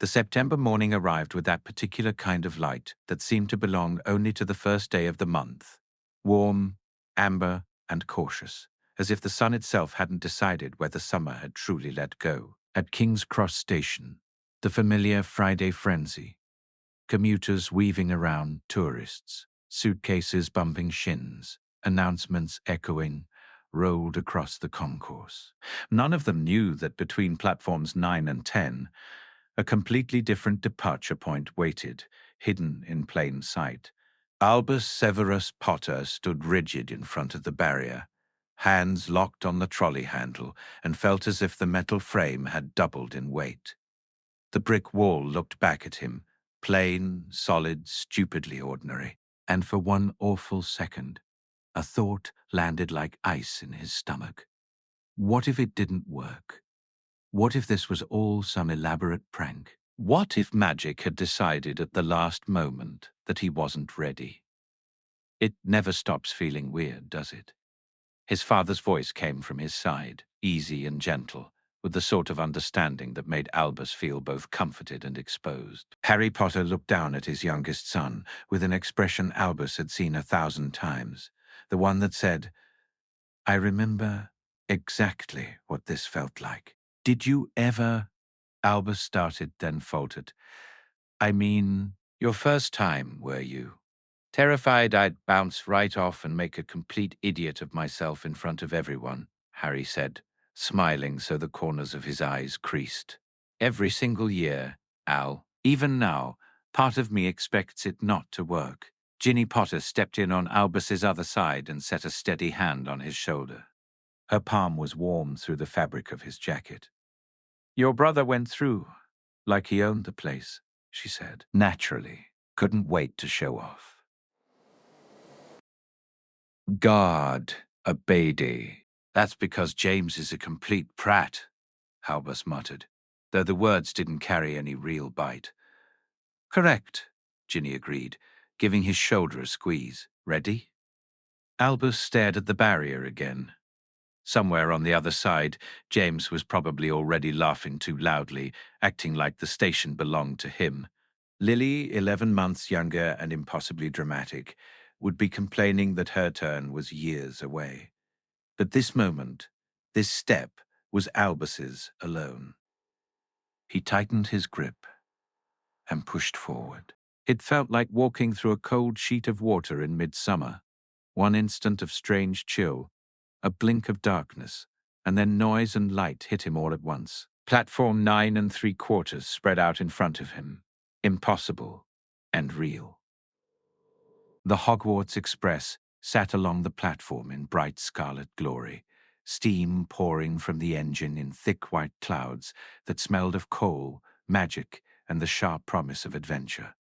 The September morning arrived with that particular kind of light that seemed to belong only to the first day of the month. Warm, amber, and cautious, as if the sun itself hadn't decided whether summer had truly let go. At King's Cross Station, the familiar Friday frenzy. Commuters weaving around tourists, suitcases bumping shins, announcements echoing, rolled across the concourse. None of them knew that between platforms 9 and 10, a completely different departure point waited, hidden in plain sight. Albus Severus Potter stood rigid in front of the barrier, hands locked on the trolley handle, and felt as if the metal frame had doubled in weight. The brick wall looked back at him, plain, solid, stupidly ordinary, and for one awful second, a thought landed like ice in his stomach. What if it didn't work? What if this was all some elaborate prank? What if magic had decided at the last moment that he wasn't ready? It never stops feeling weird, does it? His father's voice came from his side, easy and gentle, with the sort of understanding that made Albus feel both comforted and exposed. Harry Potter looked down at his youngest son with an expression Albus had seen 1,000 times, the one that said, "I remember exactly what this felt like." "Did you ever—" Albus started, then faltered. "I mean, your first time, were you?" "Terrified I'd bounce right off and make a complete idiot of myself in front of everyone," Harry said, smiling so the corners of his eyes creased. "Every single year, Al. Even now, part of me expects it not to work." Ginny Potter stepped in on Albus's other side and set a steady hand on his shoulder. Her palm was warm through the fabric of his jacket. "Your brother went through, like he owned the place," she said. "Naturally. Couldn't wait to show off." "God, a Beatty. That's because James is a complete prat," Albus muttered, though the words didn't carry any real bite. "Correct," Ginny agreed, giving his shoulder a squeeze. "Ready?" Albus stared at the barrier again. Somewhere on the other side, James was probably already laughing too loudly, acting like the station belonged to him. Lily, 11 months younger and impossibly dramatic, would be complaining that her turn was years away. But this moment, this step, was Albus's alone. He tightened his grip and pushed forward. It felt like walking through a cold sheet of water in midsummer. One instant of strange chill, a blink of darkness, and then noise and light hit him all at once. Platform 9 3/4 spread out in front of him, impossible and real. The Hogwarts Express sat along the platform in bright scarlet glory, steam pouring from the engine in thick white clouds that smelled of coal, magic, and the sharp promise of adventure.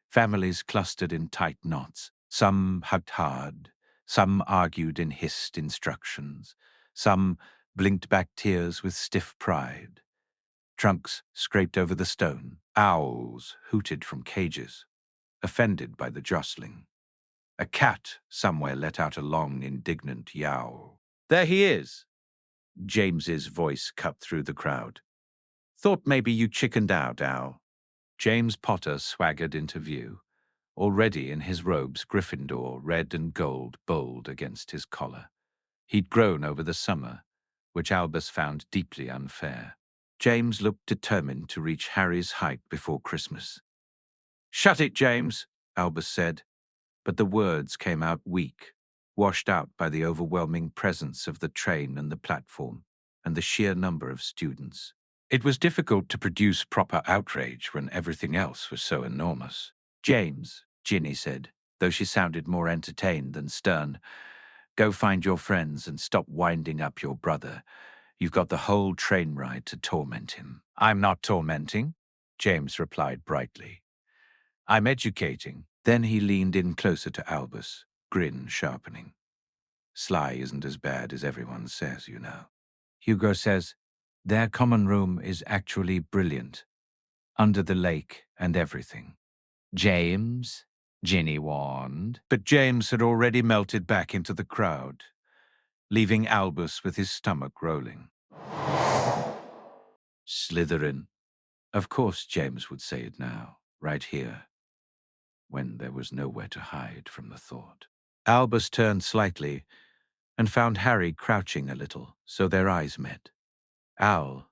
Families clustered in tight knots, some hugged hard, some argued in hissed instructions, some blinked back tears with stiff pride. Trunks scraped over the stone, owls hooted from cages, offended by the jostling. A cat somewhere let out a long, indignant yowl. "There he is!" James's voice cut through the crowd. "Thought maybe you chickened out, Al." James Potter swaggered into view, already in his robes Gryffindor, red and gold, bold against his collar. He'd grown over the summer, which Albus found deeply unfair. James looked determined to reach Harry's height before Christmas. "Shut it, James," Albus said, but the words came out weak, washed out by the overwhelming presence of the train and the platform, and the sheer number of students. It was difficult to produce proper outrage when everything else was so enormous. "James," Ginny said, though she sounded more entertained than stern, "go find your friends and stop winding up your brother. You've got the whole train ride to torment him." "I'm not tormenting," James replied brightly. "I'm educating." Then he leaned in closer to Albus, grin sharpening. "Sly isn't as bad as everyone says, you know. Hugo says their common room is actually brilliant, under the lake and everything." "James?" Ginny warned. But James had already melted back into the crowd, leaving Albus with his stomach rolling. "Slytherin," Of course James would say it now, right here, when there was nowhere to hide from the thought. Albus turned slightly and found Harry crouching a little, so their eyes met. "Al,"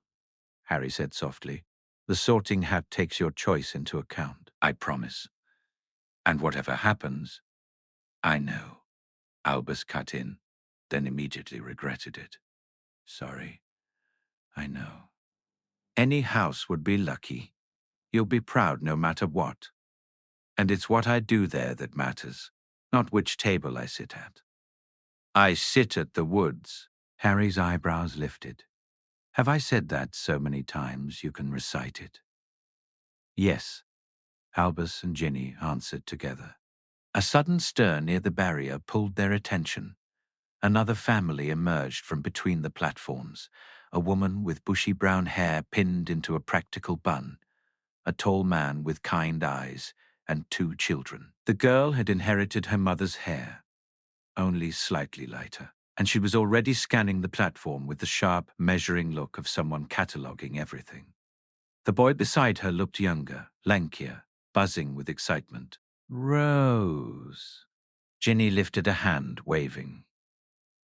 Harry said softly, "the sorting hat takes your choice into account, I promise. And whatever happens, I know." Albus cut in, then immediately regretted it. "Sorry, I know. Any house would be lucky. You'll be proud no matter what. And it's what I do there that matters, not which table I sit at." "I sit at the woods." Harry's eyebrows lifted. "Have I said that so many times you can recite it?" "Yes," Albus and Ginny answered together. A sudden stir near the barrier pulled their attention. Another family emerged from between the platforms, a woman with bushy brown hair pinned into a practical bun, a tall man with kind eyes, and 2 children. The girl had inherited her mother's hair, only slightly lighter, and she was already scanning the platform with the sharp, measuring look of someone cataloguing everything. The boy beside her looked younger, lankier, buzzing with excitement. "Rose." Ginny lifted a hand, waving.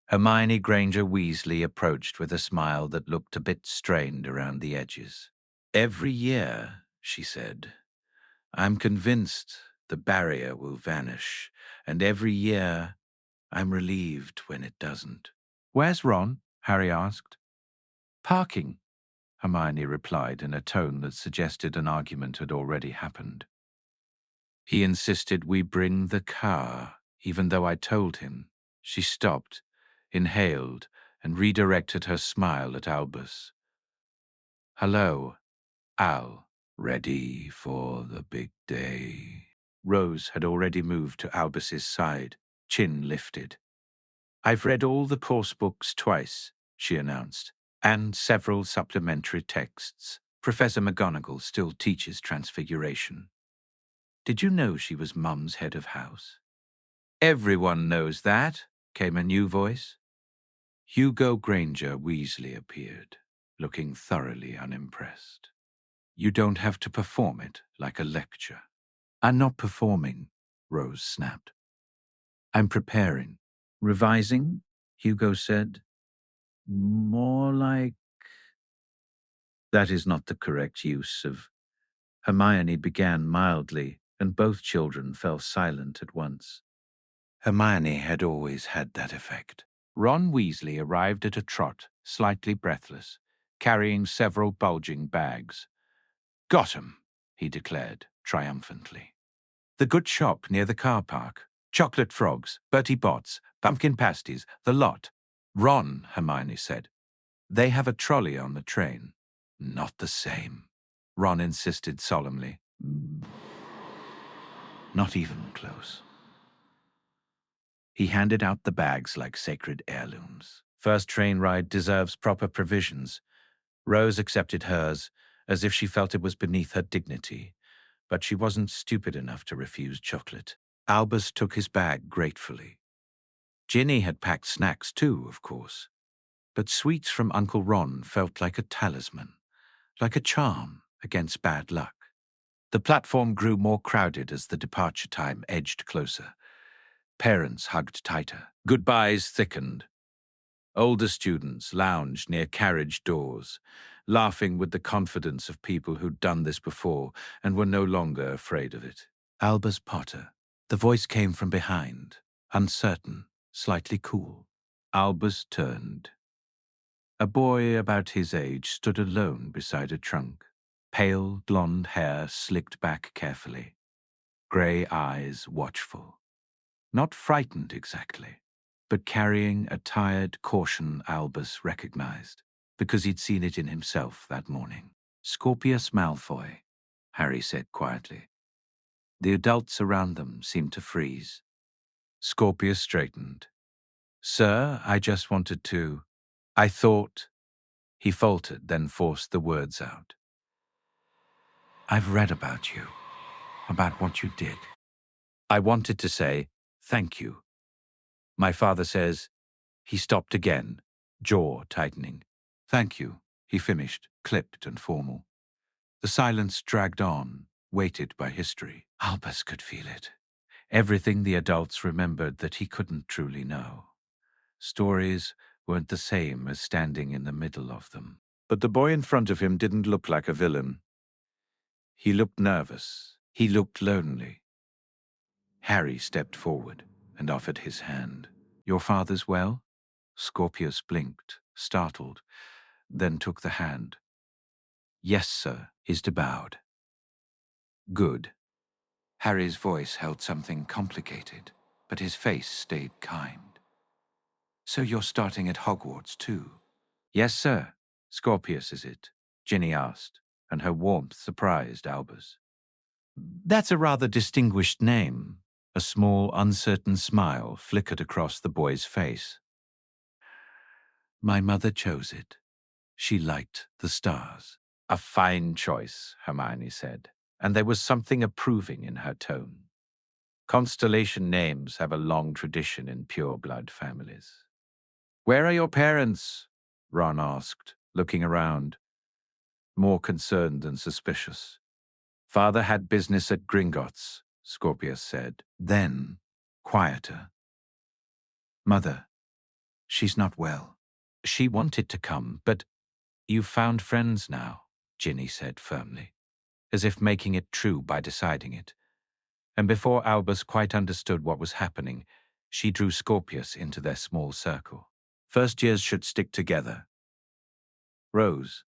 Hermione Granger-Weasley approached with a smile that looked a bit strained around the edges. "Every year," she said, "I'm convinced the barrier will vanish, and every year I'm relieved when it doesn't." "Where's Ron?" Harry asked. "Parking," Hermione replied in a tone that suggested an argument had already happened. "He insisted we bring the car, even though I told him." She stopped, inhaled, and redirected her smile at Albus. "Hello, Al. Ready for the big day?" Rose had already moved to Albus's side, chin lifted. "I've read all the course books twice," she announced, "and several supplementary texts. Professor McGonagall still teaches Transfiguration. Did you know she was Mum's head of house?" "Everyone knows that," came a new voice. Hugo Granger-Weasley appeared, looking thoroughly unimpressed. "You don't have to perform it like a lecture." "I'm not performing," Rose snapped. "I'm preparing." "Revising?" Hugo said. "More like—" "That is not the correct use of—" Hermione began mildly, and both children fell silent at once. Hermione had always had that effect. Ron Weasley arrived at a trot, slightly breathless, carrying several bulging bags. "Got 'em," he declared, triumphantly. "The good shop near the car park. Chocolate frogs, Bertie Bott's, pumpkin pasties, the lot." "Ron," Hermione said. "They have a trolley on the train." "Not the same," Ron insisted solemnly. "Not even close." He handed out the bags like sacred heirlooms. "First train ride deserves proper provisions." Rose accepted hers, as if she felt it was beneath her dignity, but she wasn't stupid enough to refuse chocolate. Albus took his bag gratefully. Ginny had packed snacks too, of course, but sweets from Uncle Ron felt like a talisman, like a charm against bad luck. The platform grew more crowded as the departure time edged closer. Parents hugged tighter. Goodbyes thickened. Older students lounged near carriage doors, laughing with the confidence of people who'd done this before and were no longer afraid of it. "Albus Potter." The voice came from behind, uncertain, slightly cool. Albus turned. A boy about his age stood alone beside a trunk, pale blonde hair slicked back carefully, grey eyes watchful. Not frightened exactly, but carrying a tired caution Albus recognized, because he'd seen it in himself that morning. "Scorpius Malfoy," Harry said quietly. The adults around them seemed to freeze. Scorpius straightened. "Sir, I just wanted to— I thought—" He faltered, then forced the words out. "I've read about you, about what you did." "I wanted to say thank you. My father says—" He stopped again, jaw tightening. "Thank you," he finished, clipped and formal. The silence dragged on, weighted by history. Albus could feel it. Everything the adults remembered that he couldn't truly know. Stories weren't the same as standing in the middle of them. But the boy in front of him didn't look like a villain. He looked nervous. He looked lonely. Harry stepped forward and offered his hand. "Your father's well?" Scorpius blinked, startled, then took the hand. "Yes, sir," Isda bowed. "Good." Harry's voice held something complicated, but his face stayed kind. "So you're starting at Hogwarts, too?" "Yes, sir. Scorpius, is it?" Ginny asked, and her warmth surprised Albus. "That's a rather distinguished name." A small, uncertain smile flickered across the boy's face. "My mother chose it. She liked the stars." "A fine choice," Hermione said, and there was something approving in her tone. Constellation names have a long tradition in pure-blood families. "Where are your parents?" Ron asked, looking around, more concerned than suspicious. "Father had business at Gringotts," Scorpius said. Then, quieter. "Mother, she's not well. She wanted to come, but you've found friends now," Ginny said firmly, as if making it true by deciding it. And before Albus quite understood what was happening, she drew Scorpius into their small circle. "First years should stick together. Rose,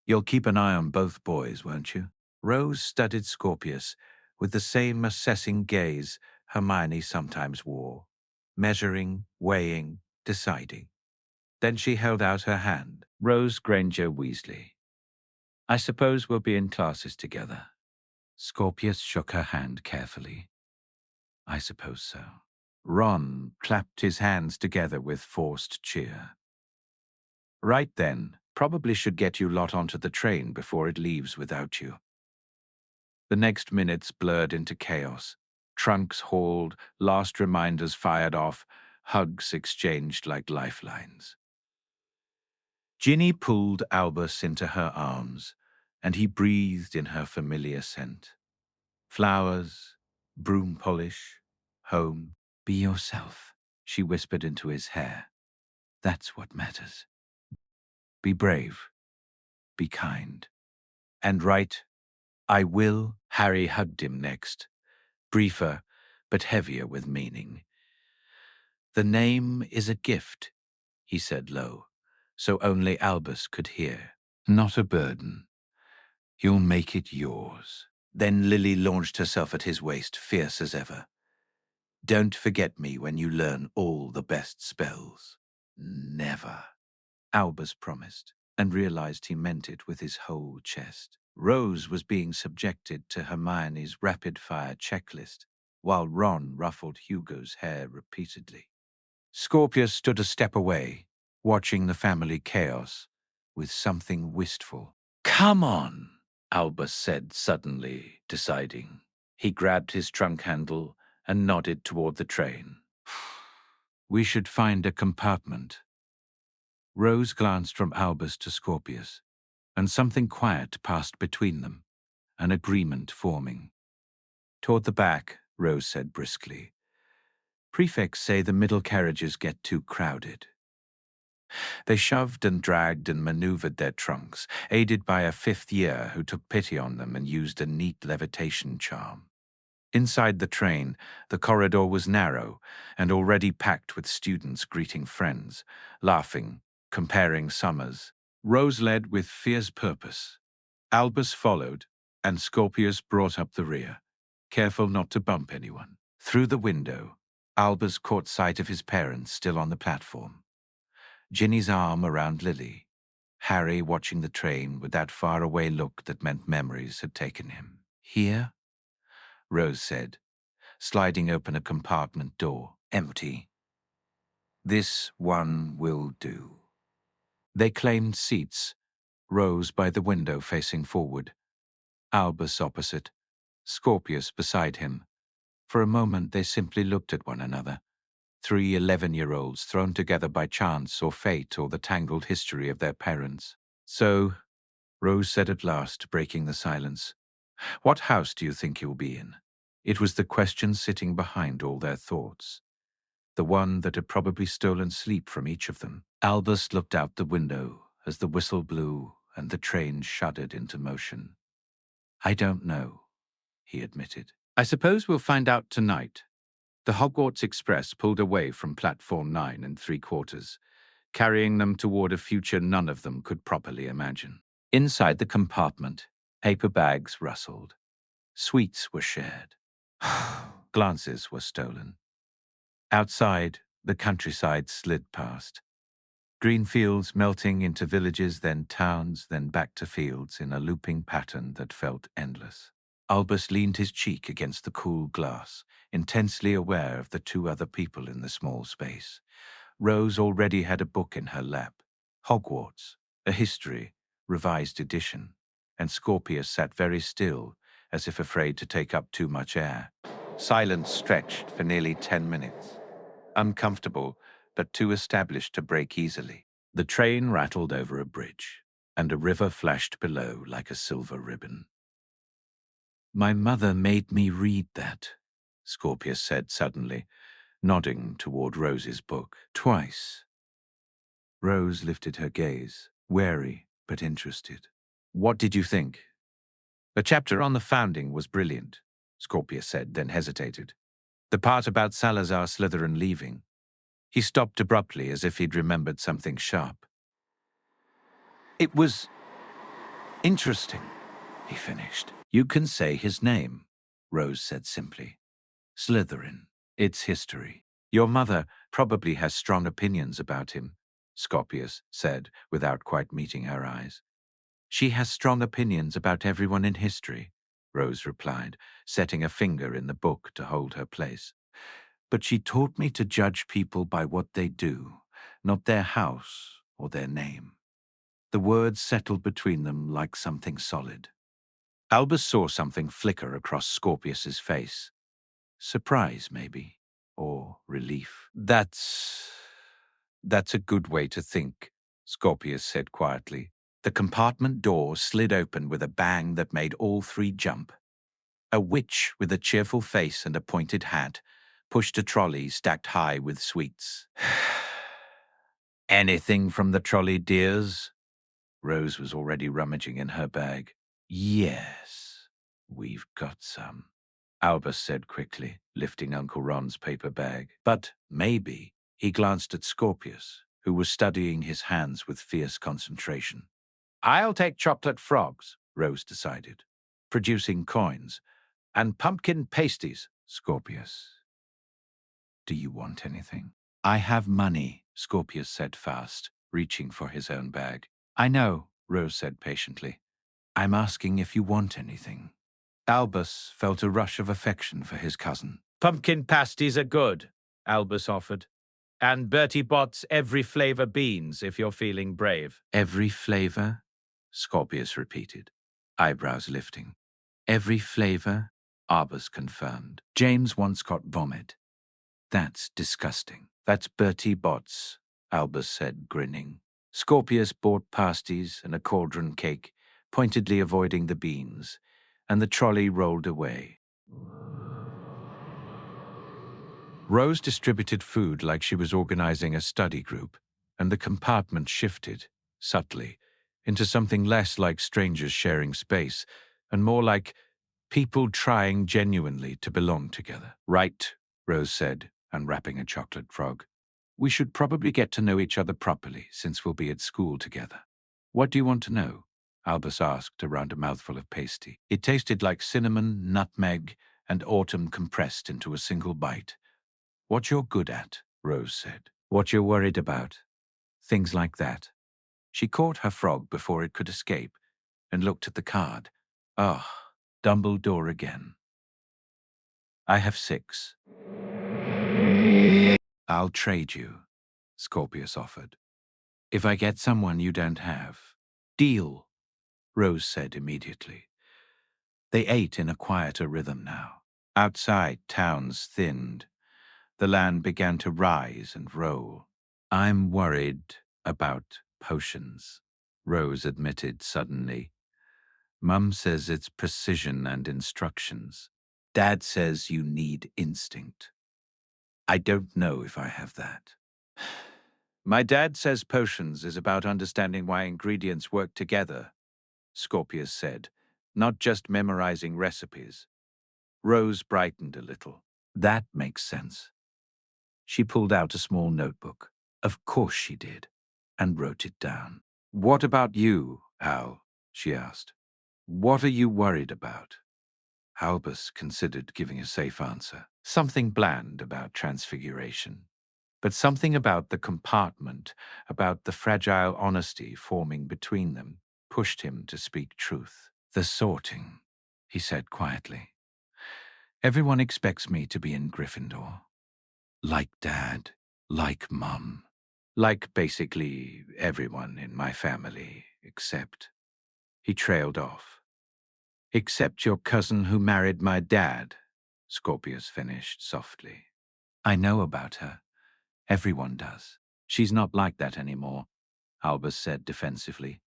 you'll keep an eye on both boys, won't you?" Rose studied Scorpius with the same assessing gaze Hermione sometimes wore, measuring, weighing, deciding. Then she held out her hand. "Rose Granger-Weasley. I suppose we'll be in classes together." Scorpius shook her hand carefully. "I suppose so." Ron clapped his hands together with forced cheer. "Right then, probably should get you lot onto the train before it leaves without you." The next minutes blurred into chaos. Trunks hauled, last reminders fired off, hugs exchanged like lifelines. Ginny pulled Albus into her arms, and he breathed in her familiar scent. Flowers, broom polish, home. "Be yourself," she whispered into his hair. "That's what matters. Be brave. Be kind. And right, I will." Harry hugged him next, briefer but heavier with meaning. "The name is a gift," he said low, so only Albus could hear. "Not a burden. You'll make it yours." Then Lily launched herself at his waist, fierce as ever. "Don't forget me when you learn all the best spells." "Never," Albus promised, and realized he meant it with his whole chest. Rose was being subjected to Hermione's rapid-fire checklist, while Ron ruffled Hugo's hair repeatedly. Scorpius stood a step away, watching the family chaos, with something wistful. "Come on," Albus said suddenly, deciding. He grabbed his trunk handle and nodded toward the train. "We should find a compartment." Rose glanced from Albus to Scorpius, and something quiet passed between them, an agreement forming. "Toward the back," Rose said briskly. "Prefects say the middle carriages get too crowded." They shoved and dragged and maneuvered their trunks, aided by a fifth year who took pity on them and used a neat levitation charm. Inside the train, the corridor was narrow and already packed with students greeting friends, laughing, comparing summers. Rose led with fierce purpose. Albus followed, and Scorpius brought up the rear, careful not to bump anyone. Through the window, Albus caught sight of his parents still on the platform. Ginny's arm around Lily, Harry watching the train with that faraway look that meant memories had taken him. "Here?" Rose said, sliding open a compartment door. "Empty. This one will do." They claimed seats, Rose by the window facing forward, Albus opposite, Scorpius beside him. For a moment they simply looked at one another, 3 11-year-olds thrown together by chance or fate or the tangled history of their parents. "So, Rose said at last, breaking the silence. What house do you think you'll be in? It was the question sitting behind all their thoughts, the one that had probably stolen sleep from each of them. Albus looked out the window as the whistle blew and the train shuddered into motion. I don't know, he admitted. I suppose we'll find out tonight. The Hogwarts Express pulled away from platform 9 3/4, carrying them toward a future none of them could properly imagine. Inside the compartment, paper bags rustled. Sweets were shared. Glances were stolen. Outside, the countryside slid past. Green fields melting into villages, then towns, then back to fields in a looping pattern that felt endless. Albus leaned his cheek against the cool glass, intensely aware of the two other people in the small space. Rose already had a book in her lap. Hogwarts, a history, revised edition, and Scorpius sat very still, as if afraid to take up too much air. Silence stretched for nearly 10 minutes. Uncomfortable, but too established to break easily. The train rattled over a bridge, and a river flashed below like a silver ribbon. My mother made me read that, Scorpius said suddenly, nodding toward Rose's book. Twice. Rose lifted her gaze, wary but interested. What did you think? The chapter on the founding was brilliant, Scorpius said, then hesitated. The part about Salazar Slytherin leaving. He stopped abruptly as if he'd remembered something sharp. It was interesting, he finished. You can say his name, Rose said simply. Slytherin. It's history. Your mother probably has strong opinions about him, Scorpius said, without quite meeting her eyes. She has strong opinions about everyone in history, Rose replied, setting a finger in the book to hold her place. But she taught me to judge people by what they do, not their house or their name. The words settled between them like something solid. Albus saw something flicker across Scorpius's face. Surprise, maybe, or relief. That's a good way to think, Scorpius said quietly. The compartment door slid open with a bang that made all three jump. A witch with a cheerful face and a pointed hat pushed a trolley stacked high with sweets. Anything from the trolley, dears? Rose was already rummaging in her bag. Yes, we've got some, Albus said quickly, lifting Uncle Ron's paper bag. But maybe, he glanced at Scorpius, who was studying his hands with fierce concentration. I'll take chocolate frogs, Rose decided, producing coins. And pumpkin pasties, Scorpius. Do you want anything? I have money, Scorpius said fast, reaching for his own bag. I know, Rose said patiently. I'm asking if you want anything. Albus felt a rush of affection for his cousin. Pumpkin pasties are good, Albus offered. And Bertie Bott's every flavor beans if you're feeling brave. Every flavor? Scorpius repeated, eyebrows lifting. Every flavor? Albus confirmed. James once got vomit. That's disgusting. That's Bertie Bott's, Albus said, grinning. Scorpius bought pasties and a cauldron cake, pointedly avoiding the beans, and the trolley rolled away. Rose distributed food like she was organizing a study group, and the compartment shifted, subtly, into something less like strangers sharing space, and more like people trying genuinely to belong together. Right, Rose said, unwrapping a chocolate frog. We should probably get to know each other properly, since we'll be at school together. What do you want to know? Albus asked around a mouthful of pasty. It tasted like cinnamon, nutmeg, and autumn compressed into a single bite. What you're good at, Rose said. What you're worried about. Things like that. She caught her frog before it could escape, and looked at the card. Ah, Dumbledore again. I have 6. I'll trade you, Scorpius offered. If I get someone you don't have. Deal, Rose said immediately. They ate in a quieter rhythm now. Outside, towns thinned. The land began to rise and roll. I'm worried about potions, Rose admitted suddenly. Mum says it's precision and instructions. Dad says you need instinct. I don't know if I have that. My dad says potions is about understanding why ingredients work together, Scorpius said, not just memorizing recipes. Rose brightened a little. That makes sense. She pulled out a small notebook. Of course she did, and wrote it down. What about you, Al? She asked. What are you worried about? Albus considered giving a safe answer. Something bland about transfiguration, but something about the compartment, about the fragile honesty forming between them, pushed him to speak truth. The sorting, he said quietly. Everyone expects me to be in Gryffindor. Like Dad, like Mum, like basically everyone in my family, except... He trailed off. Except your cousin who married my dad, Scorpius finished softly. I know about her. Everyone does. She's not like that anymore, Albus said defensively.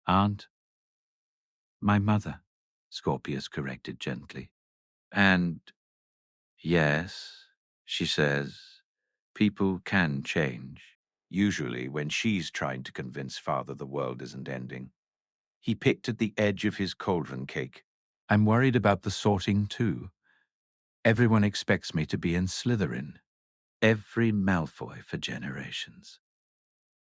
Aunt? My mother, Scorpius corrected gently. And, yes, she says, people can change. Usually when she's trying to convince Father the world isn't ending. He picked at the edge of his cauldron cake. I'm worried about the sorting too. Everyone expects me to be in Slytherin. Every Malfoy for generations.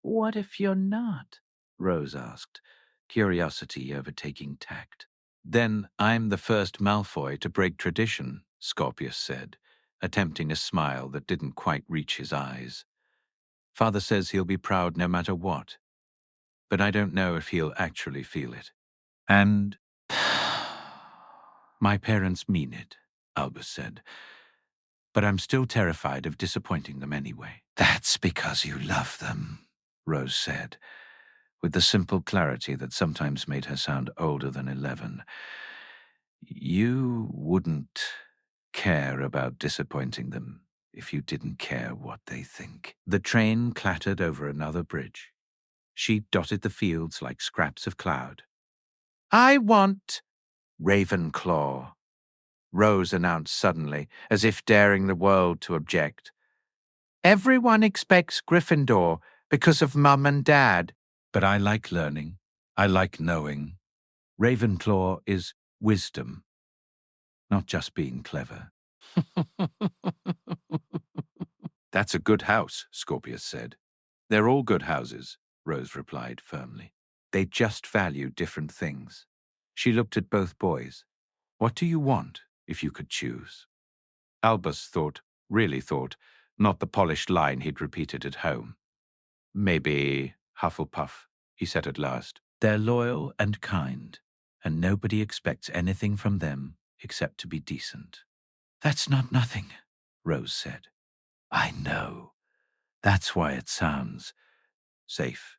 What if you're not? Rose asked, curiosity overtaking tact. Then I'm the first Malfoy to break tradition, Scorpius said, attempting a smile that didn't quite reach his eyes. Father says he'll be proud no matter what, but I don't know if he'll actually feel it. And my parents mean it, Albus said, but I'm still terrified of disappointing them anyway. That's because you love them, Rose said, with the simple clarity that sometimes made her sound older than 11. You wouldn't care about disappointing them if you didn't care what they think. The train clattered over another bridge. Sheep dotted the fields like scraps of cloud. I want Ravenclaw, Rose announced suddenly, as if daring the world to object. Everyone expects Gryffindor because of Mum and Dad. But I like learning. I like knowing. Ravenclaw is wisdom, not just being clever. That's a good house, Scorpius said. They're all good houses, Rose replied firmly. They just value different things. She looked at both boys. What do you want, if you could choose? Albus thought, really thought, not the polished line he'd repeated at home. Maybe Hufflepuff, he said at last. They're loyal and kind, and nobody expects anything from them except to be decent. That's not nothing, Rose said. I know. That's why it sounds safe.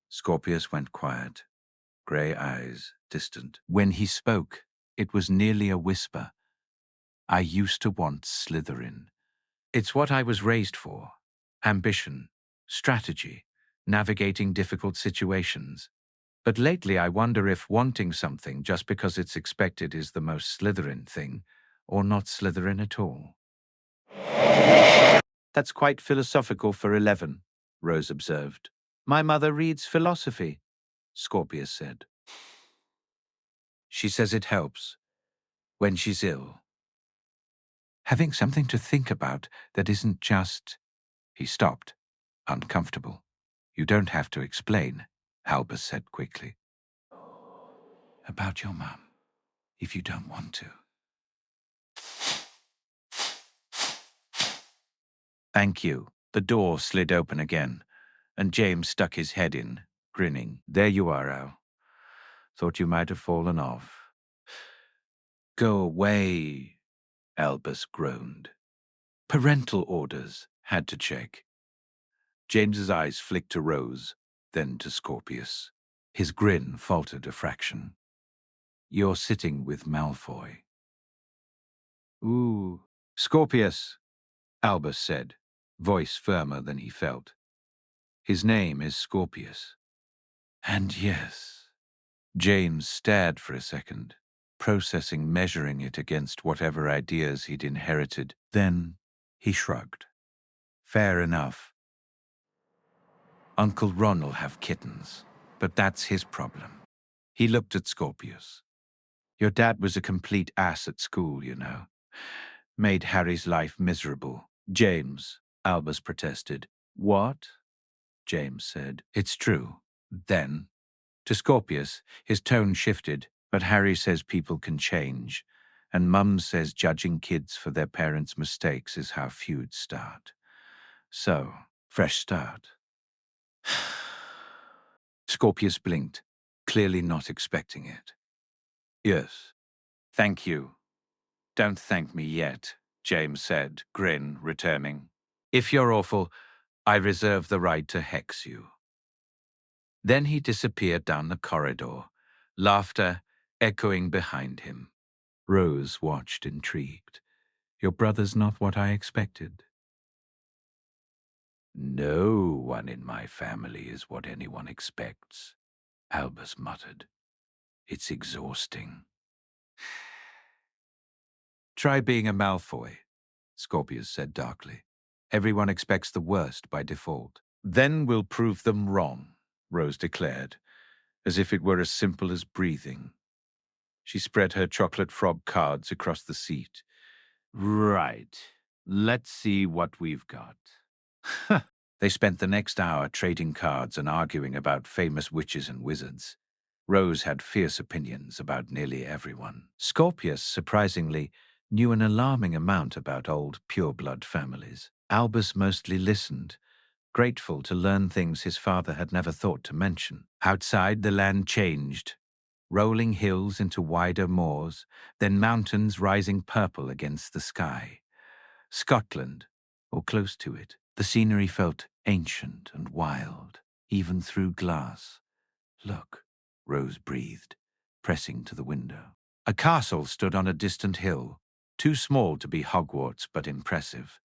Scorpius went quiet, grey eyes distant. When he spoke, it was nearly a whisper. I used to want Slytherin. It's what I was raised for. Ambition, strategy, navigating difficult situations. But lately I wonder if wanting something just because it's expected is the most Slytherin thing, or not Slytherin at all. That's quite philosophical for 11, Rose observed. My mother reads philosophy, Scorpius said. She says it helps when she's ill. Having something to think about that isn't just... He stopped, uncomfortable. You don't have to explain, Albus said quickly. About your mum, if you don't want to. Thank you. The door slid open again, and James stuck his head in, grinning. There you are, Al. Thought you might have fallen off. Go away, Albus groaned. Parental orders, had to check. James's eyes flicked to Rose, then to Scorpius. His grin faltered a fraction. You're sitting with Malfoy. Ooh. Scorpius, Albus said, voice firmer than he felt. His name is Scorpius. And yes, James stared for a second, processing, measuring it against whatever ideas he'd inherited. Then he shrugged. Fair enough. Uncle Ron'll have kittens, but that's his problem. He looked at Scorpius. Your dad was a complete ass at school, you know. Made Harry's life miserable. James, Albus protested. What? James said. It's true. Then, to Scorpius, his tone shifted, but Harry says people can change, and Mum says judging kids for their parents' mistakes is how feuds start. So, fresh start. Scorpius blinked, clearly not expecting it. Yes, thank you. Don't thank me yet, James said, grin returning. If you're awful, I reserve the right to hex you. Then he disappeared down the corridor, laughter echoing behind him. Rose watched, intrigued. Your brother's not what I expected. No one in my family is what anyone expects, Albus muttered. It's exhausting. Try being a Malfoy, Scorpius said darkly. Everyone expects the worst by default. Then we'll prove them wrong, Rose declared, as if it were as simple as breathing. She spread her chocolate frog cards across the seat. Right. Let's see what we've got. They spent the next hour trading cards and arguing about famous witches and wizards. Rose had fierce opinions about nearly everyone. Scorpius, surprisingly, knew an alarming amount about old pureblood families. Albus mostly listened, grateful to learn things his father had never thought to mention. Outside, the land changed, rolling hills into wider moors, then mountains rising purple against the sky. Scotland, or close to it, the scenery felt ancient and wild, even through glass. Look, Rose breathed, pressing to the window. A castle stood on a distant hill, too small to be Hogwarts but impressive.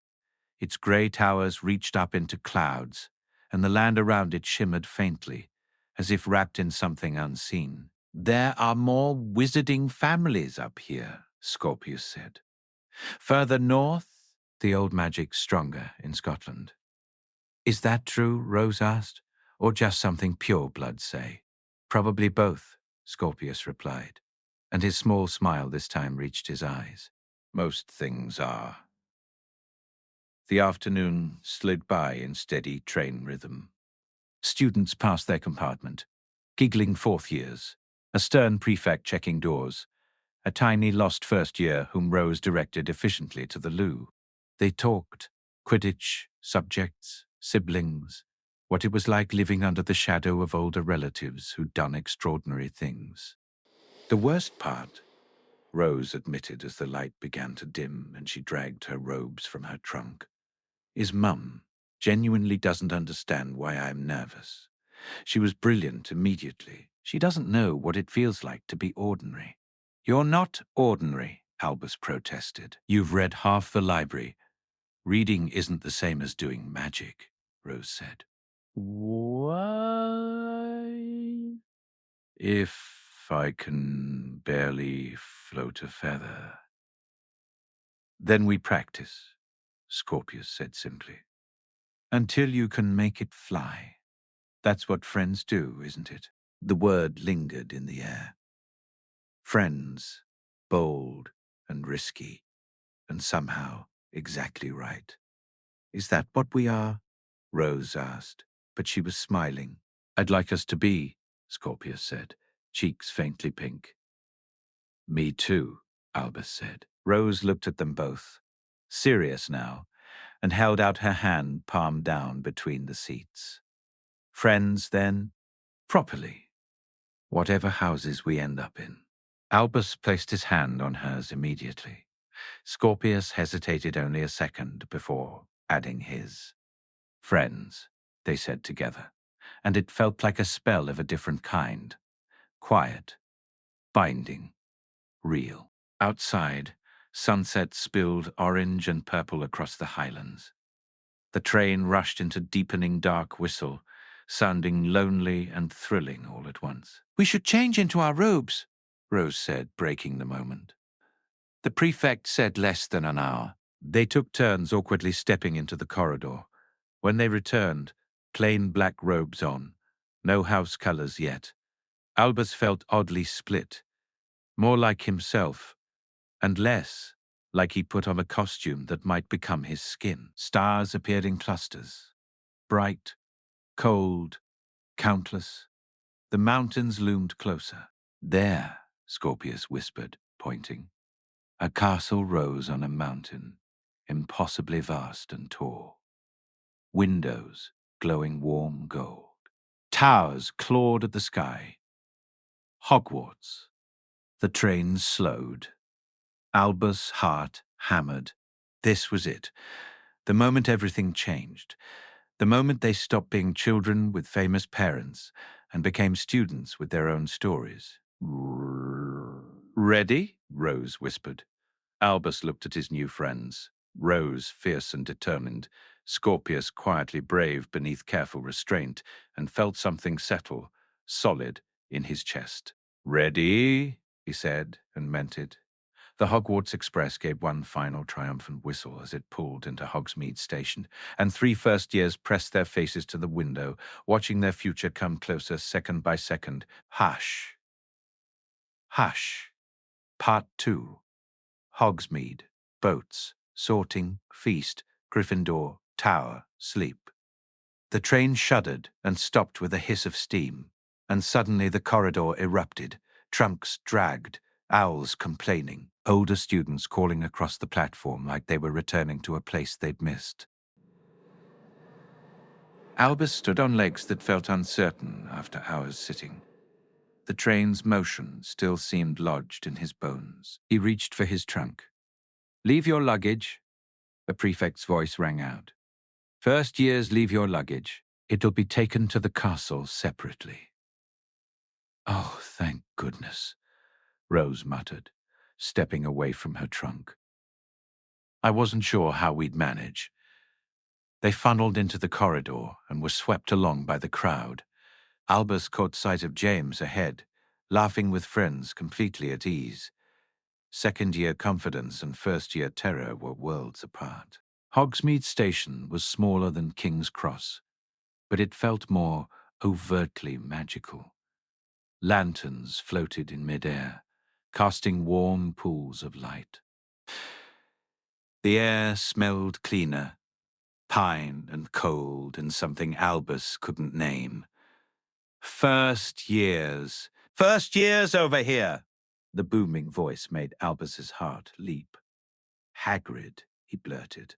Its grey towers reached up into clouds, and the land around it shimmered faintly, as if wrapped in something unseen. There are more wizarding families up here, Scorpius said. Further north, the old magic's stronger in Scotland. Is that true, Rose asked, or just something purebloods say? Probably both, Scorpius replied, and his small smile this time reached his eyes. Most things are. The afternoon slid by in steady train rhythm. Students passed their compartment, giggling fourth years, a stern prefect checking doors, a tiny lost first year whom Rose directed efficiently to the loo. They talked, Quidditch, subjects, siblings, what it was like living under the shadow of older relatives who'd done extraordinary things. The worst part, Rose admitted as the light began to dim and she dragged her robes from her trunk, is Mum genuinely doesn't understand why I'm nervous. She was brilliant immediately. She doesn't know what it feels like to be ordinary. You're not ordinary, Albus protested. You've read half the library. Reading isn't the same as doing magic, Rose said. Why? If I can barely float a feather. Then we practice, Scorpius said simply. Until you can make it fly. That's what friends do, isn't it? The word lingered in the air. Friends, bold and risky, and somehow exactly right. Is that what we are? Rose asked, but she was smiling. I'd like us to be, Scorpius said, cheeks faintly pink. Me too, Albus said. Rose looked at them both, serious now, and held out her hand palm down between the seats. Friends, then, properly, whatever houses we end up in. Albus placed his hand on hers immediately. Scorpius hesitated only a second before adding his. Friends, they said together, and it felt like a spell of a different kind. Quiet, binding, real. Outside, sunset spilled orange and purple across the highlands. The train rushed into deepening dark whistle, sounding lonely and thrilling all at once. "We should change into our robes," Rose said, breaking the moment. The prefect said less than an hour. They took turns awkwardly stepping into the corridor. When they returned, plain black robes on, no house colors yet. Albus felt oddly split, more like himself, and less like he put on a costume that might become his skin. Stars appeared in clusters, bright, cold, countless. The mountains loomed closer. "There," Scorpius whispered, pointing. A castle rose on a mountain, impossibly vast and tall. Windows glowing warm gold. Towers clawed at the sky. Hogwarts. The trains slowed. Albus' heart hammered. This was it. The moment everything changed. The moment they stopped being children with famous parents and became students with their own stories. "Ready?" Rose whispered. Albus looked at his new friends. Rose, fierce and determined. Scorpius, quietly brave beneath careful restraint, and felt something settle, solid, in his chest. "Ready?" he said, and meant it. The Hogwarts Express gave one final triumphant whistle as it pulled into Hogsmeade Station, and 3 first-years pressed their faces to the window, watching their future come closer second by second. Hush. Hush. Part 2. Hogsmeade. Boats. Sorting. Feast. Gryffindor. Tower. Sleep. The train shuddered and stopped with a hiss of steam, and suddenly the corridor erupted, trunks dragged, owls complaining, older students calling across the platform like they were returning to a place they'd missed. Albus stood on legs that felt uncertain after hours sitting. The train's motion still seemed lodged in his bones. He reached for his trunk. "Leave your luggage," the prefect's voice rang out. "First years, leave your luggage. It'll be taken to the castle separately." "Oh, thank goodness," Rose muttered, stepping away from her trunk. "I wasn't sure how we'd manage." They funneled into the corridor and were swept along by the crowd. Albus caught sight of James ahead, laughing with friends, completely at ease. Second-year confidence and first-year terror were worlds apart. Hogsmeade Station was smaller than King's Cross, but it felt more overtly magical. Lanterns floated in midair, casting warm pools of light. The air smelled cleaner, pine and cold and something Albus couldn't name. First years. "First years over here!" The booming voice made Albus's heart leap. "Hagrid," he blurted,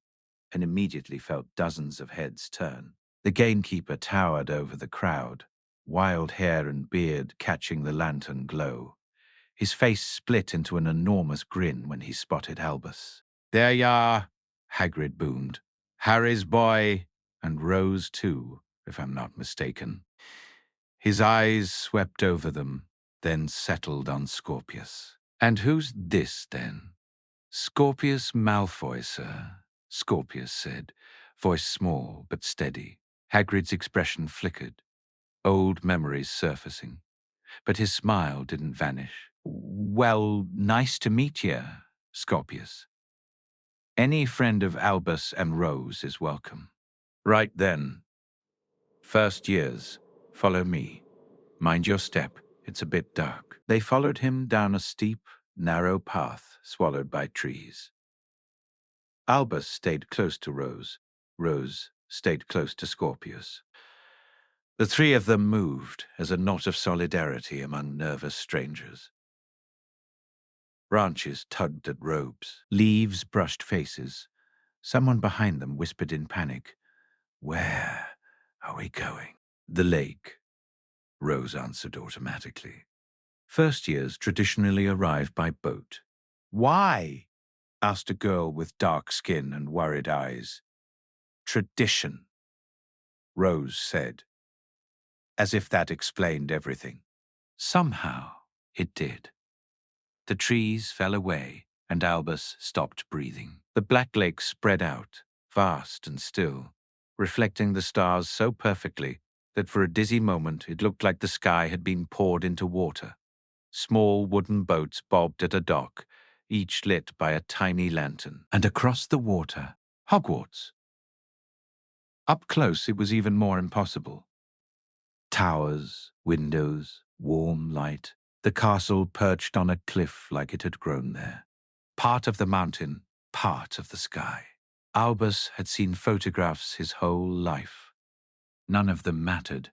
and immediately felt dozens of heads turn. The gamekeeper towered over the crowd, wild hair and beard catching the lantern glow. His face split into an enormous grin when he spotted Albus. "There you are," Hagrid boomed. "Harry's boy, and Rose too, if I'm not mistaken." His eyes swept over them, then settled on Scorpius. "And who's this, then?" "Scorpius Malfoy, sir," Scorpius said, voice small but steady. Hagrid's expression flickered, old memories surfacing. But his smile didn't vanish. "Well, nice to meet you, Scorpius. Any friend of Albus and Rose is welcome." "Right then. First years, follow me. Mind your step, it's a bit dark." They followed him down a steep, narrow path swallowed by trees. Albus stayed close to Rose. Rose stayed close to Scorpius. The 3 of them moved as a knot of solidarity among nervous strangers. Branches tugged at robes. Leaves brushed faces. Someone behind them whispered in panic, "Where are we going?" "The lake," Rose answered automatically. First years traditionally arrive by boat. "Why?" asked a girl with dark skin and worried eyes. "Tradition," Rose said, as if that explained everything. Somehow it did. The trees fell away, and Albus stopped breathing. The black lake spread out, vast and still, reflecting the stars so perfectly that for a dizzy moment it looked like the sky had been poured into water. Small wooden boats bobbed at a dock, each lit by a tiny lantern. And across the water, Hogwarts. Up close, it was even more impossible. Towers, windows, warm light. The castle perched on a cliff like it had grown there. Part of the mountain, part of the sky. Albus had seen photographs his whole life. None of them mattered.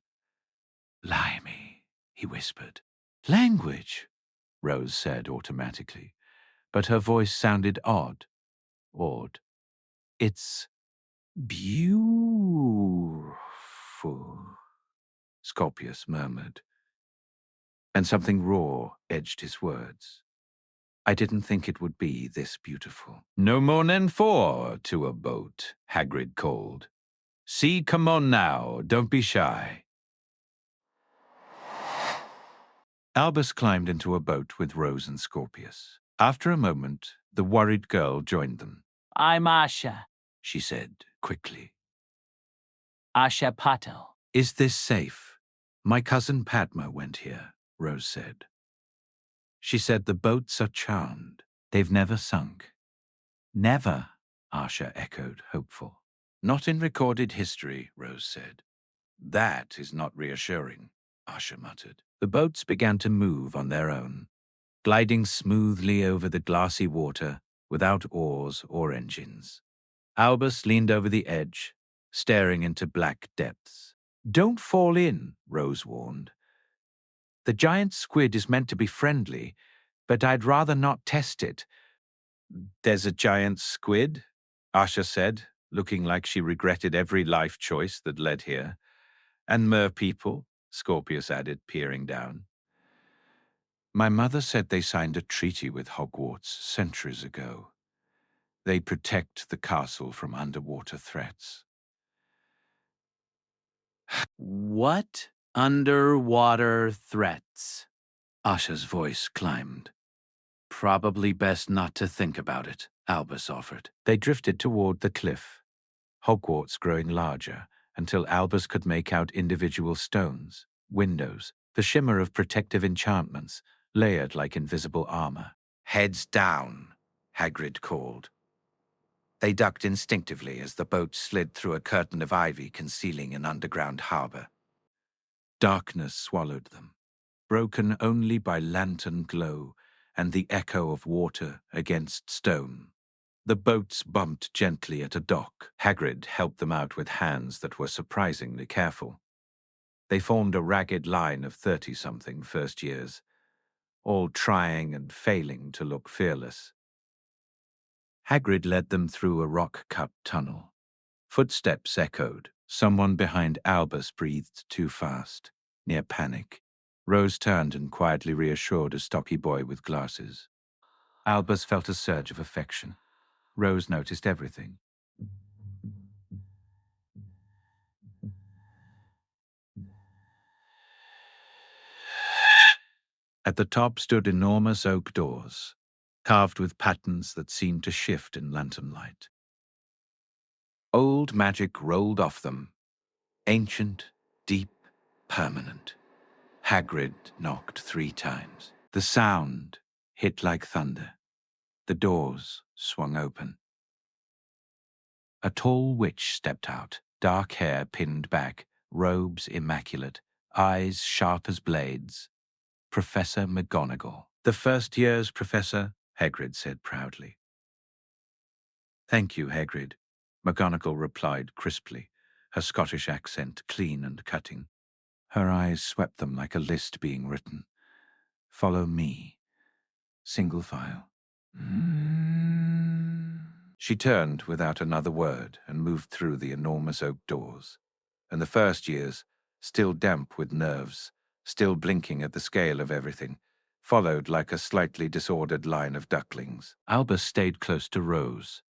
"Blimey," he whispered. "Language," Rose said automatically, but her voice sounded awed. "It's beautiful," Scorpius murmured, and something raw edged his words. "I didn't think it would be this beautiful." "No more than 4 to a boat," Hagrid called. "See, come on now, don't be shy." Albus climbed into a boat with Rose and Scorpius. After a moment, the worried girl joined them. "I'm Asha," she said quickly. "Asha Patel." "Is this safe? My cousin Padma went here," Rose said. "She said the boats are charmed. They've never sunk." "Never," Asha echoed, hopeful. "Not in recorded history," Rose said. "That is not reassuring," Asha muttered. The boats began to move on their own, gliding smoothly over the glassy water without oars or engines. Albus leaned over the edge, staring into black depths. "Don't fall in," Rose warned. "The giant squid is meant to be friendly, but I'd rather not test it." "There's a giant squid?" Asha said, looking like she regretted every life choice that led here. "And merpeople," Scorpius added, peering down. "My mother said they signed a treaty with Hogwarts centuries ago. They protect the castle from underwater threats." "What underwater threats?" Asha's voice climbed. "Probably best not to think about it," Albus offered. They drifted toward the cliff, Hogwarts growing larger, until Albus could make out individual stones, windows, the shimmer of protective enchantments, layered like invisible armor. "Heads down," Hagrid called. They ducked instinctively as the boat slid through a curtain of ivy concealing an underground harbor. Darkness swallowed them, broken only by lantern glow and the echo of water against stone. The boats bumped gently at a dock. Hagrid helped them out with hands that were surprisingly careful. They formed a ragged line of 30-something first years, all trying and failing to look fearless. Hagrid led them through a rock-cut tunnel. Footsteps echoed. Someone behind Albus breathed too fast, near panic. Rose turned and quietly reassured a stocky boy with glasses. Albus felt a surge of affection. Rose noticed everything. At the top stood enormous oak doors, carved with patterns that seemed to shift in lantern light. Old magic rolled off them, ancient, deep, permanent. Hagrid knocked 3 times. The sound hit like thunder. The doors swung open. A tall witch stepped out, dark hair pinned back, robes immaculate, eyes sharp as blades. Professor McGonagall. "The first year's professor," Hagrid said proudly. "Thank you, Hagrid," McGonagall replied crisply, her Scottish accent clean and cutting. Her eyes swept them like a list being written. "Follow me. Single file." She turned without another word and moved through the enormous oak doors. And the first years, still damp with nerves, still blinking at the scale of everything, followed like a slightly disordered line of ducklings. Albus stayed close to Rose,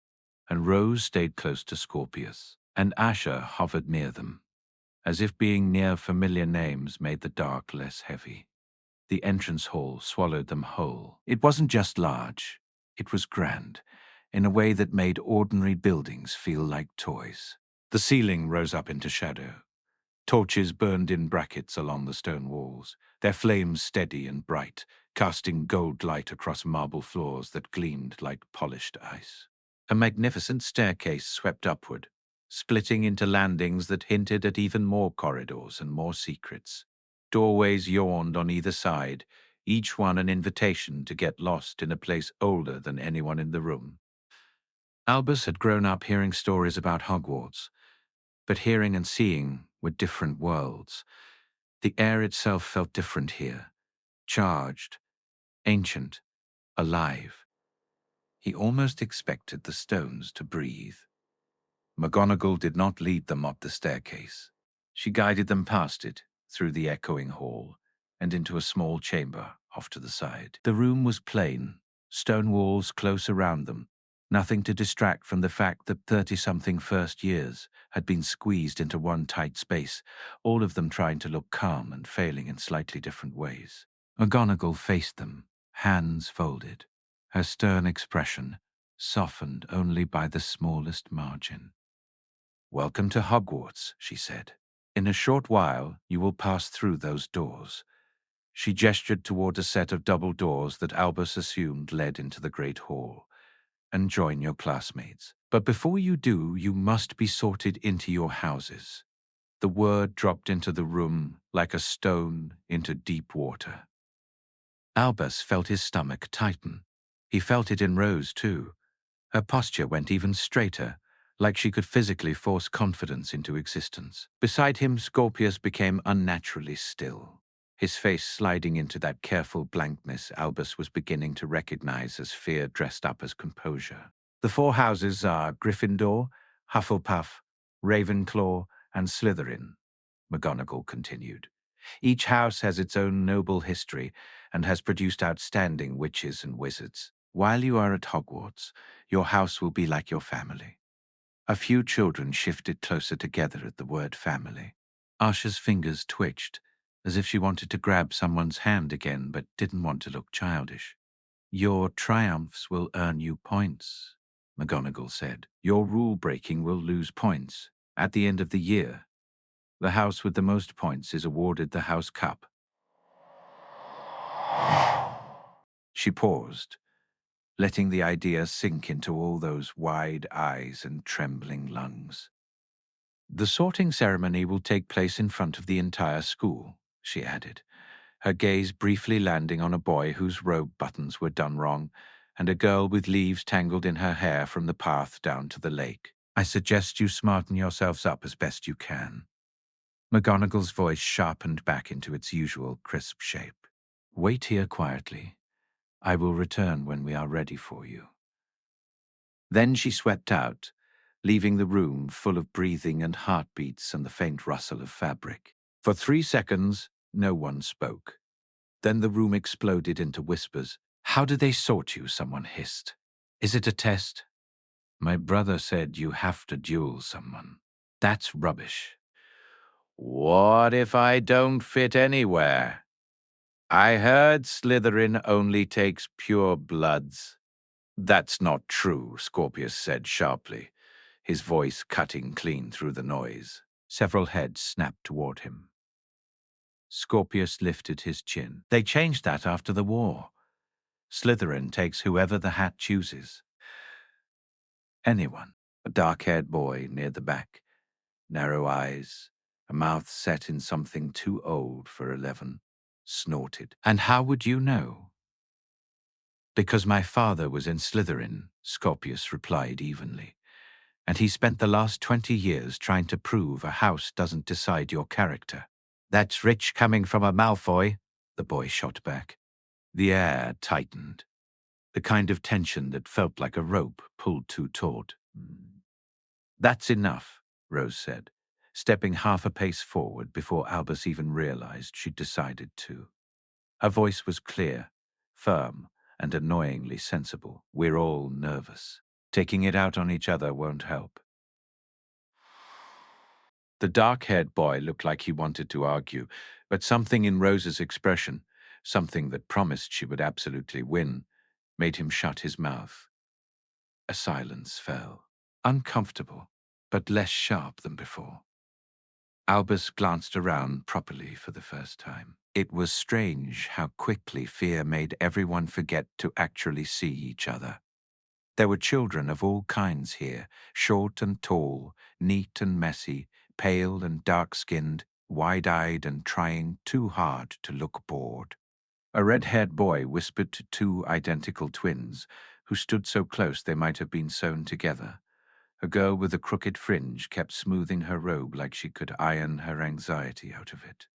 and Rose stayed close to Scorpius, and Asha hovered near them, as if being near familiar names made the dark less heavy. The entrance hall swallowed them whole. It wasn't just large, it was grand, in a way that made ordinary buildings feel like toys. The ceiling rose up into shadow. Torches burned in brackets along the stone walls, their flames steady and bright, casting gold light across marble floors that gleamed like polished ice. A magnificent staircase swept upward, splitting into landings that hinted at even more corridors and more secrets. Doorways yawned on either side, each one an invitation to get lost in a place older than anyone in the room. Albus had grown up hearing stories about Hogwarts, but hearing and seeing were different worlds. The air itself felt different here, charged, ancient, alive. He almost expected the stones to breathe. McGonagall did not lead them up the staircase. She guided them past it, through the echoing hall, and into a small chamber off to the side. The room was plain, stone walls close around them, nothing to distract from the fact that 30-something first years had been squeezed into one tight space, all of them trying to look calm and failing in slightly different ways. McGonagall faced them, hands folded, her stern expression softened only by the smallest margin. "Welcome to Hogwarts," she said. "In a short while, you will pass through those doors." She gestured toward a set of double doors that Albus assumed led into the great hall. "And join your classmates. But before you do, you must be sorted into your houses." The word dropped into the room like a stone into deep water. Albus felt his stomach tighten. He felt it in Rose, too. Her posture went even straighter, like she could physically force confidence into existence. Beside him, Scorpius became unnaturally still, his face sliding into that careful blankness Albus was beginning to recognize as fear dressed up as composure. "The four houses are Gryffindor, Hufflepuff, Ravenclaw, and Slytherin," McGonagall continued. "Each house has its own noble history and has produced outstanding witches and wizards. While you are at Hogwarts, your house will be like your family." A few children shifted closer together at the word family. Asha's fingers twitched, as if she wanted to grab someone's hand again but didn't want to look childish. "Your triumphs will earn you points," McGonagall said. "Your rule-breaking will lose points at the end of the year. The house with the most points is awarded the House Cup." She paused, letting the idea sink into all those wide eyes and trembling lungs. "The sorting ceremony will take place in front of the entire school," she added, her gaze briefly landing on a boy whose robe buttons were done wrong and a girl with leaves tangled in her hair from the path down to the lake. "I suggest you smarten yourselves up as best you can." McGonagall's voice sharpened back into its usual crisp shape. "Wait here quietly. I will return when we are ready for you." Then she swept out, leaving the room full of breathing and heartbeats and the faint rustle of fabric. For 3 seconds, no one spoke. Then the room exploded into whispers. "How do they sort you?" someone hissed. "Is it a test?" "My brother said you have to duel someone." "That's rubbish." "What if I don't fit anywhere? I heard Slytherin only takes pure bloods." "That's not true," Scorpius said sharply, his voice cutting clean through the noise. Several heads snapped toward him. Scorpius lifted his chin. "They changed that after the war. Slytherin takes whoever the hat chooses." Anyone. A dark-haired boy near the back, narrow eyes, a mouth set in something too old for 11, snorted. "And how would you know?" "Because my father was in Slytherin," Scorpius replied evenly. "And he spent the last 20 years trying to prove a house doesn't decide your character." "That's rich coming from a Malfoy," the boy shot back. The air tightened, the kind of tension that felt like a rope pulled too taut. "That's enough," Rose said, stepping half a pace forward before Albus even realized she'd decided to. Her voice was clear, firm, and annoyingly sensible. "We're all nervous. Taking it out on each other won't help." The dark-haired boy looked like he wanted to argue, but something in Rose's expression, something that promised she would absolutely win, made him shut his mouth. A silence fell, uncomfortable, but less sharp than before. Albus glanced around properly for the first time. It was strange how quickly fear made everyone forget to actually see each other. There were children of all kinds here, short and tall, neat and messy, pale and dark-skinned, wide-eyed and trying too hard to look bored. A red-haired boy whispered to two identical twins, who stood so close they might have been sewn together. A girl with a crooked fringe kept smoothing her robe like she could iron her anxiety out of it.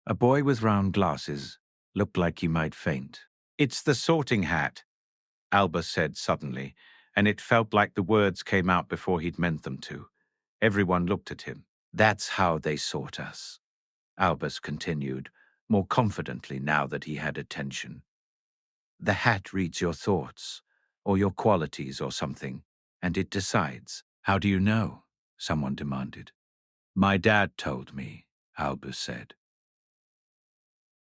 A boy with round glasses looked like he might faint. "It's the sorting hat," Albus said suddenly, and it felt like the words came out before he'd meant them to. Everyone looked at him. "That's how they sort us," Albus continued, more confidently now that he had attention. "The hat reads your thoughts, or your qualities or something, and it decides." "How do you know?" someone demanded. "My dad told me," Albus said.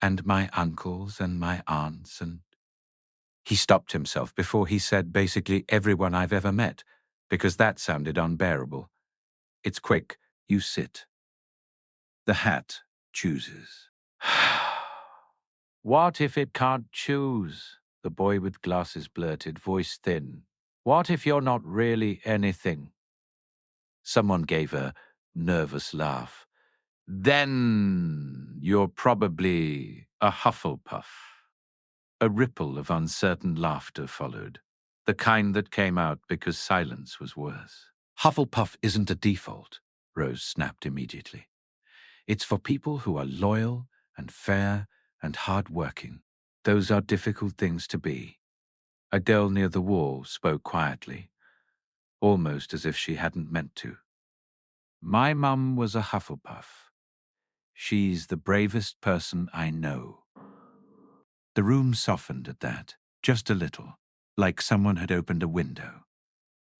"And my uncles and my aunts and—" He stopped himself before he said basically everyone I've ever met, because that sounded unbearable. "It's quick. You sit." The hat chooses. "What if it can't choose?" the boy with glasses blurted, voice thin. "What if you're not really anything?" Someone gave a nervous laugh. "Then you're probably a Hufflepuff." A ripple of uncertain laughter followed, the kind that came out because silence was worse. "Hufflepuff isn't a default," Rose snapped immediately. "It's for people who are loyal and fair and hard-working. Those are difficult things to be." A girl near the wall spoke quietly, almost as if she hadn't meant to. "My mum was a Hufflepuff. She's the bravest person I know." The room softened at that, just a little, like someone had opened a window.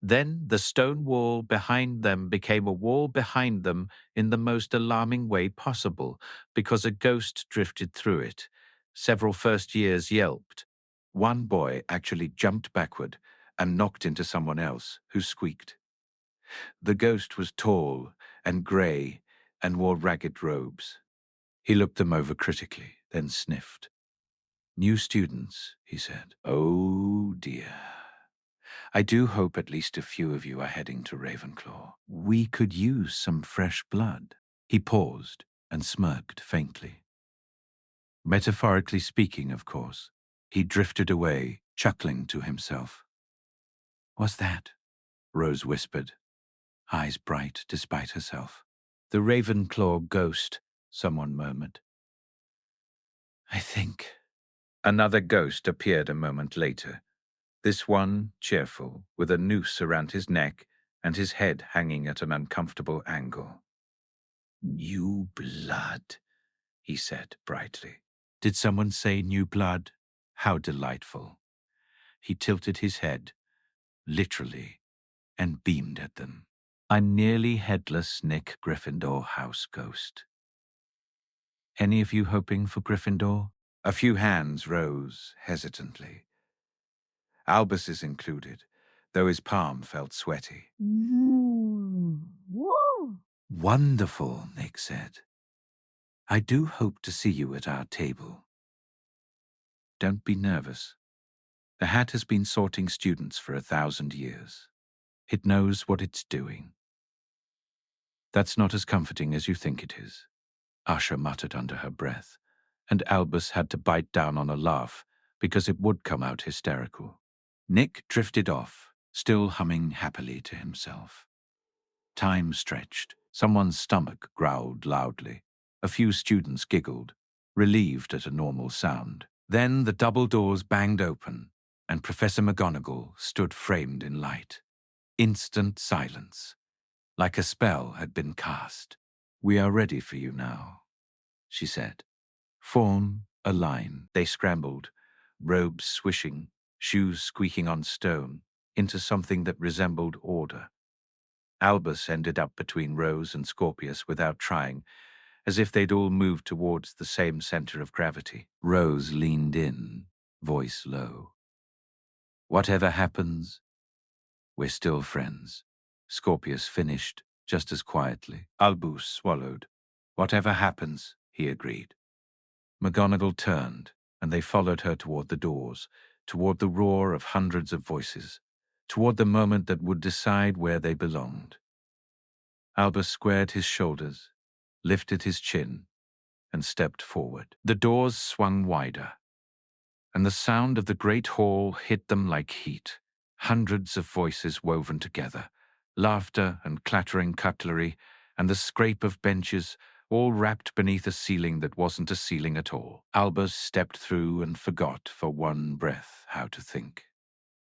Then the stone wall behind them became a wall behind them in the most alarming way possible, because a ghost drifted through it. Several first years yelped. One boy actually jumped backward and knocked into someone else, who squeaked. The ghost was tall and grey and wore ragged robes. He looked them over critically, then sniffed. "New students," he said. "Oh dear. I do hope at least a few of you are heading to Ravenclaw. We could use some fresh blood." He paused and smirked faintly. Metaphorically speaking, of course. He drifted away, chuckling to himself. "What's that?" Rose whispered, eyes bright despite herself. "The Ravenclaw ghost," someone murmured. "I think." Another ghost appeared a moment later. This one cheerful, with a noose around his neck and his head hanging at an uncomfortable angle. "New blood," he said brightly. Did someone say new blood? How delightful. He tilted his head, literally, and beamed at them. "I'm nearly headless Nick Gryffindor house ghost. Any of you hoping for Gryffindor?" A few hands rose hesitantly. Albus's included, though his palm felt sweaty. "Wonderful," Nick said. "I do hope to see you at our table. Don't be nervous. The hat has been sorting students for 1,000 years. It knows what it's doing." "That's not as comforting as you think it is," Asha muttered under her breath, and Albus had to bite down on a laugh because it would come out hysterical. Nick drifted off, still humming happily to himself. Time stretched. Someone's stomach growled loudly. A few students giggled, relieved at a normal sound. Then the double doors banged open, and Professor McGonagall stood framed in light. Instant silence, like a spell had been cast. "We are ready for you now," she said. "Form a line." They scrambled, robes swishing, shoes squeaking on stone, into something that resembled order. Albus ended up between Rose and Scorpius without trying, as if they'd all moved towards the same center of gravity. Rose leaned in, voice low. "Whatever happens, we're still friends," Scorpius finished, just as quietly. Albus swallowed. Whatever happens, he agreed. McGonagall turned, and they followed her toward the doors, toward the roar of hundreds of voices, toward the moment that would decide where they belonged. Albus squared his shoulders, lifted his chin, and stepped forward. The doors swung wider, and the sound of the great hall hit them like heat. Hundreds of voices woven together, laughter and clattering cutlery, and the scrape of benches, all wrapped beneath a ceiling that wasn't a ceiling at all. Albus stepped through and forgot for one breath how to think.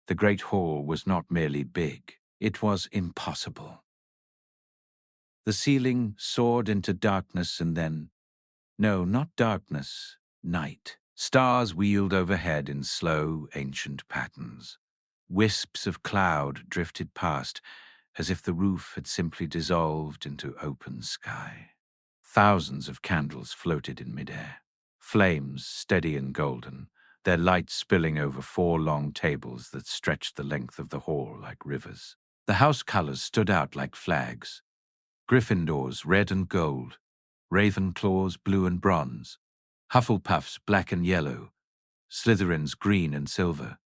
The great hall was not merely big, it was impossible. The ceiling soared into darkness and then, no, not darkness, night. Stars wheeled overhead in slow, ancient patterns. Wisps of cloud drifted past, as if the roof had simply dissolved into open sky. Thousands of candles floated in midair, flames steady and golden, their light spilling over 4 long tables that stretched the length of the hall like rivers. The house colors stood out like flags. Gryffindor's red and gold, Ravenclaw's blue and bronze, Hufflepuff's black and yellow, Slytherin's green and silver.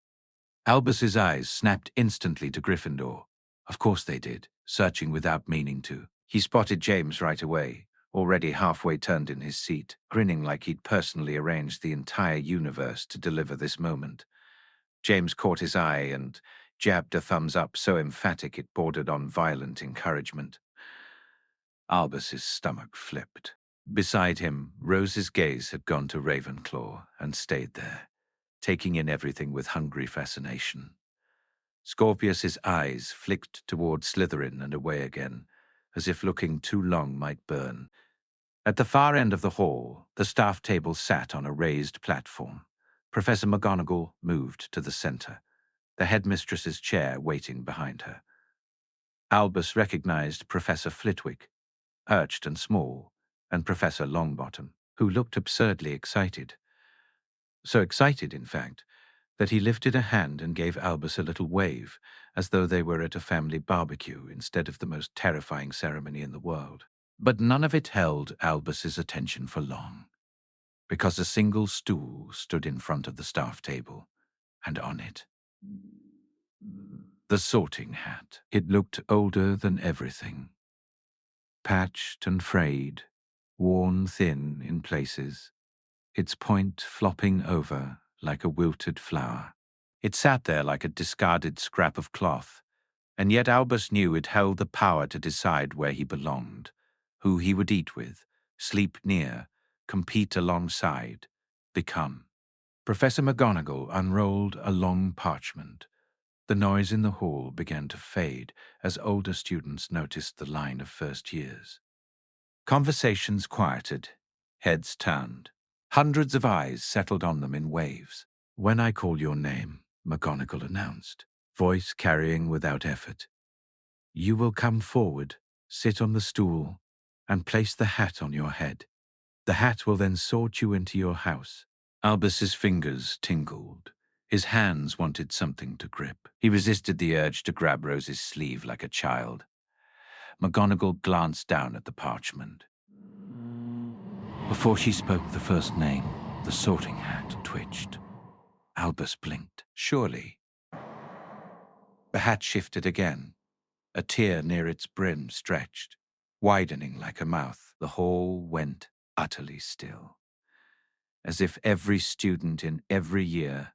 Albus's eyes snapped instantly to Gryffindor. Of course they did, searching without meaning to. He spotted James right away, already halfway turned in his seat, grinning like he'd personally arranged the entire universe to deliver this moment. James caught his eye and jabbed a thumbs up so emphatic it bordered on violent encouragement. Albus's stomach flipped. Beside him, Rose's gaze had gone to Ravenclaw and stayed there, taking in everything with hungry fascination. Scorpius's eyes flicked toward Slytherin and away again, as if looking too long might burn. At the far end of the hall, the staff table sat on a raised platform. Professor McGonagall moved to the center, the headmistress's chair waiting behind her. Albus recognized Professor Flitwick, perched and small, and Professor Longbottom, who looked absurdly excited. So excited, in fact, that he lifted a hand and gave Albus a little wave, as though they were at a family barbecue instead of the most terrifying ceremony in the world. But none of it held Albus's attention for long, because a single stool stood in front of the staff table, and on it, the sorting hat. It looked older than everything. Patched and frayed, worn thin in places, its point flopping over like a wilted flower. It sat there like a discarded scrap of cloth, and yet Albus knew it held the power to decide where he belonged, who he would eat with, sleep near, compete alongside, become. Professor McGonagall unrolled a long parchment. The noise in the hall began to fade as older students noticed the line of first years. Conversations quieted, heads turned. Hundreds of eyes settled on them in waves. "When I call your name," McGonagall announced, voice carrying without effort, "you will come forward, sit on the stool, and place the hat on your head. The hat will then sort you into your house." Albus's fingers tingled. His hands wanted something to grip. He resisted the urge to grab Rose's sleeve like a child. McGonagall glanced down at the parchment. Before she spoke the first name, the sorting hat twitched. Albus blinked. Surely. The hat shifted again. A tear near its brim stretched, widening like a mouth. The hall went utterly still, as if every student in every year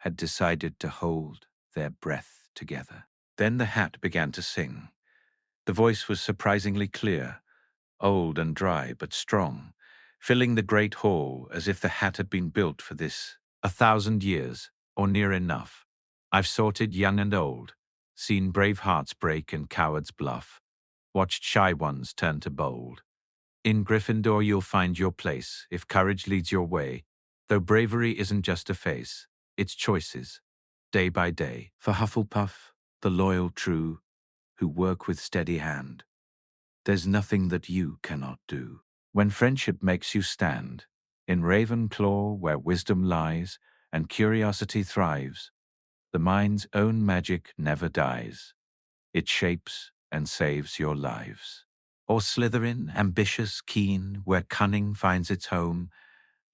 had decided to hold their breath together. Then the hat began to sing. The voice was surprisingly clear, old and dry but strong, filling the great hall as if the hat had been built for this 1,000 years, or near enough. "I've sorted young and old, seen brave hearts break and cowards bluff, watched shy ones turn to bold. In Gryffindor you'll find your place if courage leads your way, though bravery isn't just a face, it's choices, day by day. For Hufflepuff, the loyal true, who work with steady hand, there's nothing that you cannot do. When friendship makes you stand, in Ravenclaw where wisdom lies and curiosity thrives, the mind's own magic never dies. It shapes, and saves your lives. Or Slytherin, ambitious, keen, where cunning finds its home,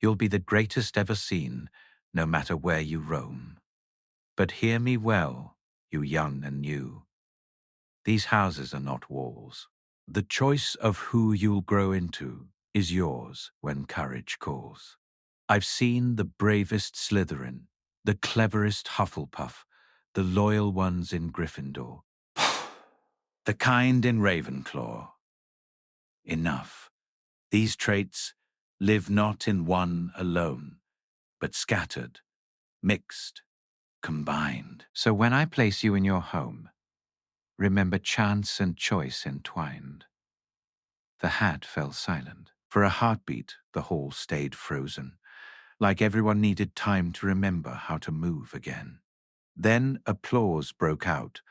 you'll be the greatest ever seen, no matter where you roam. But hear me well, you young and new. These houses are not walls. The choice of who you'll grow into is yours when courage calls. I've seen the bravest Slytherin, the cleverest Hufflepuff, the loyal ones in Gryffindor, the kind in Ravenclaw. Enough. These traits live not in one alone, but scattered, mixed, combined. So when I place you in your home, remember chance and choice entwined. The hat fell silent. For a heartbeat, the hall stayed frozen, like everyone needed time to remember how to move again. Then applause broke out,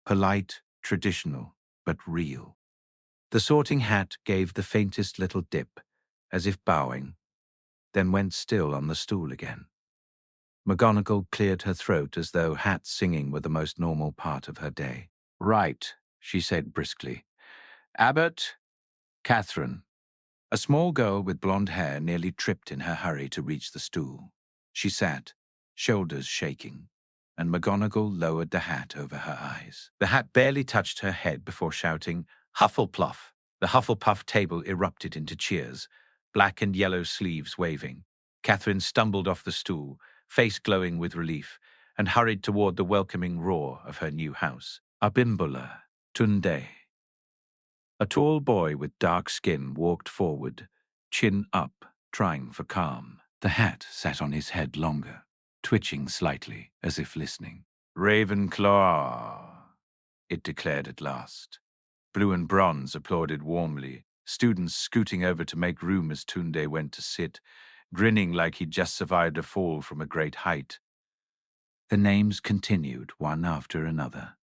polite, traditional, but real. The sorting hat gave the faintest little dip, as if bowing, then went still on the stool again. McGonagall cleared her throat as though hat singing were the most normal part of her day. "Right," she said briskly. "Abbott, Catherine." A small girl with blonde hair nearly tripped in her hurry to reach the stool. She sat, shoulders shaking, and McGonagall lowered the hat over her eyes. The hat barely touched her head before shouting, "Hufflepuff!" The Hufflepuff table erupted into cheers, black and yellow sleeves waving. Catherine stumbled off the stool, face glowing with relief, and hurried toward the welcoming roar of her new house. Abimbula, Tunde. A tall boy with dark skin walked forward, chin up, trying for calm. The hat sat on his head longer, twitching slightly, as if listening. "Ravenclaw," it declared at last. Blue and Bronze applauded warmly, students scooting over to make room as Tunde went to sit, grinning like he'd just survived a fall from a great height. The names continued, one after another,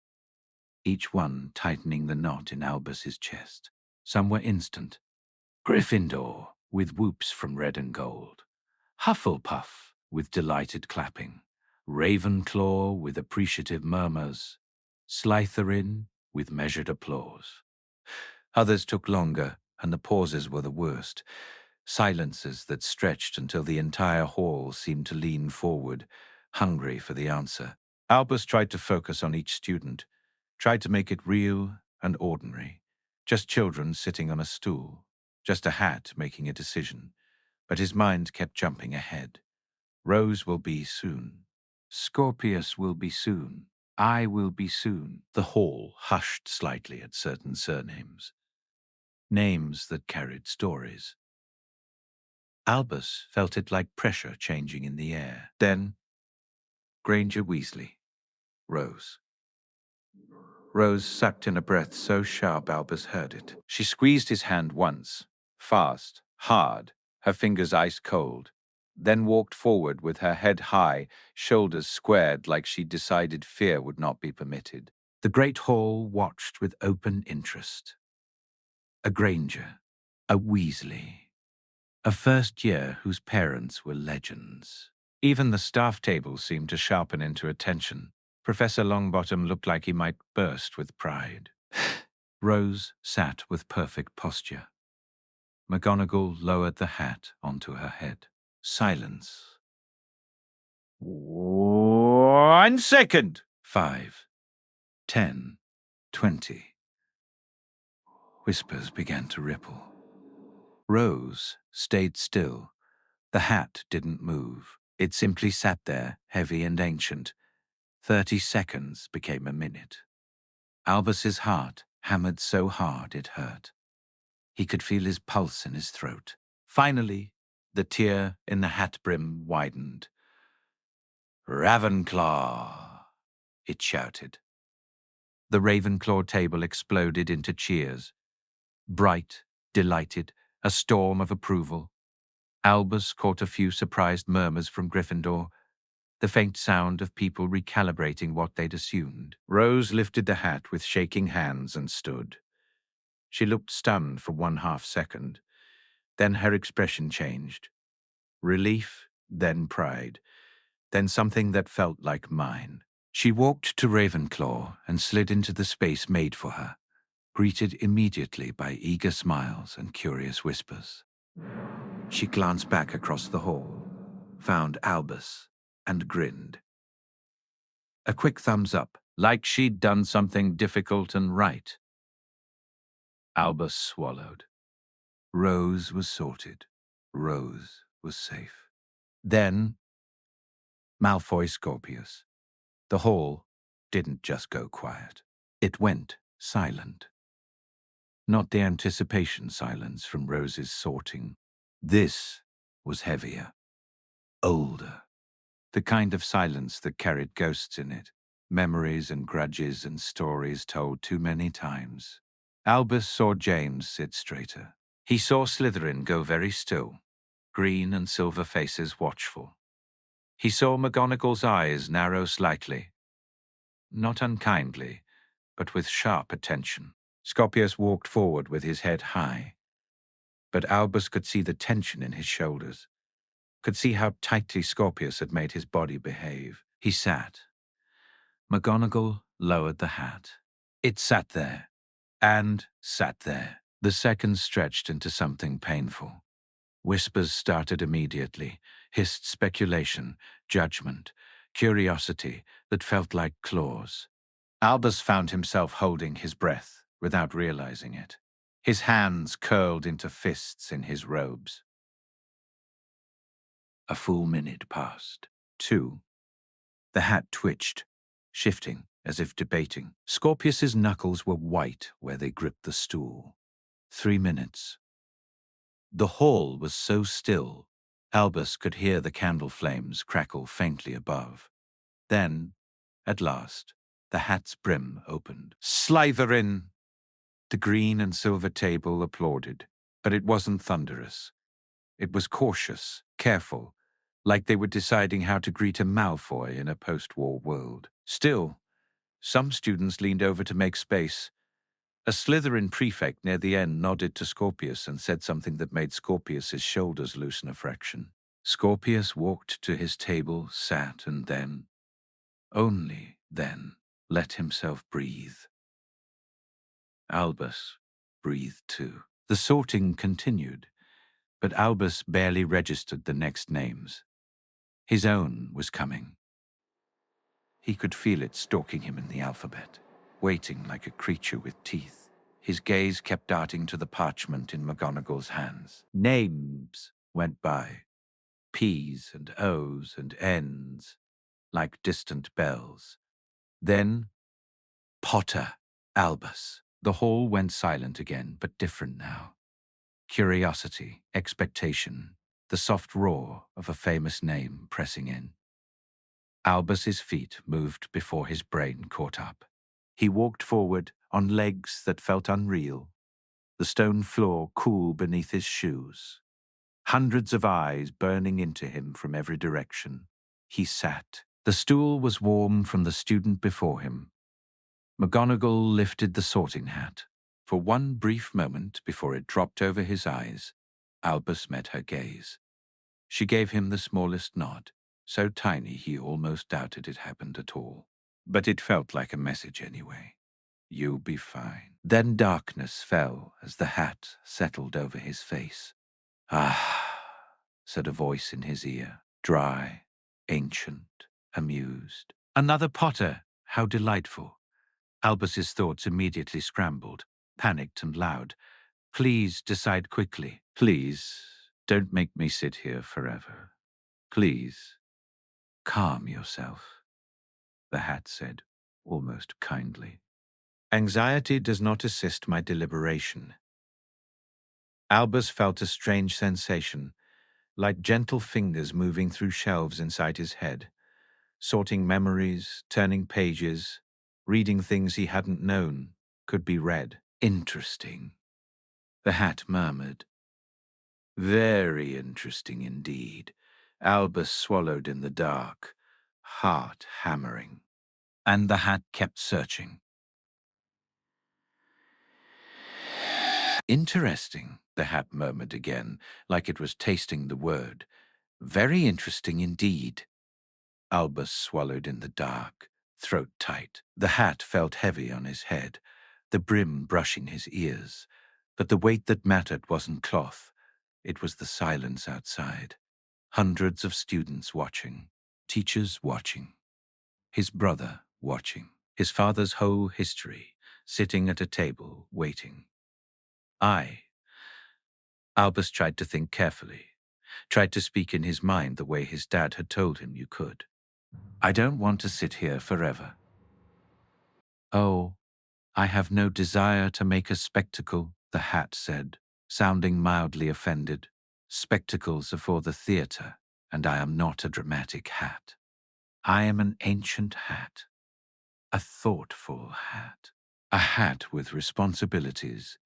each one tightening the knot in Albus's chest. Some were instant. Gryffindor, with whoops from red and gold. Hufflepuff, with delighted clapping. Ravenclaw, with appreciative murmurs. Slytherin, with measured applause. Others took longer, and the pauses were the worst. Silences that stretched until the entire hall seemed to lean forward, hungry for the answer. Albus tried to focus on each student, tried to make it real and ordinary. Just children sitting on a stool, just a hat making a decision. But his mind kept jumping ahead. Rose will be soon. Scorpius will be soon. I will be soon. The hall hushed slightly at certain surnames. Names that carried stories. Albus felt it like pressure changing in the air. Then, Granger-Weasley. Rose. Rose sucked in a breath so sharp Albus heard it. She squeezed his hand once, fast, hard, her fingers ice cold, then walked forward with her head high, shoulders squared like she'd decided fear would not be permitted. The great hall watched with open interest. A Granger, a Weasley, a first year whose parents were legends. Even the staff table seemed to sharpen into attention. Professor Longbottom looked like he might burst with pride. Rose sat with perfect posture. McGonagall lowered the hat onto her head. Silence. 1 second. 5, 10, 20. Whispers began to ripple. Rose stayed still. The hat didn't move. It simply sat there, heavy and ancient. 30 seconds became a minute. Albus's heart hammered so hard it hurt. He could feel his pulse in his throat. Finally, the tear in the hat brim widened. "Ravenclaw," it shouted. The Ravenclaw table exploded into cheers. Bright, delighted, a storm of approval. Albus caught a few surprised murmurs from Gryffindor, the faint sound of people recalibrating what they'd assumed. Rose lifted the hat with shaking hands and stood. She looked stunned for 1/2 second. Then her expression changed. Relief, then pride, then something that felt like mine. She walked to Ravenclaw and slid into the space made for her. greeted immediately by eager smiles and curious whispers. She glanced back across the hall, found Albus, and grinned. A quick thumbs up, like she'd done something difficult and right. Albus swallowed. Rose was sorted. Rose was safe. Then, Malfoy Scorpius. The hall didn't just go quiet. It went silent. Not the anticipation silence from Rose's sorting. This was heavier, older. The kind of silence that carried ghosts in it, memories and grudges and stories told too many times. Albus saw James sit straighter. He saw Slytherin go very still, green and silver faces watchful. He saw McGonagall's eyes narrow slightly, not unkindly, but with sharp attention. Scorpius walked forward with his head high, but Albus could see the tension in his shoulders, could see how tightly Scorpius had made his body behave. He sat. McGonagall lowered the hat. It sat there, and sat there. The seconds stretched into something painful. Whispers started immediately, hissed speculation, judgment, curiosity that felt like claws. Albus found himself holding his breath without realizing it. His hands curled into fists in his robes. A full minute passed. 2. The hat twitched, shifting as if debating. Scorpius's knuckles were white where they gripped the stool. 3 minutes. The hall was so still, Albus could hear the candle flames crackle faintly above. Then, at last, the hat's brim opened. Slytherin! The green and silver table applauded, but it wasn't thunderous. It was cautious, careful, like they were deciding how to greet a Malfoy in a post-war world. Still, some students leaned over to make space. A Slytherin prefect near the end nodded to Scorpius and said something that made Scorpius's shoulders loosen a fraction. Scorpius walked to his table, sat, and then, only then, let himself breathe. Albus breathed too. The sorting continued, but Albus barely registered the next names. His own was coming. He could feel it stalking him in the alphabet, waiting like a creature with teeth. His gaze kept darting to the parchment in McGonagall's hands. Names went by, P's and O's and N's, like distant bells. Then, Potter, Albus. The hall went silent again, but different now. Curiosity, expectation, the soft roar of a famous name pressing in. Albus's feet moved before his brain caught up. He walked forward on legs that felt unreal, the stone floor cool beneath his shoes. Hundreds of eyes burning into him from every direction. He sat. The stool was warm from the student before him. McGonagall lifted the sorting hat. For one brief moment before it dropped over his eyes, Albus met her gaze. She gave him the smallest nod, so tiny he almost doubted it happened at all. But it felt like a message anyway. You'll be fine. Then darkness fell as the hat settled over his face. Ah, said a voice in his ear, dry, ancient, amused. Another Potter! How delightful! Albus's thoughts immediately scrambled, panicked and loud. Please decide quickly. Please, don't make me sit here forever. Please, calm yourself, the hat said, almost kindly. Anxiety does not assist my deliberation. Albus felt a strange sensation, like gentle fingers moving through shelves inside his head, sorting memories, turning pages, reading things he hadn't known could be read. Interesting, the hat murmured. Very interesting indeed. Albus swallowed in the dark, heart hammering. And the hat kept searching. Interesting, the hat murmured again, like it was tasting the word. Very interesting indeed. Albus swallowed in the dark, throat tight. The hat felt heavy on his head, the brim brushing his ears. But the weight that mattered wasn't cloth. It was the silence outside. Hundreds of students watching, teachers watching, his brother watching, his father's whole history, sitting at a table, waiting. Albus tried to think carefully, tried to speak in his mind the way his dad had told him you could. I don't want to sit here forever. Oh, I have no desire to make a spectacle, the hat said, sounding mildly offended. Spectacles are for the theatre, and I am not a dramatic hat. I am an ancient hat, a thoughtful hat, a hat with responsibilities.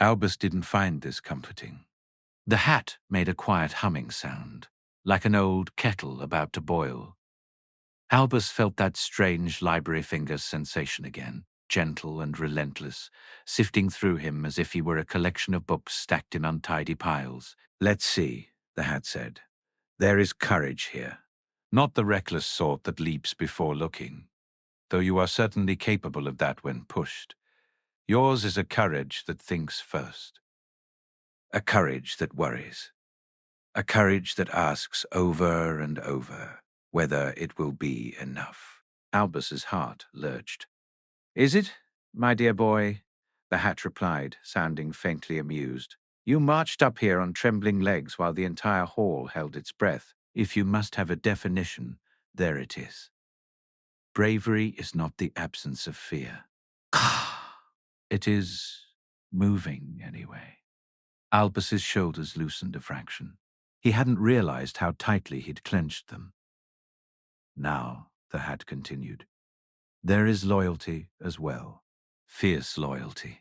Albus didn't find this comforting. The hat made a quiet humming sound, like an old kettle about to boil. Albus felt that strange library fingers sensation again, gentle and relentless, sifting through him as if he were a collection of books stacked in untidy piles. Let's see, the hat said. There is courage here. Not the reckless sort that leaps before looking, though you are certainly capable of that when pushed. Yours is a courage that thinks first. A courage that worries. A courage that asks over and over whether it will be enough. Albus's heart lurched. Is it, my dear boy? The hat replied, sounding faintly amused. You marched up here on trembling legs while the entire hall held its breath. If you must have a definition, there it is. Bravery is not the absence of fear. It is moving, anyway. Albus's shoulders loosened a fraction. He hadn't realized how tightly he'd clenched them. Now, the hat continued, there is loyalty as well. Fierce loyalty.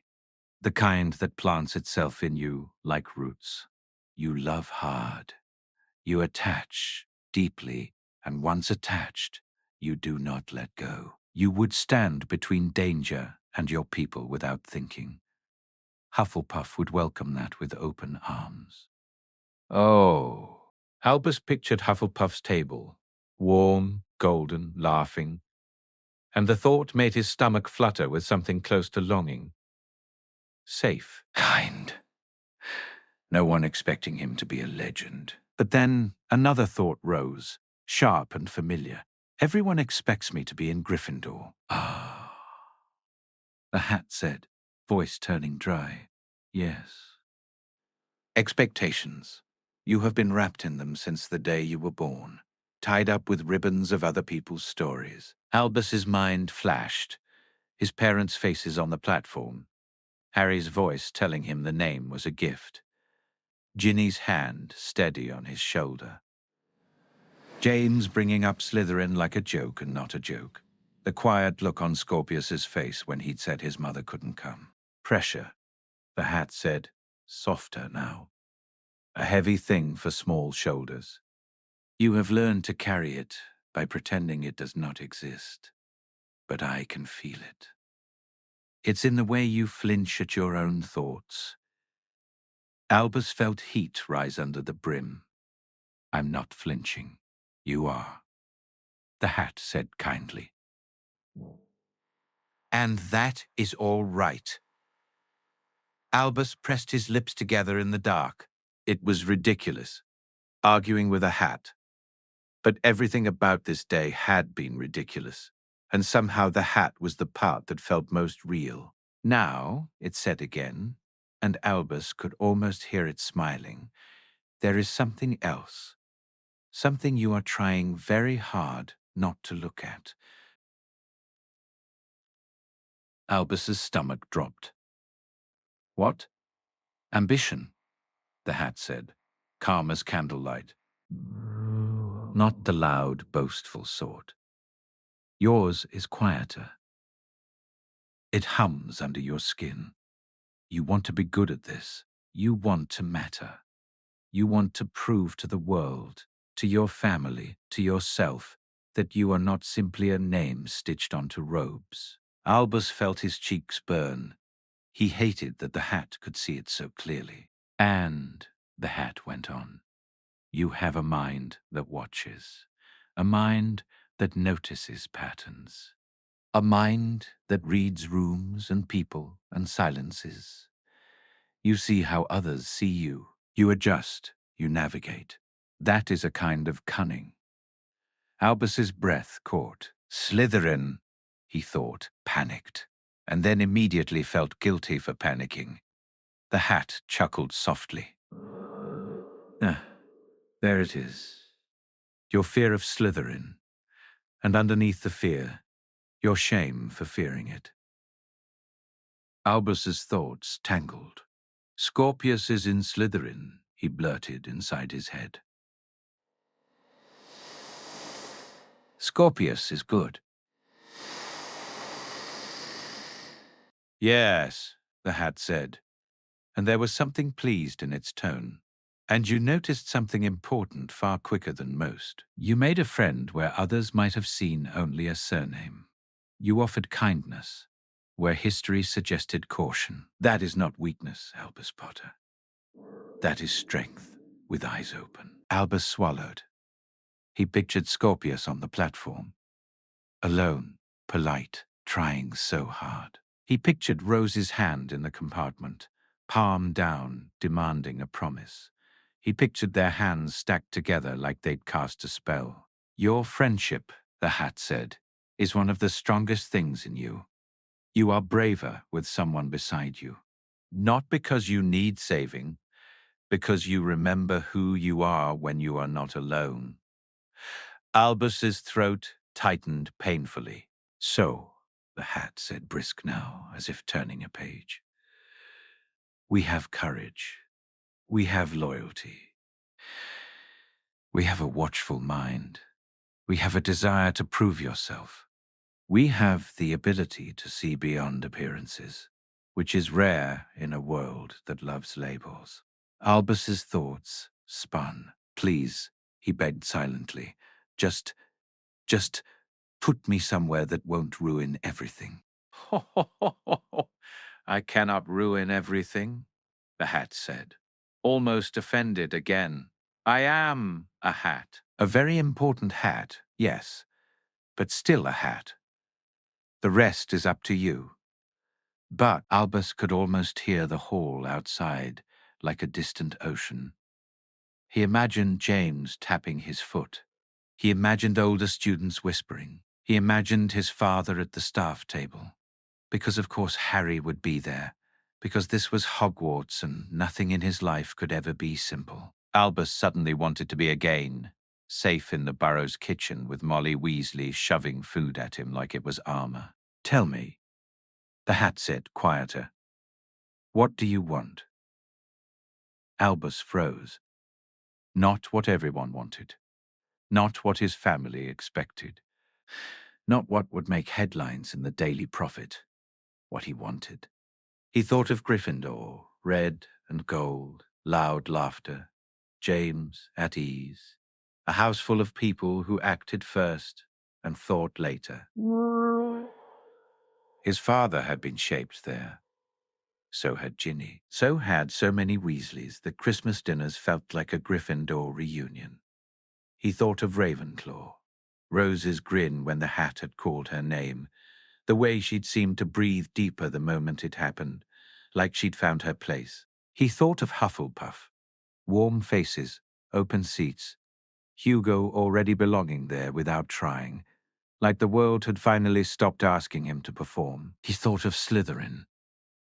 The kind that plants itself in you like roots. You love hard. You attach deeply, and once attached, you do not let go. You would stand between danger and your people without thinking. Hufflepuff would welcome that with open arms. Oh. Albus pictured Hufflepuff's table, warm, golden, laughing, and the thought made his stomach flutter with something close to longing. Safe. Kind. No one expecting him to be a legend. But then another thought rose, sharp and familiar. Everyone expects me to be in Gryffindor. Ah. The hat said, voice turning dry. Yes. Expectations. You have been wrapped in them since the day you were born, tied up with ribbons of other people's stories. Albus's mind flashed, his parents' faces on the platform, Harry's voice telling him the name was a gift, Ginny's hand steady on his shoulder. James bringing up Slytherin like a joke and not a joke. The quiet look on Scorpius's face when he'd said his mother couldn't come. Pressure, the hat said, softer now. A heavy thing for small shoulders. You have learned to carry it by pretending it does not exist. But I can feel it. It's in the way you flinch at your own thoughts. Albus felt heat rise under the brim. I'm not flinching. You are. The hat said kindly. And that is all right. Albus pressed his lips together in the dark. It was ridiculous, arguing with a hat. But everything about this day had been ridiculous, and somehow the hat was the part that felt most real. Now, it said again, and Albus could almost hear it smiling, there is something else, something you are trying very hard not to look at. Albus's stomach dropped. What? Ambition, the hat said, calm as candlelight. Not the loud, boastful sort. Yours is quieter. It hums under your skin. You want to be good at this. You want to matter. You want to prove to the world, to your family, to yourself, that you are not simply a name stitched onto robes. Albus felt his cheeks burn. He hated that the hat could see it so clearly. And, the hat went on, you have a mind that watches, a mind that notices patterns. A mind that reads rooms and people and silences. You see how others see you. You adjust, you navigate. That is a kind of cunning. Albus's breath caught. Slytherin, he thought, panicked, and then immediately felt guilty for panicking. The hat chuckled softly. Ah, there it is. Your fear of Slytherin, and underneath the fear, your shame for fearing it. Albus's thoughts tangled. Scorpius is in Slytherin, he blurted inside his head. Scorpius is good. Yes, the hat said, and there was something pleased in its tone. And you noticed something important far quicker than most. You made a friend where others might have seen only a surname. You offered kindness, where history suggested caution. That is not weakness, Albus Potter. That is strength, with eyes open. Albus swallowed. He pictured Scorpius on the platform. Alone, polite, trying so hard. He pictured Rose's hand in the compartment, palm down, demanding a promise. He pictured their hands stacked together like they'd cast a spell. Your friendship, the hat said, is one of the strongest things in you. You are braver with someone beside you. Not because you need saving, because you remember who you are when you are not alone. Albus's throat tightened painfully. So, the hat said brisk now, as if turning a page. We have courage. We have loyalty. We have a watchful mind. We have a desire to prove yourself. We have the ability to see beyond appearances, which is rare in a world that loves labels. Albus's thoughts spun. Please, he begged silently, just put me somewhere that won't ruin everything. Ho, ho, ho, ho, ho. I cannot ruin everything, the hat said, almost offended again. I am a hat. A very important hat, yes, but still a hat. The rest is up to you. But Albus could almost hear the hall outside, like a distant ocean. He imagined James tapping his foot. He imagined older students whispering. He imagined his father at the staff table. Because of course Harry would be there. Because this was Hogwarts and nothing in his life could ever be simple. Albus suddenly wanted to be again, safe in the Burrow's kitchen with Molly Weasley shoving food at him like it was armor. Tell me, the hat said, quieter. What do you want? Albus froze. Not what everyone wanted. Not what his family expected. Not what would make headlines in the Daily Prophet. What he wanted. He thought of Gryffindor, red and gold, loud laughter, James at ease, a house full of people who acted first and thought later. His father had been shaped there. So had Ginny. So had so many Weasleys that Christmas dinners felt like a Gryffindor reunion. He thought of Ravenclaw, Rose's grin when the hat had called her name, the way she'd seemed to breathe deeper the moment it happened, like she'd found her place. He thought of Hufflepuff, warm faces, open seats, Hugo already belonging there without trying, like the world had finally stopped asking him to perform. He thought of Slytherin,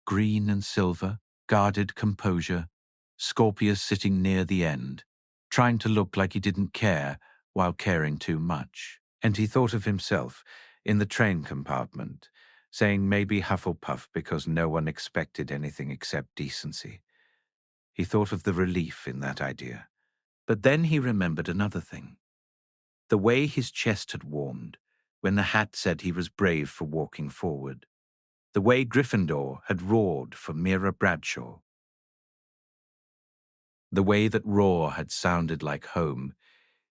green and silver, guarded composure, Scorpius sitting near the end, trying to look like he didn't care while caring too much. And he thought of himself in the train compartment, saying maybe Hufflepuff because no one expected anything except decency. He thought of the relief in that idea. But then he remembered another thing. The way his chest had warmed when the hat said he was brave for walking forward. The way Gryffindor had roared for Mira Bradshaw. The way that roar had sounded like home,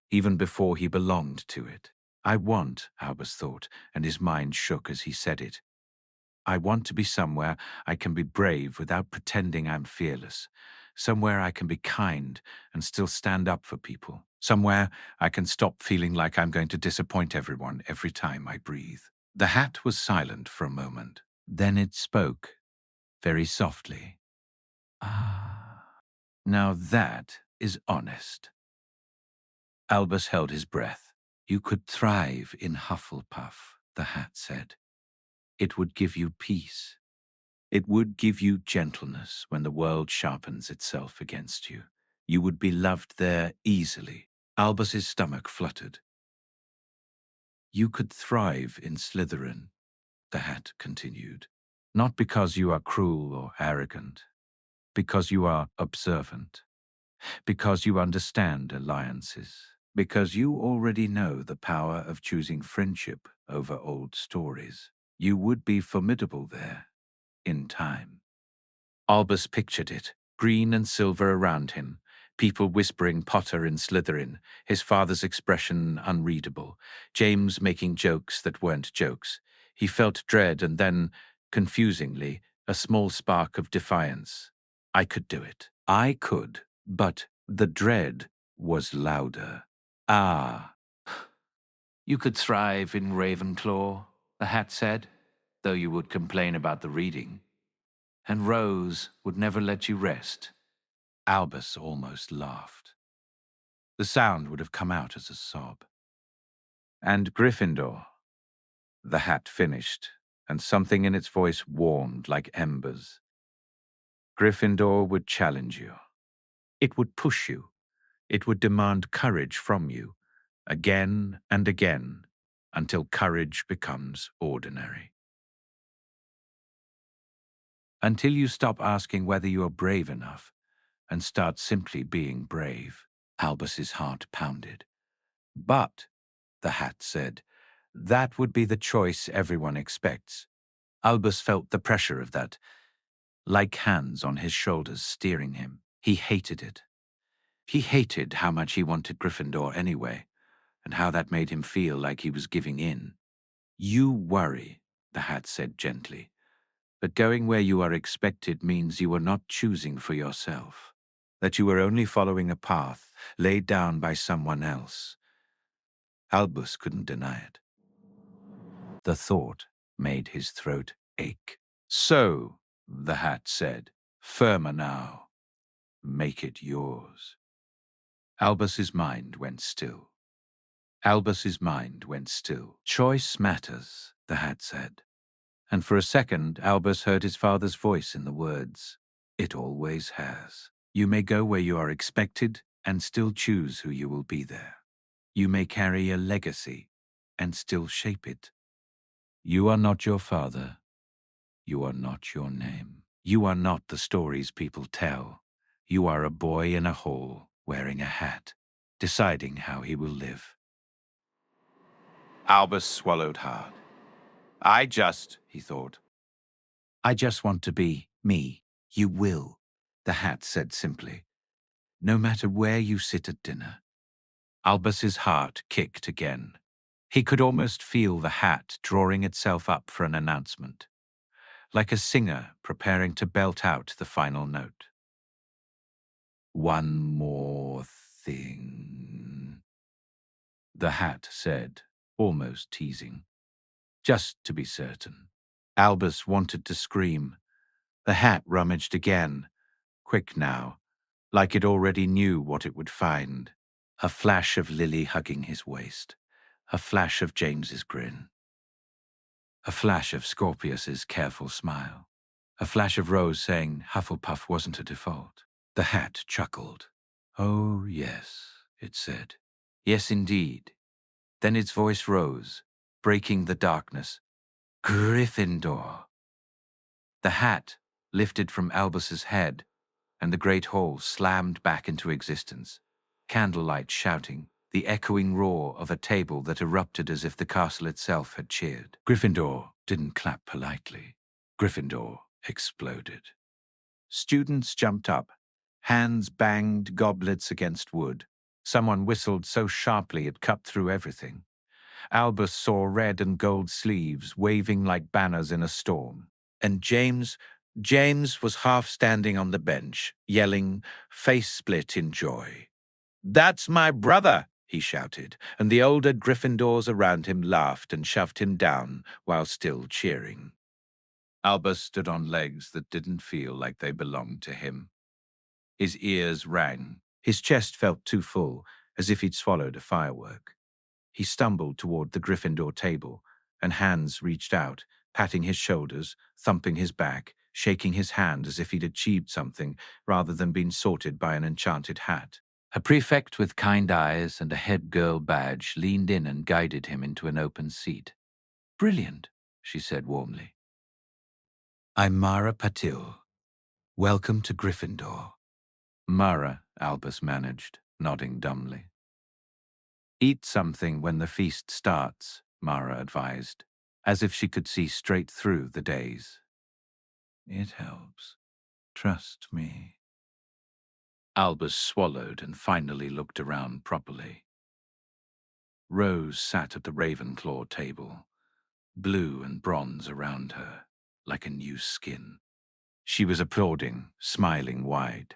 even before he belonged to it. I want, Albus thought, and his mind shook as he said it. I want to be somewhere I can be brave without pretending I'm fearless. Somewhere I can be kind and still stand up for people. Somewhere I can stop feeling like I'm going to disappoint everyone every time I breathe. The hat was silent for a moment. Then it spoke, very softly. Ah, now that is honest. Albus held his breath. You could thrive in Hufflepuff, the hat said. It would give you peace. It would give you gentleness when the world sharpens itself against you. You would be loved there easily. Albus's stomach fluttered. You could thrive in Slytherin, the hat continued. Not because you are cruel or arrogant, because you are observant, because you understand alliances, because you already know the power of choosing friendship over old stories. You would be formidable there, in time. Albus pictured it, green and silver around him, people whispering Potter in Slytherin, his father's expression unreadable, James making jokes that weren't jokes. He felt dread and then, confusingly, a small spark of defiance. I could do it. I could, but the dread was louder. Ah. You could thrive in Ravenclaw, the hat said, though you would complain about the reading. And Rose would never let you rest. Albus almost laughed. The sound would have come out as a sob. And Gryffindor, the hat finished, and something in its voice warmed like embers. Gryffindor would challenge you. It would push you. It would demand courage from you, again and again, until courage becomes ordinary. Until you stop asking whether you are brave enough and start simply being brave. Albus's heart pounded. But, the hat said, that would be the choice everyone expects. Albus felt the pressure of that, like hands on his shoulders steering him. He hated it. He hated how much he wanted Gryffindor anyway, and how that made him feel like he was giving in. You worry, the hat said gently, but going where you are expected means you are not choosing for yourself, that you are only following a path laid down by someone else. Albus couldn't deny it. The thought made his throat ache. So, the hat said, firmer now. Make it yours. Albus's mind went still. Albus's mind went still. Choice matters, the hat said. And for a second, Albus heard his father's voice in the words, it always has. You may go where you are expected and still choose who you will be there. You may carry a legacy and still shape it. You are not your father. You are not your name. You are not the stories people tell. You are a boy in a hall wearing a hat, deciding how he will live. Albus swallowed hard. He thought. I just want to be me. You will, the hat said simply. No matter where you sit at dinner. Albus's heart kicked again. He could almost feel the hat drawing itself up for an announcement, like a singer preparing to belt out the final note. One more thing, the hat said, almost teasing. Just to be certain. Albus wanted to scream. The hat rummaged again, quick now, like it already knew what it would find. A flash of Lily hugging his waist, a flash of James's grin, a flash of Scorpius's careful smile, a flash of Rose saying Hufflepuff wasn't a default. The hat chuckled. Oh, yes, it said. Yes, indeed. Then its voice rose, breaking the darkness. Gryffindor. The hat lifted from Albus's head, and the great hall slammed back into existence. Candlelight shouting, the echoing roar of a table that erupted as if the castle itself had cheered. Gryffindor didn't clap politely. Gryffindor exploded. Students jumped up. Hands banged goblets against wood. Someone whistled so sharply it cut through everything. Albus saw red and gold sleeves waving like banners in a storm. And James was half standing on the bench, yelling, face split in joy. That's my brother, he shouted, and the older Gryffindors around him laughed and shoved him down while still cheering. Albus stood on legs that didn't feel like they belonged to him. His ears rang. His chest felt too full, as if he'd swallowed a firework. He stumbled toward the Gryffindor table, and hands reached out, patting his shoulders, thumping his back, shaking his hand as if he'd achieved something rather than been sorted by an enchanted hat. A prefect with kind eyes and a head girl badge leaned in and guided him into an open seat. "Brilliant," she said warmly. "I'm Mara Patil. Welcome to Gryffindor." "Mara," Albus managed, nodding dumbly. "Eat something when the feast starts," Mara advised, as if she could see straight through the days. "It helps. Trust me." Albus swallowed and finally looked around properly. Rose sat at the Ravenclaw table, blue and bronze around her, like a new skin. She was applauding, smiling wide.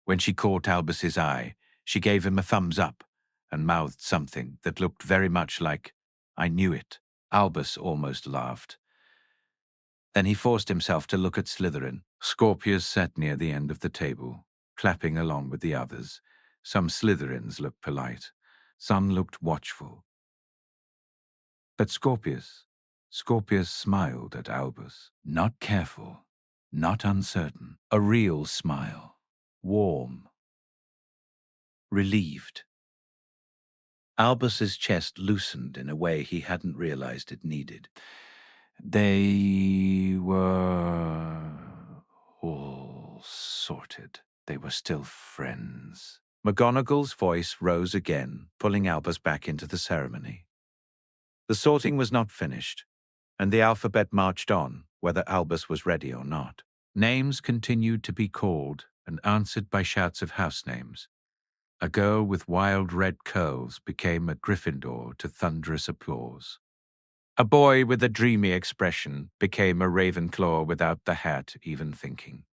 When she caught Albus's eye, she gave him a thumbs up and mouthed something that looked very much like, "I knew it." Albus almost laughed. Then he forced himself to look at Slytherin. Scorpius sat near the end of the table, clapping along with the others. Some Slytherins looked polite. Some looked watchful. But Scorpius smiled at Albus. Not careful, not uncertain. A real smile. Warm. Relieved. Albus's chest loosened in a way he hadn't realized it needed. They were all sorted. They were still friends. McGonagall's voice rose again, pulling Albus back into the ceremony. The sorting was not finished, and the alphabet marched on, whether Albus was ready or not. Names continued to be called and answered by shouts of house names. A girl with wild red curls became a Gryffindor to thunderous applause. A boy with a dreamy expression became a Ravenclaw without the hat even thinking.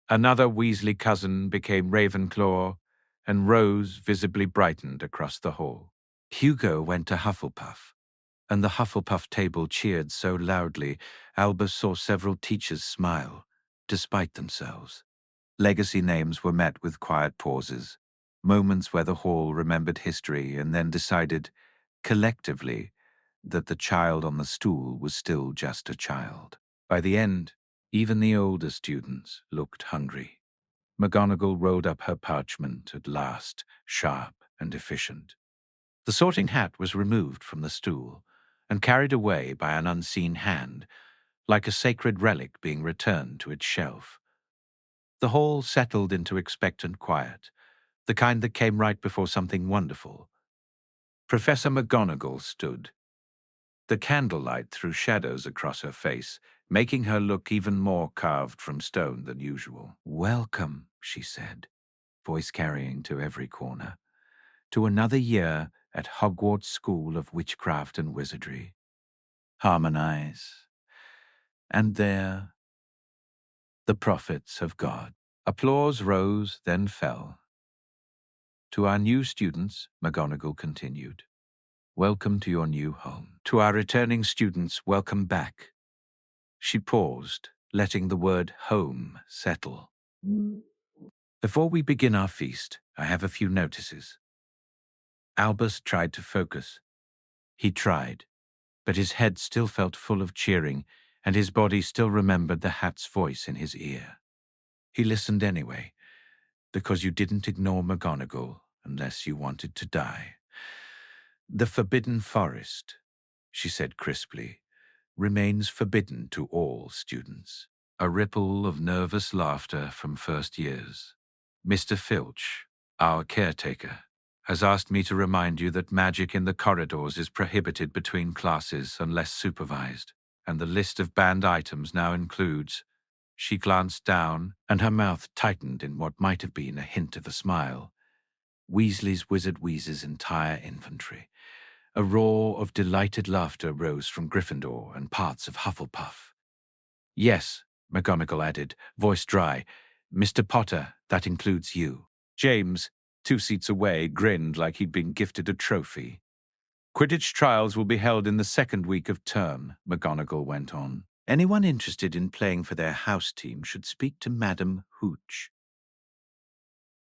Another Weasley cousin became Ravenclaw, and Rose visibly brightened across the hall. Hugo went to Hufflepuff, and the Hufflepuff table cheered so loudly Albus saw several teachers smile, despite themselves. Legacy names were met with quiet pauses, moments where the hall remembered history and then decided, collectively, that the child on the stool was still just a child. By the end, even the older students looked hungry. McGonagall rolled up her parchment at last, sharp and efficient. The sorting hat was removed from the stool and carried away by an unseen hand, like a sacred relic being returned to its shelf. The hall settled into expectant quiet, the kind that came right before something wonderful. Professor McGonagall stood. The candlelight threw shadows across her face, making her look even more carved from stone than usual. "Welcome," she said, voice carrying to every corner, "to another year at Hogwarts School of Witchcraft and Wizardry. Harmonize. And there, the prophets of God." Applause rose, then fell. "To our new students," McGonagall continued, "welcome to your new home. To our returning students, welcome back." She paused, letting the word home settle. "Before we begin our feast, I have a few notices." Albus tried to focus. He tried, but his head still felt full of cheering, and his body still remembered the hat's voice in his ear. He listened anyway, because you didn't ignore McGonagall unless you wanted to die. "The Forbidden Forest," she said crisply, "remains forbidden to all students." A ripple of nervous laughter from first years. "Mr. Filch, our caretaker, has asked me to remind you that magic in the corridors is prohibited between classes unless supervised, and the list of banned items now includes—" She glanced down, and her mouth tightened in what might have been a hint of a smile. "Weasley's Wizard Wheez's entire inventory." A roar of delighted laughter rose from Gryffindor and parts of Hufflepuff. "Yes," McGonagall added, voice dry. "Mr. Potter, that includes you. James, 2 seats away, grinned like he'd been gifted a trophy. Quidditch trials will be held in the second week of term, McGonagall went on. Anyone interested in playing for their house team should speak to Madam Hooch.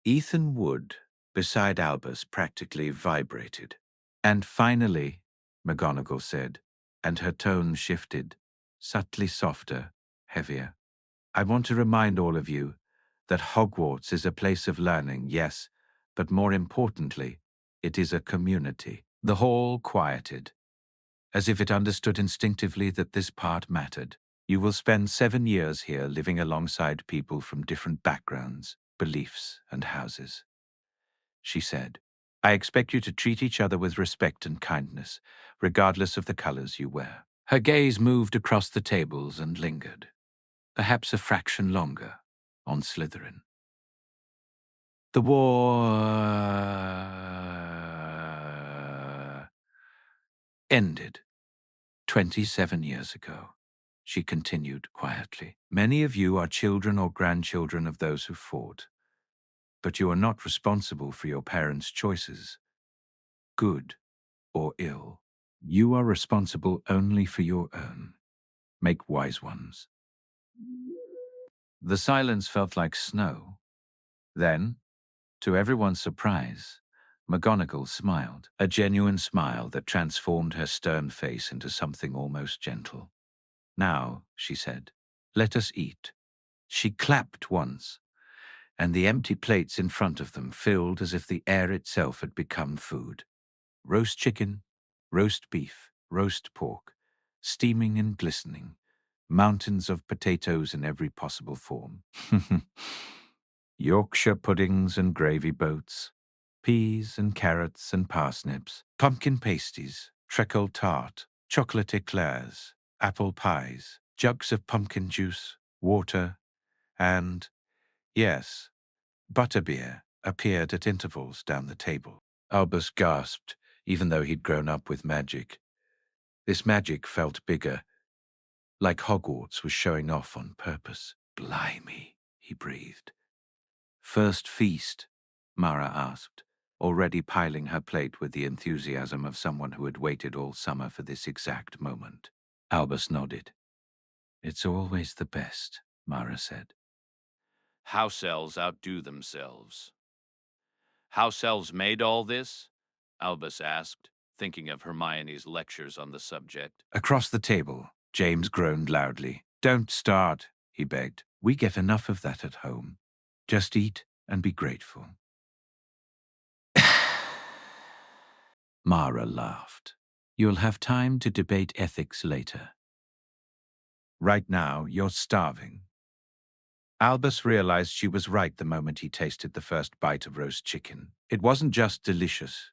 Ethan Wood, beside Albus, practically vibrated. And finally, McGonagall said, and her tone shifted, subtly softer, heavier. I want to remind all of you that Hogwarts is a place of learning, yes, but more importantly, it is a community. The hall quieted, as if it understood instinctively that this part mattered. You will spend 7 years here living alongside people from different backgrounds, beliefs, and houses. She said, I expect you to treat each other with respect and kindness, regardless of the colors you wear. Her gaze moved across the tables and lingered, perhaps a fraction longer, on Slytherin. The war ended 27 years ago, she continued quietly. Many of you are children or grandchildren of those who fought, but you are not responsible for your parents' choices, good or ill. You are responsible only for your own. Make wise ones. The silence felt like snow. Then, to everyone's surprise, McGonagall smiled, a genuine smile that transformed her stern face into something almost gentle. Now, she said, let us eat. She clapped once, and the empty plates in front of them filled as if the air itself had become food. Roast chicken, roast beef, roast pork, steaming and glistening, mountains of potatoes in every possible form. Yorkshire puddings and gravy boats, peas and carrots and parsnips, pumpkin pasties, treacle tart, chocolate eclairs, apple pies, jugs of pumpkin juice, water, and, yes, butterbeer appeared at intervals down the table. Albus gasped, even though he'd grown up with magic. This magic felt bigger, like Hogwarts was showing off on purpose. Blimey, he breathed. First feast? Mara asked, already piling her plate with the enthusiasm of someone who had waited all summer for this exact moment. Albus nodded. It's always the best, Mara said. House elves outdo themselves. House elves made all this? Albus asked, thinking of Hermione's lectures on the subject. Across the table, James groaned loudly. Don't start, he begged. We get enough of that at home. Just eat and be grateful. Mara laughed. You'll have time to debate ethics later. Right now, you're starving. Albus realized she was right the moment he tasted the first bite of roast chicken. It wasn't just delicious.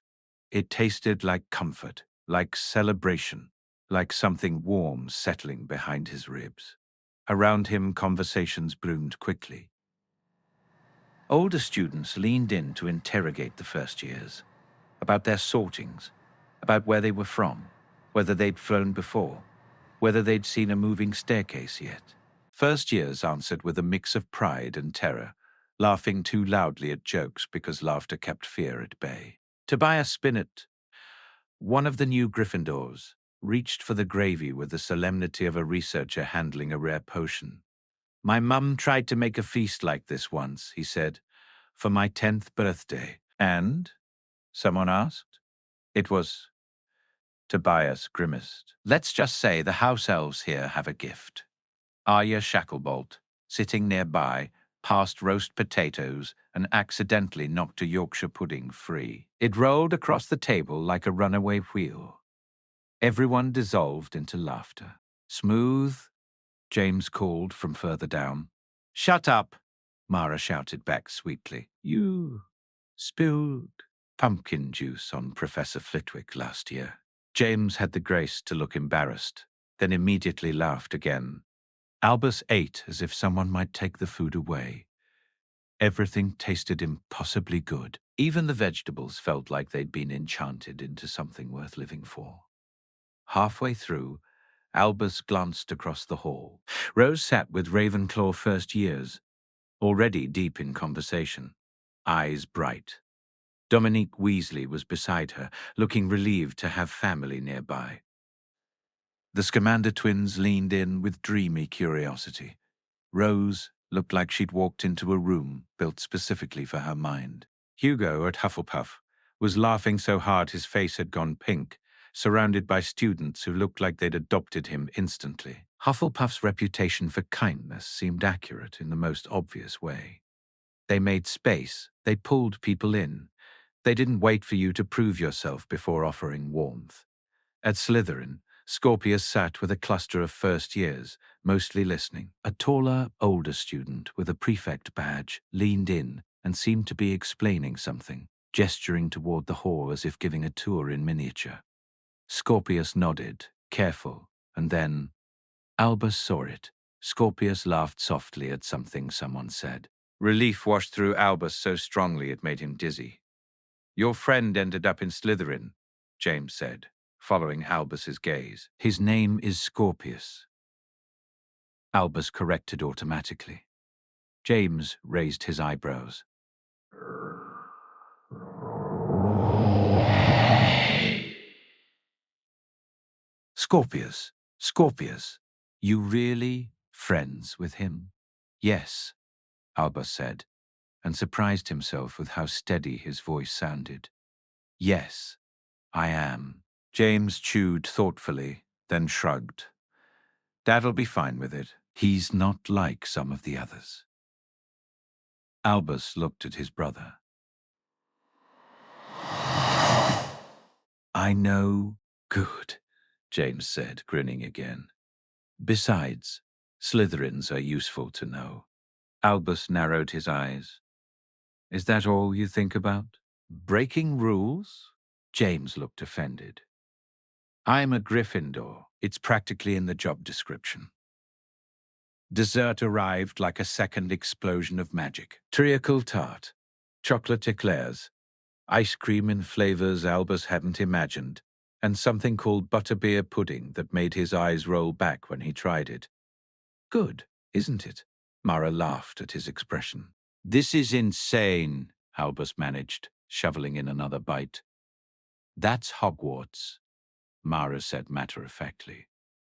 It tasted like comfort, like celebration, like something warm settling behind his ribs. Around him, conversations bloomed quickly. Older students leaned in to interrogate the first years, about their sortings, about where they were from, whether they'd flown before, whether they'd seen a moving staircase yet. First years answered with a mix of pride and terror, laughing too loudly at jokes because laughter kept fear at bay. Tobias Spinnet, one of the new Gryffindors, reached for the gravy with the solemnity of a researcher handling a rare potion. My mum tried to make a feast like this once, he said, for my 10th birthday. And? Someone asked. It was. Tobias grimaced. Let's just say the house elves here have a gift. Arya Shacklebolt, sitting nearby, passed roast potatoes and accidentally knocked a Yorkshire pudding free. It rolled across the table like a runaway wheel. Everyone dissolved into laughter. Smooth, James called from further down. Shut up, Mara shouted back sweetly. You spilled pumpkin juice on Professor Flitwick last year. James had the grace to look embarrassed, then immediately laughed again. Albus ate as if someone might take the food away. Everything tasted impossibly good. Even the vegetables felt like they'd been enchanted into something worth living for. Halfway through, Albus glanced across the hall. Rose sat with Ravenclaw first years, already deep in conversation, eyes bright. Dominique Weasley was beside her, looking relieved to have family nearby. The Scamander twins leaned in with dreamy curiosity. Rose looked like she'd walked into a room built specifically for her mind. Hugo at Hufflepuff was laughing so hard his face had gone pink, surrounded by students who looked like they'd adopted him instantly. Hufflepuff's reputation for kindness seemed accurate in the most obvious way. They made space, they pulled people in. They didn't wait for you to prove yourself before offering warmth. At Slytherin, Scorpius sat with a cluster of first years, mostly listening. A taller, older student with a prefect badge leaned in and seemed to be explaining something, gesturing toward the hall as if giving a tour in miniature. Scorpius nodded, careful, and then Albus saw it. Scorpius laughed softly at something someone said. Relief washed through Albus so strongly it made him dizzy. Your friend ended up in Slytherin, James said, following Albus's gaze. His name is Scorpius. Albus corrected automatically. James raised his eyebrows. Scorpius, you really friends with him? Yes, Albus said, and surprised himself with how steady his voice sounded. Yes, I am. James chewed thoughtfully, then shrugged. Dad'll be fine with it. He's not like some of the others. Albus looked at his brother. I know. Good, James said, grinning again. Besides, Slytherins are useful to know. Albus narrowed his eyes. Is that all you think about? Breaking rules? James looked offended. I'm a Gryffindor. It's practically in the job description. Dessert arrived like a second explosion of magic. Treacle tart, chocolate eclairs, ice cream in flavors Albus hadn't imagined, and something called butterbeer pudding that made his eyes roll back when he tried it. Good, isn't it? Mara laughed at his expression. This is insane, Albus managed, shoveling in another bite. That's Hogwarts, Mara said matter-of-factly,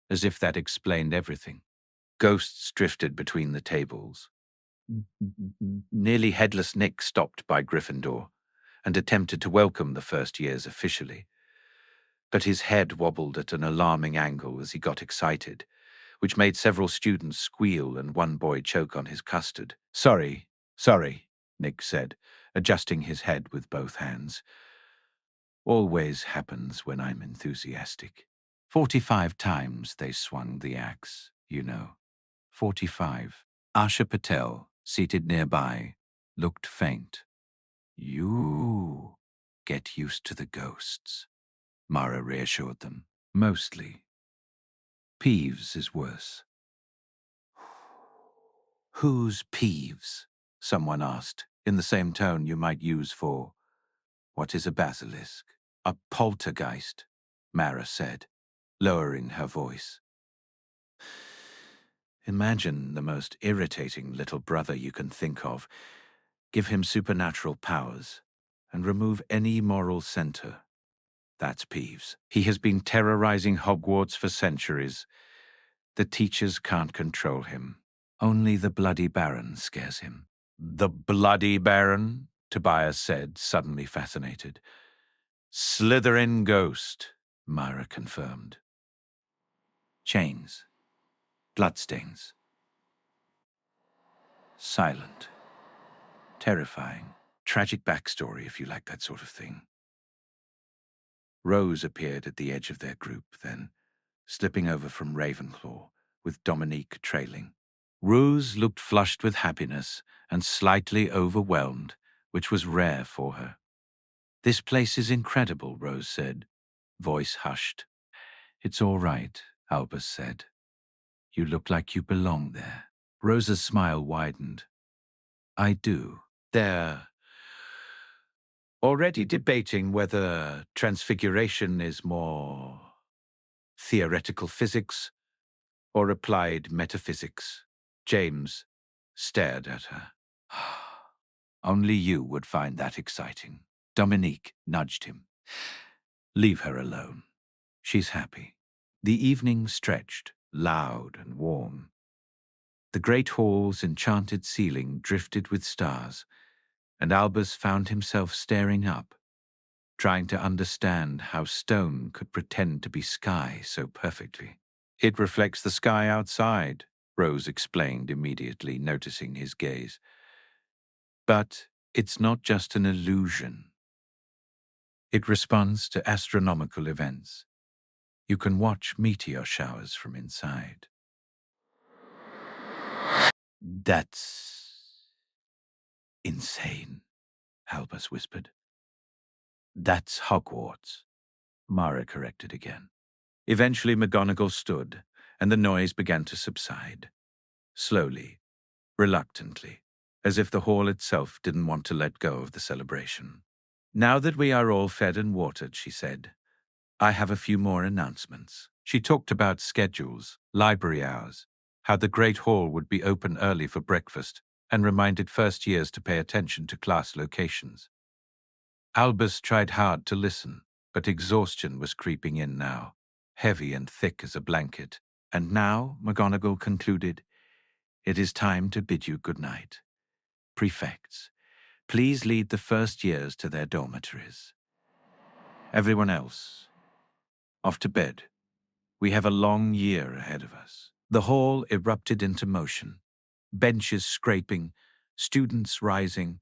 as if that explained everything. Ghosts drifted between the tables. Nearly headless Nick stopped by Gryffindor and attempted to welcome the first years officially. But his head wobbled at an alarming angle as he got excited, which made several students squeal and one boy choke on his custard. Sorry, Nick said, adjusting his head with both hands. Always happens when I'm enthusiastic. 45 times they swung the axe, you know. 45. Asha Patel, seated nearby, looked faint. You get used to the ghosts, Mara reassured them. Mostly. Peeves is worse. Who's Peeves? Someone asked, in the same tone you might use for, what is a basilisk? A poltergeist, Mara said, lowering her voice. Imagine the most irritating little brother you can think of. Give him supernatural powers and remove any moral center. That's Peeves. He has been terrorizing Hogwarts for centuries. The teachers can't control him. Only the Bloody Baron scares him. The Bloody Baron? Tobias said, suddenly fascinated. Slytherin ghost, Myra confirmed. Chains. Bloodstains. Silent. Terrifying. Tragic backstory, if you like that sort of thing. Rose appeared at the edge of their group then, slipping over from Ravenclaw, with Dominique trailing. Rose looked flushed with happiness and slightly overwhelmed, which was rare for her. This place is incredible, Rose said, voice hushed. It's all right, Albus said. You look like you belong there. Rose's smile widened. I do. They're already debating whether transfiguration is more theoretical physics or applied metaphysics. James stared at her. Only you would find that exciting. Dominique nudged him. Leave her alone. She's happy. The evening stretched, loud and warm. The great hall's enchanted ceiling drifted with stars, and Albus found himself staring up, trying to understand how stone could pretend to be sky so perfectly. It reflects the sky outside, Rose explained immediately, noticing his gaze. But it's not just an illusion. It responds to astronomical events. You can watch meteor showers from inside. That's insane, Albus whispered. That's Hogwarts, Mara corrected again. Eventually McGonagall stood, and the noise began to subside. Slowly, reluctantly, as if the hall itself didn't want to let go of the celebration. Now that we are all fed and watered, she said, I have a few more announcements. She talked about schedules, library hours, how the Great Hall would be open early for breakfast, and reminded first years to pay attention to class locations. Albus tried hard to listen, but exhaustion was creeping in now, heavy and thick as a blanket. And now, McGonagall concluded, it is time to bid you good night. Prefects, please lead the first years to their dormitories. Everyone else, off to bed. We have a long year ahead of us. The hall erupted into motion, benches scraping, students rising,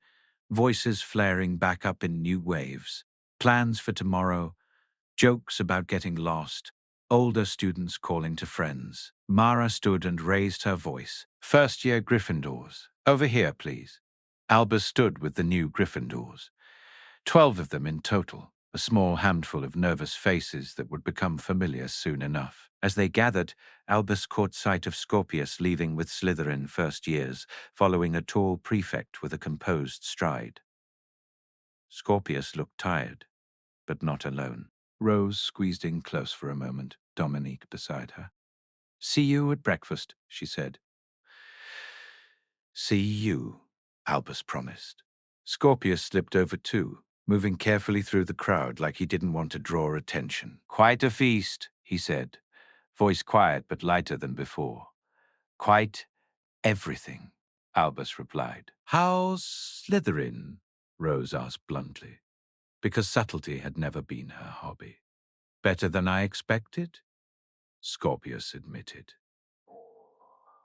voices flaring back up in new waves, plans for tomorrow, jokes about getting lost, older students calling to friends. Mara stood and raised her voice. First-year Gryffindors, over here, please. Albus stood with the new Gryffindors. 12 of them in total, a small handful of nervous faces that would become familiar soon enough. As they gathered, Albus caught sight of Scorpius leaving with Slytherin first years, following a tall prefect with a composed stride. Scorpius looked tired, but not alone. Rose squeezed in close for a moment, Dominique beside her. See you at breakfast, she said. See you, Albus promised. Scorpius slipped over too, moving carefully through the crowd like he didn't want to draw attention. Quite a feast, he said, voice quiet but lighter than before. Quite everything, Albus replied. How's Slytherin? Rose asked bluntly, because subtlety had never been her hobby. Better than I expected? Scorpius admitted.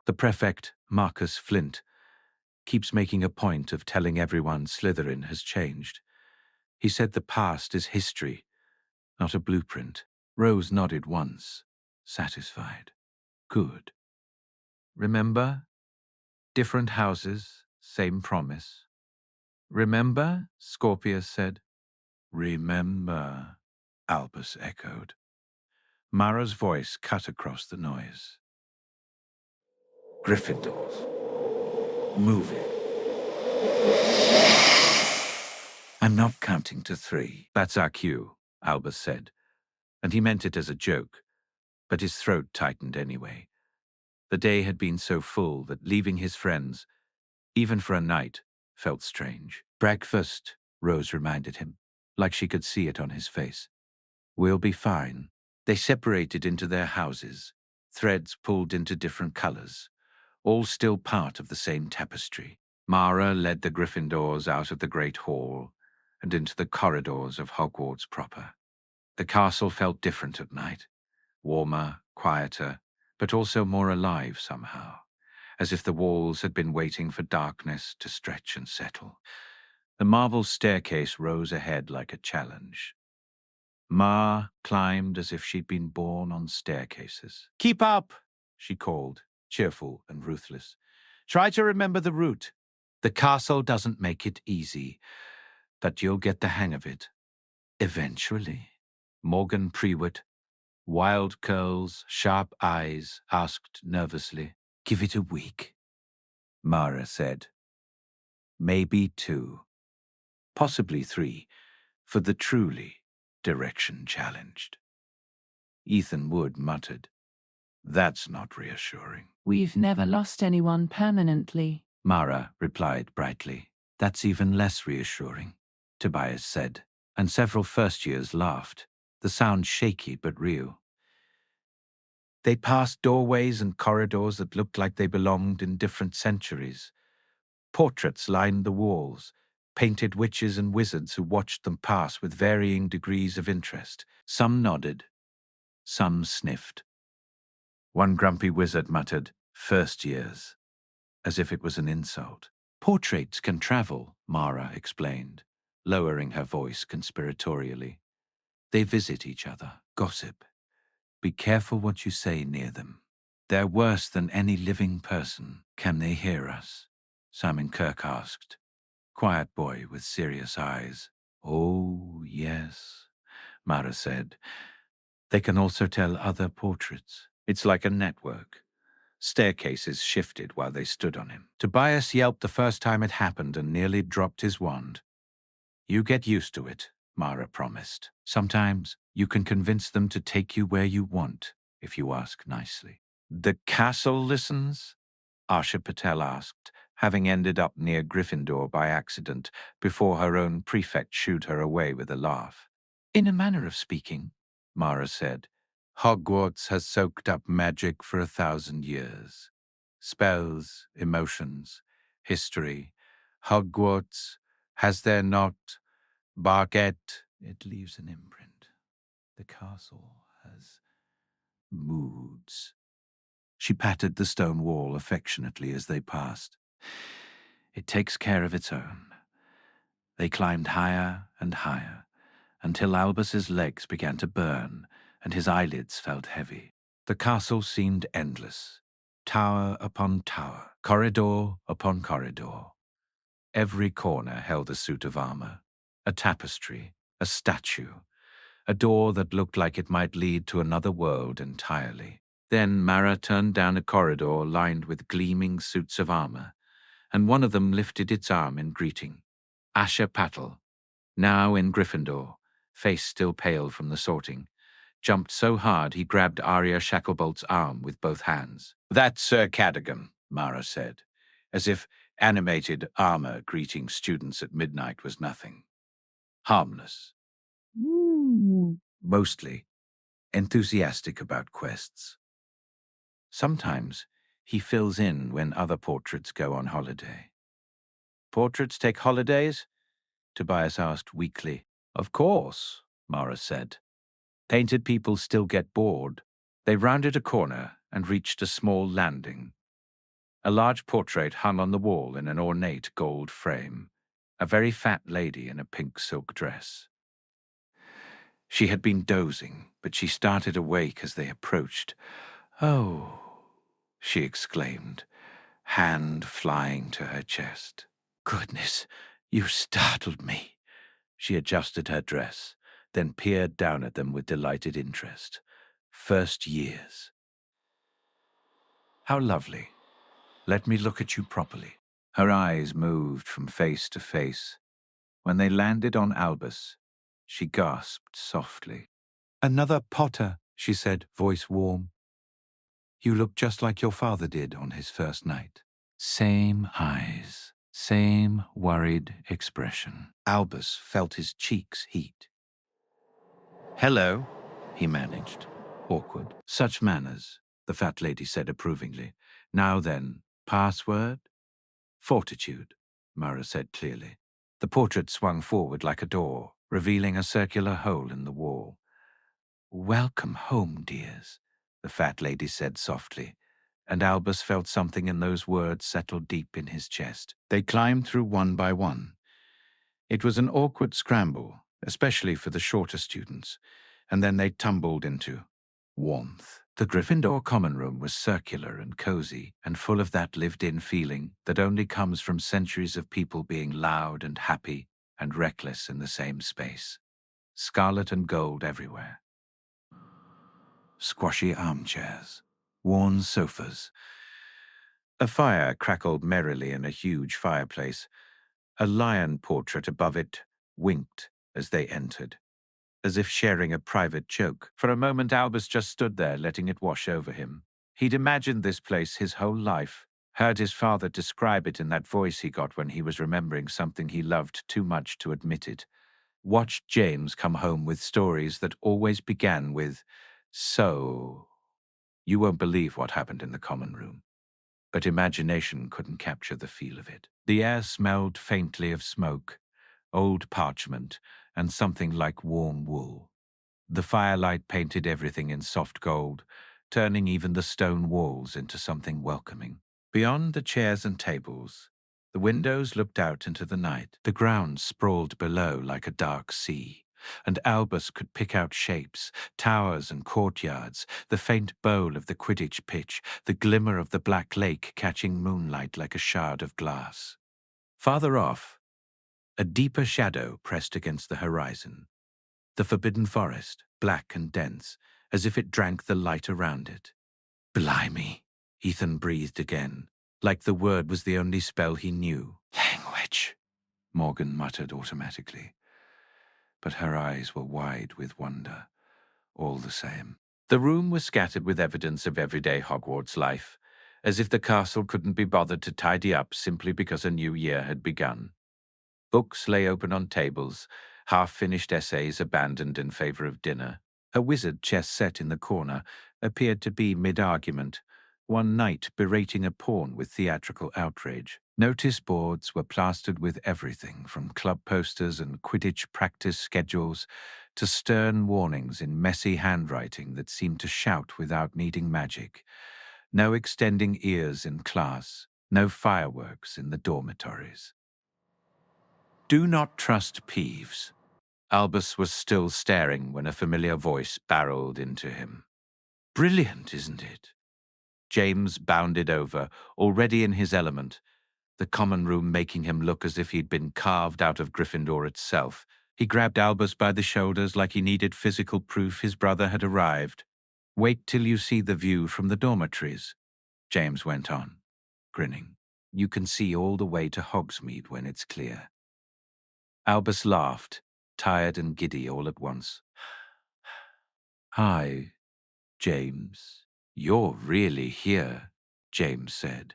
The prefect, Marcus Flint, keeps making a point of telling everyone Slytherin has changed. He said the past is history, not a blueprint. Rose nodded once, satisfied. Good. Remember? Different houses, same promise. Remember? Scorpius said. Remember, Albus echoed. Mara's voice cut across the noise. Gryffindors. Move it. I'm not counting to 3. That's our cue, Albus said, and he meant it as a joke, but his throat tightened anyway. The day had been so full that leaving his friends, even for a night, felt strange. Breakfast, Rose reminded him, like she could see it on his face. We'll be fine. They separated into their houses, threads pulled into different colors, all still part of the same tapestry. Mara led the Gryffindors out of the Great Hall and into the corridors of Hogwarts proper. The castle felt different at night, warmer, quieter, but also more alive somehow, as if the walls had been waiting for darkness to stretch and settle. The marble staircase rose ahead like a challenge. Ma climbed as if she'd been born on staircases. Keep up, she called, cheerful and ruthless. Try to remember the route. The castle doesn't make it easy, but you'll get the hang of it. Eventually. Morgan Prewitt, wild curls, sharp eyes, asked nervously. Give it a week, Mara said. Maybe 2. Possibly 3, for the truly direction-challenged. Ethan Wood muttered. That's not reassuring. We've never lost anyone permanently, Mara replied brightly. That's even less reassuring. Tobias said, and several first-years laughed, the sound shaky but real. They passed doorways and corridors that looked like they belonged in different centuries. Portraits lined the walls, painted witches and wizards who watched them pass with varying degrees of interest. Some nodded, some sniffed. One grumpy wizard muttered, "First years," as if it was an insult. Portraits can travel, Mara explained, lowering her voice conspiratorially. They visit each other, gossip. Be careful what you say near them. They're worse than any living person. Can they hear us? Simon Kirk asked. Quiet boy with serious eyes. Oh, yes, Mara said. They can also tell other portraits. It's like a network. Staircases shifted while they stood on him. Tobias yelped the first time it happened and nearly dropped his wand. You get used to it, Mara promised. Sometimes you can convince them to take you where you want, if you ask nicely. The castle listens? Asha Patel asked, having ended up near Gryffindor by accident before her own prefect shooed her away with a laugh. In a manner of speaking, Mara said, Hogwarts has soaked up magic for 1,000 years. Spells, emotions, history. Hogwarts, has there not? Barquette, it leaves an imprint. The castle has moods. She patted the stone wall affectionately as they passed. It takes care of its own. They climbed higher and higher, until Albus's legs began to burn and his eyelids felt heavy. The castle seemed endless, tower upon tower, corridor upon corridor. Every corner held a suit of armor, a tapestry, a statue, a door that looked like it might lead to another world entirely. Then Mara turned down a corridor lined with gleaming suits of armor, and one of them lifted its arm in greeting. Asha Patel, now in Gryffindor, face still pale from the sorting, jumped so hard he grabbed Arya Shacklebolt's arm with both hands. That's Sir Cadogan, Mara said, as if animated armor greeting students at midnight was nothing. Harmless. Mostly enthusiastic about quests. Sometimes he fills in when other portraits go on holiday. Portraits take holidays? Tobias asked weakly. Of course, Mara said. Painted people still get bored. They rounded a corner and reached a small landing. A large portrait hung on the wall in an ornate gold frame, a very fat lady in a pink silk dress. She had been dozing, but she started awake as they approached. Oh, she exclaimed, hand flying to her chest. Goodness, you startled me. She adjusted her dress, then peered down at them with delighted interest. First years. How lovely. Let me look at you properly. Her eyes moved from face to face. When they landed on Albus, she gasped softly. Another Potter, she said, voice warm. You look just like your father did on his first night. Same eyes, same worried expression. Albus felt his cheeks heat. Hello, he managed. Awkward. Such manners, the fat lady said approvingly. Now then, password? Fortitude, Mara said clearly. The portrait swung forward like a door, revealing a circular hole in the wall. Welcome home, dears, the fat lady said softly, and Albus felt something in those words settle deep in his chest. They climbed through one by one. It was an awkward scramble, especially for the shorter students, and then they tumbled into warmth. The Gryffindor common room was circular and cozy and full of that lived-in feeling that only comes from centuries of people being loud and happy and reckless in the same space. Scarlet and gold everywhere. Squashy armchairs, worn sofas. A fire crackled merrily in a huge fireplace. A lion portrait above it winked as they entered, as if sharing a private joke. For a moment, Albus just stood there, letting it wash over him. He'd imagined this place his whole life, Heard his father describe it in that voice he got when he was remembering something he loved too much to admit it. Watched James come home with stories that always began with, "So." You won't believe what happened in the common room. But imagination couldn't capture the feel of it. The air smelled faintly of smoke, old parchment, and something like warm wool. The firelight painted everything in soft gold, turning even the stone walls into something welcoming. Beyond the chairs and tables, the windows looked out into the night. The ground sprawled below like a dark sea, and Albus could pick out shapes, towers and courtyards, the faint bowl of the Quidditch pitch, the glimmer of the Black Lake catching moonlight like a shard of glass. Farther off, a deeper shadow pressed against the horizon. The forbidden forest, black and dense, as if it drank the light around it. Blimey, Ethan breathed again, like the word was the only spell he knew. Language, Morgan muttered automatically. But her eyes were wide with wonder, all the same. The room was scattered with evidence of everyday Hogwarts life, as if the castle couldn't be bothered to tidy up simply because a new year had begun. Books lay open on tables, half-finished essays abandoned in favor of dinner. A wizard chess set in the corner appeared to be mid-argument, one knight berating a pawn with theatrical outrage. Notice boards were plastered with everything from club posters and Quidditch practice schedules to stern warnings in messy handwriting that seemed to shout without needing magic. No extending ears in class, no fireworks in the dormitories. Do not trust Peeves. Albus was still staring when a familiar voice barreled into him. Brilliant, isn't it? James bounded over, already in his element, the common room making him look as if he'd been carved out of Gryffindor itself. He grabbed Albus by the shoulders like he needed physical proof his brother had arrived. Wait till you see the view from the dormitories, James went on, grinning. You can see all the way to Hogsmeade when it's clear. Albus laughed, tired and giddy all at once. Hi, James. You're really here, James said.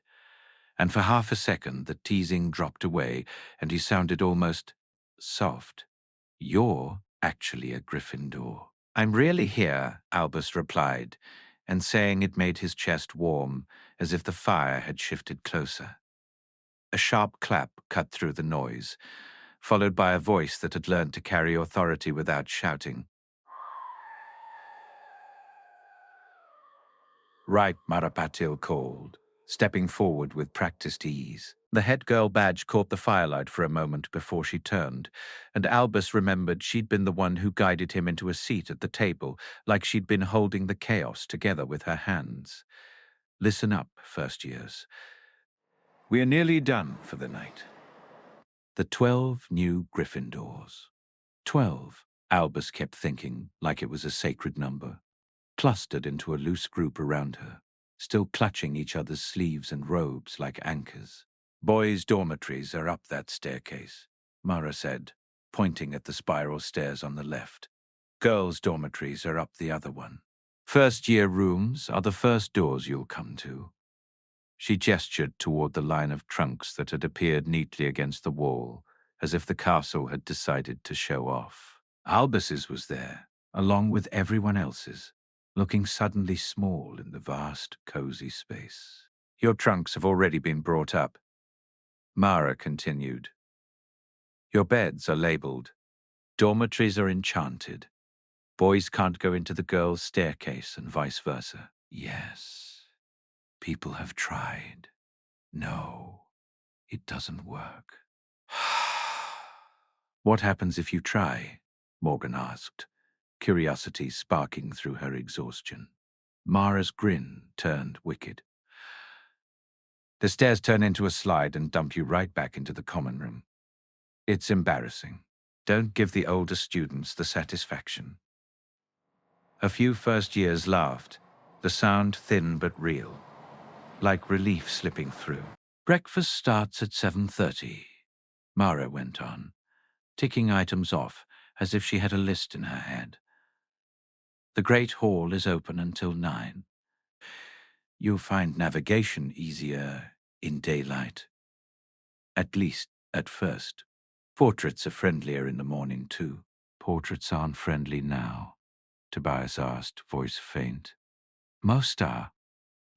And for half a second the teasing dropped away and he sounded almost soft. You're actually a Gryffindor. I'm really here, Albus replied, and saying it made his chest warm, as if the fire had shifted closer. A sharp clap cut through the noise, followed by a voice that had learned to carry authority without shouting. Right, Marapatil called, stepping forward with practiced ease. The head girl badge caught the firelight for a moment before she turned, and Albus remembered she'd been the one who guided him into a seat at the table, like she'd been holding the chaos together with her hands. Listen up, first years. We are nearly done for the night. The 12 new Gryffindors. 12, Albus kept thinking, like it was a sacred number, clustered into a loose group around her, still clutching each other's sleeves and robes like anchors. Boys' dormitories are up that staircase, Mara said, pointing at the spiral stairs on the left. Girls' dormitories are up the other one. First-year rooms are the first doors you'll come to. She gestured toward the line of trunks that had appeared neatly against the wall, as if the castle had decided to show off. Albus's was there, along with everyone else's, looking suddenly small in the vast, cozy space. Your trunks have already been brought up, Mara continued. Your beds are labeled. Dormitories are enchanted. Boys can't go into the girls' staircase and vice versa. Yes, people have tried. No, it doesn't work. What happens if you try? Morgan asked, curiosity sparking through her exhaustion. Mara's grin turned wicked. The stairs turn into a slide and dump you right back into the common room. It's embarrassing. Don't give the older students the satisfaction. A few first years laughed, the sound thin but real, like relief slipping through. Breakfast starts at 7:30, Mara went on, ticking items off as if she had a list in her head. The Great Hall is open until 9. You'll find navigation easier in daylight. At least, at first. Portraits are friendlier in the morning, too. Portraits aren't friendly now, Tobias asked, voice faint. Most are,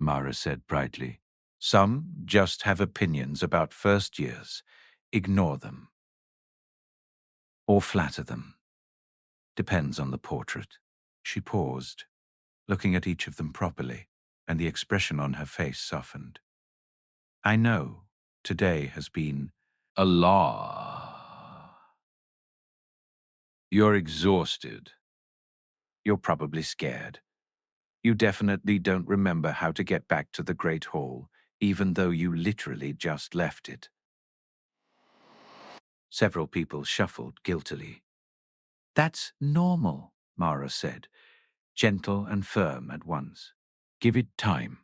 Mara said brightly. Some just have opinions about first years. Ignore them. Or flatter them. Depends on the portrait. She paused, looking at each of them properly, and the expression on her face softened. I know today has been a law. You're exhausted. You're probably scared. You definitely don't remember how to get back to the Great Hall, even though you literally just left it. Several people shuffled guiltily. That's normal, Mara said, gentle and firm at once. Give it time.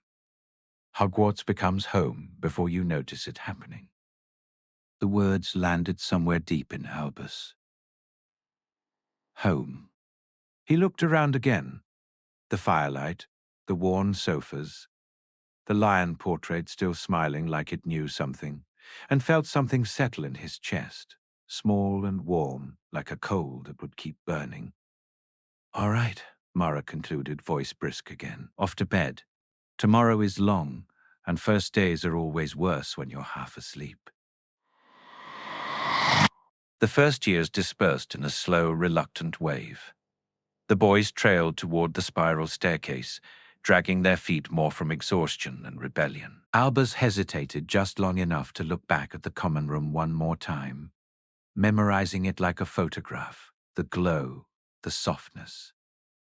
Hogwarts becomes home before you notice it happening. The words landed somewhere deep in Albus. Home. He looked around again. The firelight, the worn sofas, the lion portrait still smiling like it knew something, and felt something settle in his chest, small and warm, like a coal that would keep burning. All right, Mara concluded, voice brisk again. Off to bed. Tomorrow is long, and first days are always worse when you're half asleep. The first years dispersed in a slow, reluctant wave. The boys trailed toward the spiral staircase, dragging their feet more from exhaustion than rebellion. Albus hesitated just long enough to look back at the common room one more time, memorizing it like a photograph, the glow, the softness,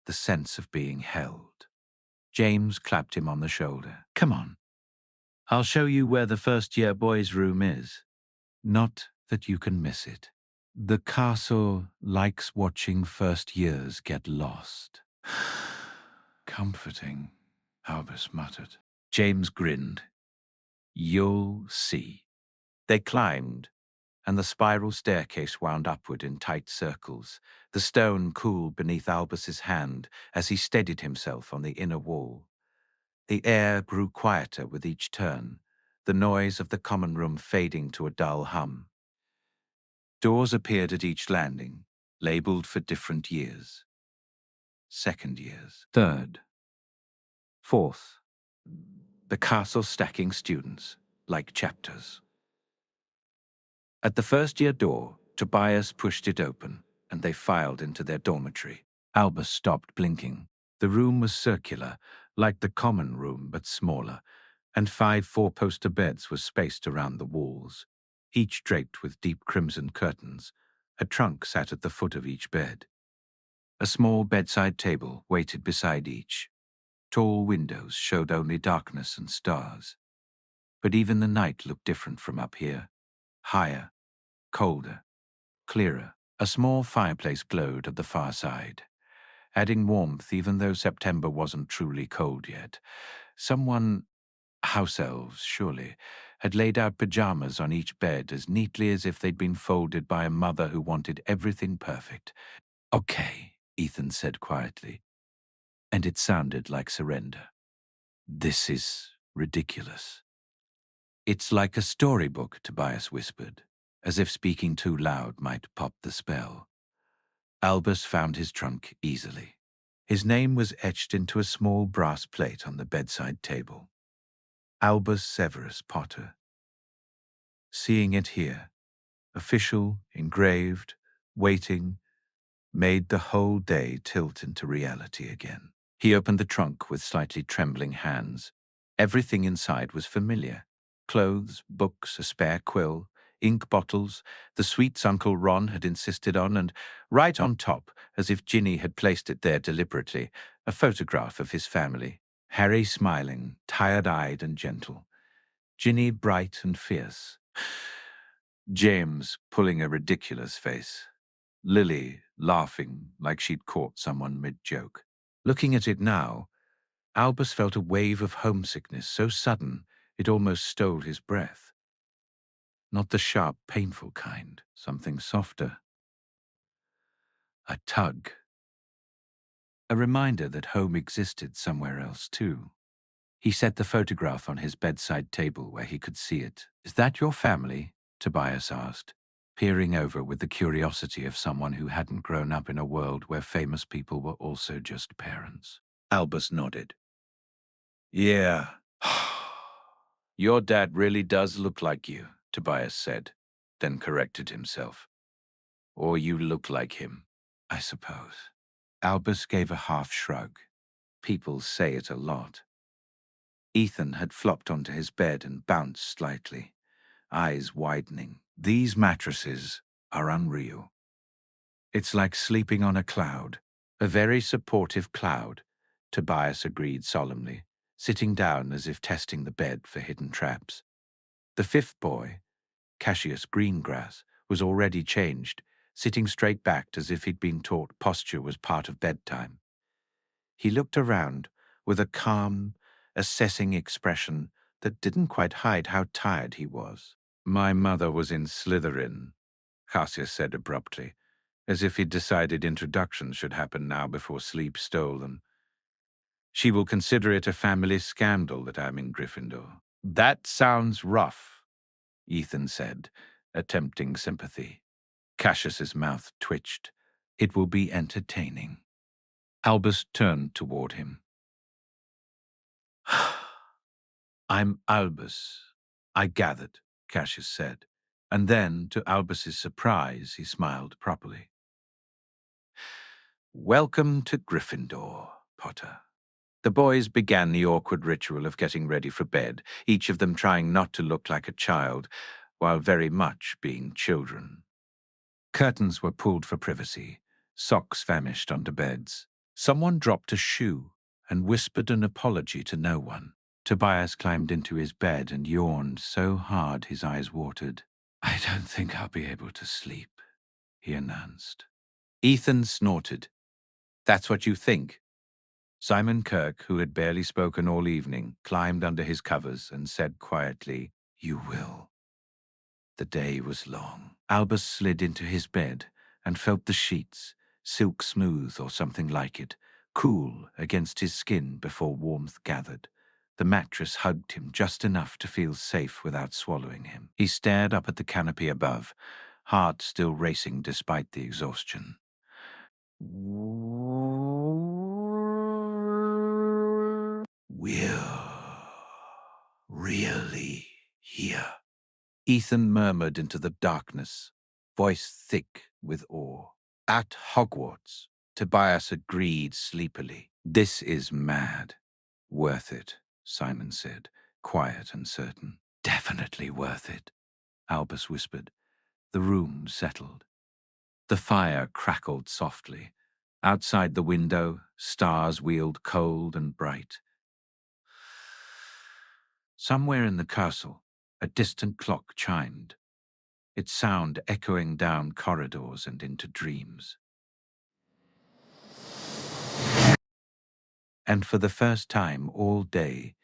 the sense of being held. James clapped him on the shoulder. Come on. I'll show you where the first-year boys' room is. Not that you can miss it. The castle likes watching first years get lost. Comforting, Albus muttered. James grinned. You'll see. They climbed, and the spiral staircase wound upward in tight circles, the stone cool beneath Albus's hand as he steadied himself on the inner wall. The air grew quieter with each turn, the noise of the common room fading to a dull hum. Doors appeared at each landing, labeled for different years. Second years. Third. Fourth. The castle stacking students, like chapters. At the first-year door, Tobias pushed it open, and they filed into their dormitory. Albus stopped blinking. The room was circular, like the common room but smaller, and 5 four-poster beds were spaced around the walls, each draped with deep crimson curtains. A trunk sat at the foot of each bed. A small bedside table waited beside each. Tall windows showed only darkness and stars. But even the night looked different from up here. Higher, colder, clearer. A small fireplace glowed at the far side, adding warmth even though September wasn't truly cold yet. Someone, house elves surely, had laid out pajamas on each bed as neatly as if they'd been folded by a mother who wanted everything perfect. Okay, Ethan said quietly, and it sounded like surrender. This is ridiculous. It's like a storybook, Tobias whispered, as if speaking too loud might pop the spell. Albus found his trunk easily. His name was etched into a small brass plate on the bedside table. Albus Severus Potter. Seeing it here, official, engraved, waiting, made the whole day tilt into reality again. He opened the trunk with slightly trembling hands. Everything inside was familiar. Clothes, books, a spare quill, ink bottles, the sweets Uncle Ron had insisted on, and right on top, as if Ginny had placed it there deliberately, a photograph of his family. Harry smiling, tired-eyed and gentle. Ginny bright and fierce. James pulling a ridiculous face. Lily laughing like she'd caught someone mid-joke. Looking at it now, Albus felt a wave of homesickness so sudden it almost stole his breath. Not the sharp, painful kind, something softer. A tug. A reminder that home existed somewhere else too. He set the photograph on his bedside table where he could see it. "Is that your family?" Tobias asked, peering over with the curiosity of someone who hadn't grown up in a world where famous people were also just parents. Albus nodded. "Yeah." "Your dad really does look like you," Tobias said, then corrected himself. "Or you look like him, I suppose." Albus gave a half shrug. People say it a lot. Ethan had flopped onto his bed and bounced slightly, eyes widening. "These mattresses are unreal. It's like sleeping on a cloud, a very supportive cloud," Tobias agreed solemnly, sitting down as if testing the bed for hidden traps. The fifth boy, Cassius Greengrass, was already changed, sitting straight backed as if he'd been taught posture was part of bedtime. He looked around with a calm, assessing expression that didn't quite hide how tired he was. "My mother was in Slytherin," Cassius said abruptly, as if he'd decided introductions should happen now before sleep stole them. "She will consider it a family scandal that I'm in Gryffindor." "That sounds rough," Ethan said, attempting sympathy. Cassius's mouth twitched. "It will be entertaining." Albus turned toward him. "I'm Albus, I gathered," Cassius said, and then, to Albus's surprise, he smiled properly. "Welcome to Gryffindor, Potter." The boys began the awkward ritual of getting ready for bed, each of them trying not to look like a child, while very much being children. Curtains were pulled for privacy. Socks vanished under beds. Someone dropped a shoe and whispered an apology to no one. Tobias climbed into his bed and yawned so hard his eyes watered. "I don't think I'll be able to sleep," he announced. Ethan snorted. "That's what you think?" Simon Kirk, who had barely spoken all evening, climbed under his covers and said quietly, "You will." The day was long. Albus slid into his bed and felt the sheets, silk smooth or something like it, cool against his skin before warmth gathered. The mattress hugged him just enough to feel safe without swallowing him. He stared up at the canopy above, heart still racing despite the exhaustion. "We're really here," Ethan murmured into the darkness, voice thick with awe. "At Hogwarts," Tobias agreed sleepily. "This is mad." "Worth it," Simon said, quiet and certain. "Definitely worth it," Albus whispered. The room settled. The fire crackled softly. Outside the window, stars wheeled cold and bright. Somewhere in the castle, a distant clock chimed, its sound echoing down corridors and into dreams. And for the first time all day,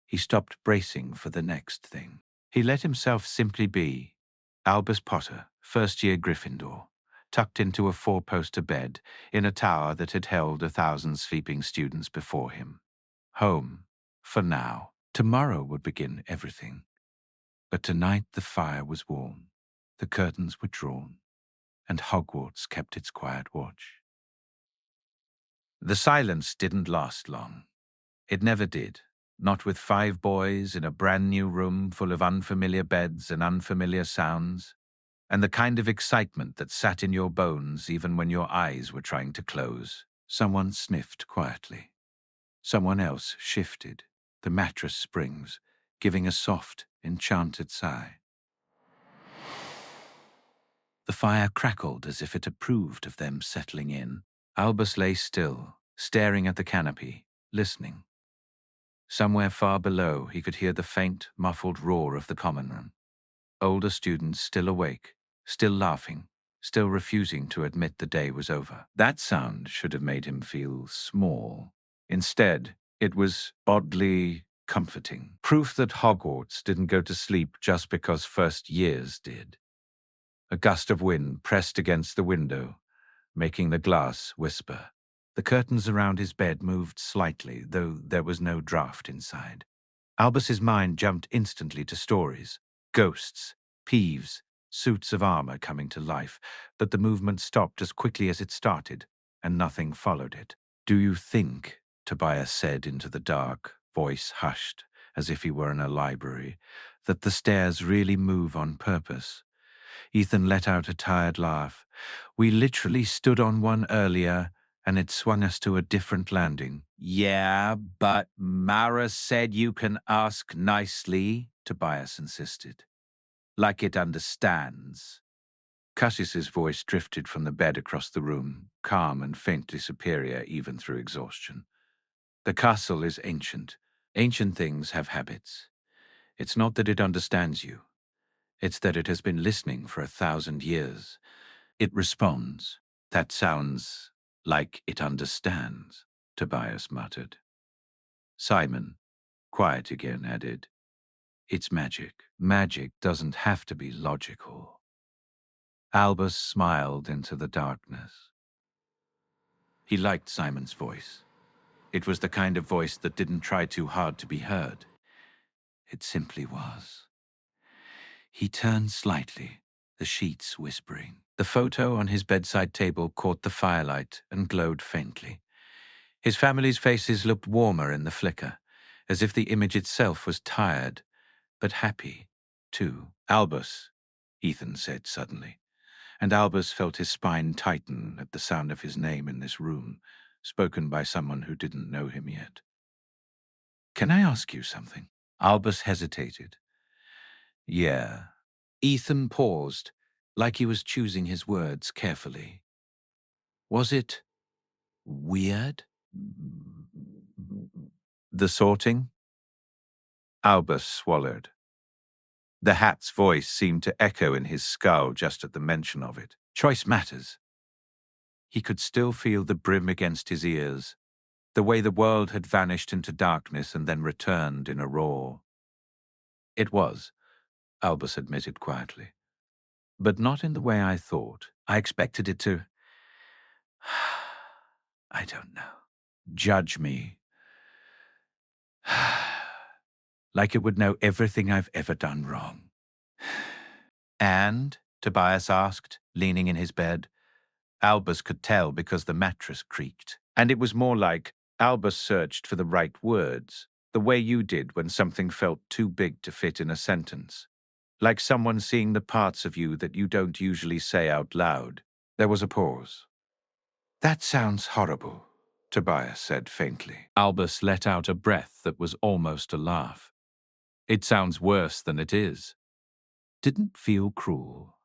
he stopped bracing for the next thing. He let himself simply be Albus Potter, first-year Gryffindor, tucked into a four-poster bed in a tower that had held 1,000 sleeping students before him. Home, for now. Tomorrow would begin everything. But tonight the fire was warm, the curtains were drawn, and Hogwarts kept its quiet watch. The silence didn't last long. It never did, not with 5 boys in a brand new room full of unfamiliar beds and unfamiliar sounds, and the kind of excitement that sat in your bones even when your eyes were trying to close. Someone sniffed quietly. Someone else shifted the mattress springs, giving a soft, enchanted sigh. The fire crackled as if it approved of them settling in. Albus lay still, staring at the canopy, listening. Somewhere far below, he could hear the faint, muffled roar of the common room. Older students still awake, still laughing, still refusing to admit the day was over. That sound should have made him feel small. Instead, it was oddly comforting. Proof that Hogwarts didn't go to sleep just because first years did. A gust of wind pressed against the window, making the glass whisper. The curtains around his bed moved slightly, though there was no draught inside. Albus's mind jumped instantly to stories, ghosts, peeves, suits of armor coming to life, but the movement stopped as quickly as it started, and nothing followed it. "Do you think," Tobias said into the dark, voice hushed, as if he were in a library, "that the stairs really move on purpose?" Ethan let out a tired laugh. "We literally stood on one earlier, and it swung us to a different landing." "Yeah, but Mara said you can ask nicely," Tobias insisted. "Like it understands." Cassius's voice drifted from the bed across the room, calm and faintly superior even through exhaustion. "The castle is ancient. Ancient things have habits. It's not that it understands you. It's that it has been listening for 1,000 years. It responds. That sounds like it understands," Tobias muttered. Simon, quiet again, added, "It's magic. Magic doesn't have to be logical." Albus smiled into the darkness. He liked Simon's voice. It was the kind of voice that didn't try too hard to be heard. It simply was. He turned slightly, the sheets whispering. The photo on his bedside table caught the firelight and glowed faintly. His family's faces looked warmer in the flicker, as if the image itself was tired, but happy, too. "Albus," Ethan said suddenly, and Albus felt his spine tighten at the sound of his name in this room, spoken by someone who didn't know him yet. "Can I ask you something?" Albus hesitated. "Yeah." Ethan paused, like he was choosing his words carefully. "Was it weird? The sorting?" Albus swallowed. The hat's voice seemed to echo in his skull just at the mention of it. Choice matters. He could still feel the brim against his ears, the way the world had vanished into darkness and then returned in a roar. "It was," Albus admitted quietly. "But not in the way I thought. I expected it to... I don't know. Judge me. Like it would know everything I've ever done wrong." "And?" Tobias asked, leaning in his bed. Albus could tell because the mattress creaked. And it was more like Albus searched for the right words, the way you did when something felt too big to fit in a sentence. Like someone seeing the parts of you that you don't usually say out loud. There was a pause. "That sounds horrible," Tobias said faintly. Albus let out a breath that was almost a laugh. "It sounds worse than it is." "Didn't feel cruel.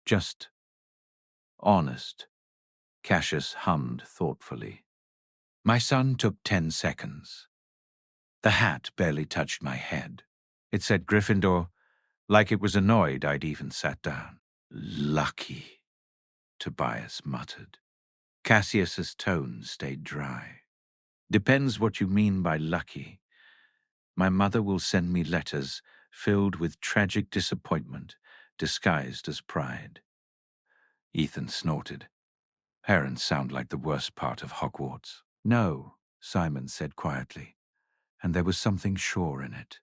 Just honest." Cassius hummed thoughtfully. "My son took 10 seconds. The hat barely touched my head. It said Gryffindor, like it was annoyed I'd even sat down." "Lucky," Tobias muttered. Cassius's tone stayed dry. "Depends what you mean by lucky. My mother will send me letters filled with tragic disappointment, disguised as pride." Ethan snorted. "Parents sound like the worst part of Hogwarts." "No," Simon said quietly, and there was something sure in it.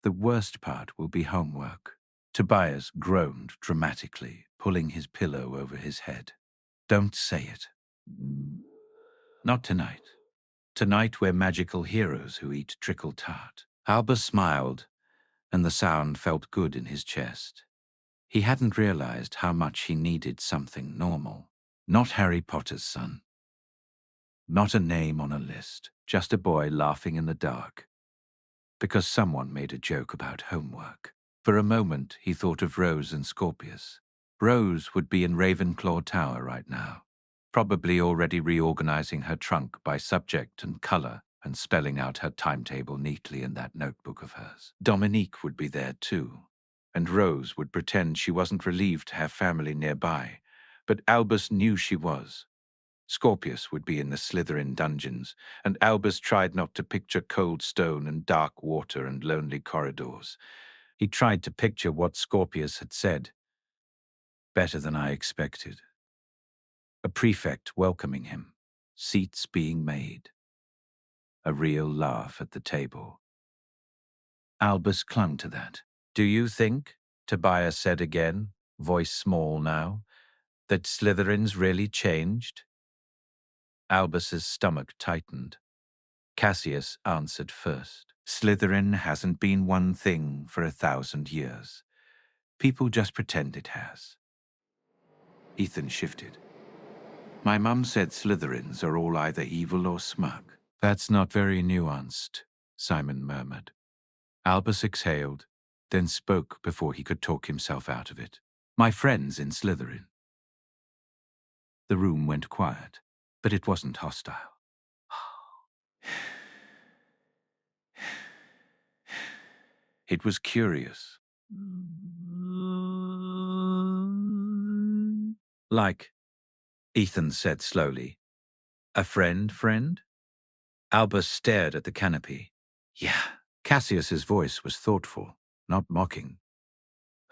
"The worst part will be homework." Tobias groaned dramatically, pulling his pillow over his head. "Don't say it." "Not tonight. Tonight we're magical heroes who eat treacle tart." Albus smiled, and the sound felt good in his chest. He hadn't realized how much he needed something normal. Not Harry Potter's son. Not a name on a list, just a boy laughing in the dark. Because someone made a joke about homework. For a moment, he thought of Rose and Scorpius. Rose would be in Ravenclaw Tower right now, probably already reorganizing her trunk by subject and color and spelling out her timetable neatly in that notebook of hers. Dominique would be there too, and Rose would pretend she wasn't relieved to have family nearby, but Albus knew she was. Scorpius would be in the Slytherin dungeons, and Albus tried not to picture cold stone and dark water and lonely corridors. He tried to picture what Scorpius had said. "Better than I expected." A prefect welcoming him. seats being made. A real laugh at the table. Albus clung to that. "Do you think," Tobias said again, voice small now, "that Slytherins really changed?" Albus's stomach tightened. Cassius answered first. "Slytherin hasn't been one thing for 1,000 years. People just pretend it has." Ethan shifted. "My mum said Slytherins are all either evil or smug." "That's not very nuanced," Simon murmured. Albus exhaled, then spoke before he could talk himself out of it. "My friend's in Slytherin." The room went quiet, but it wasn't hostile. It was curious. "Like," Ethan said slowly, "a friend? Albus stared at the canopy. "Yeah." Cassius's voice was thoughtful, not mocking.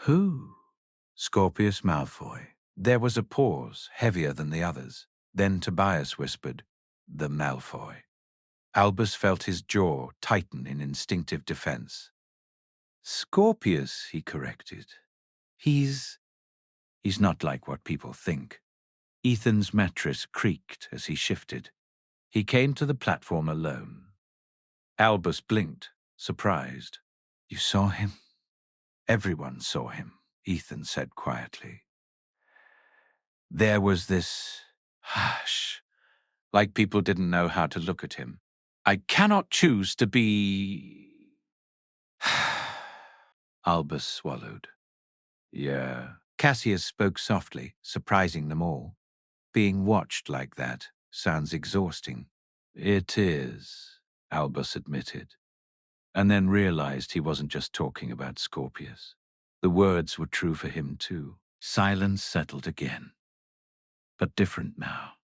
"Who?" "Scorpius Malfoy." There was a pause, heavier than the others. Then Tobias whispered, "The Malfoy." Albus felt his jaw tighten in instinctive defense. "Scorpius," he corrected. He's not like what people think." Ethan's mattress creaked as he shifted. He came to the platform alone. Albus blinked, surprised. "You saw him?" "Everyone saw him," Ethan said quietly. There was this hush, like people didn't know how to look at him. "I cannot choose to be..." Albus swallowed. "Yeah." Cassius spoke softly, surprising them all. "Being watched like that sounds exhausting." "It is," Albus admitted, and then realized he wasn't just talking about Scorpius. The words were true for him too. Silence settled again, but different now.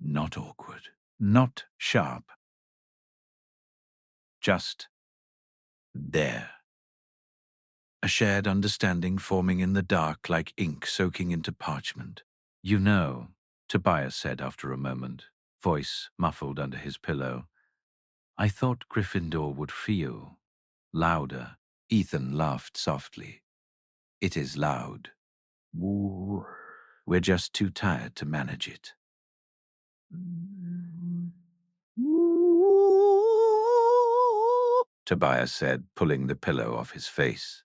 Not awkward, not sharp. Just there. A shared understanding forming in the dark like ink soaking into parchment. "You know," Tobias said after a moment, voice muffled under his pillow, "I thought Gryffindor would feel louder." Ethan laughed softly. "It is loud. We're just too tired to manage it." Tobias said, pulling the pillow off his face.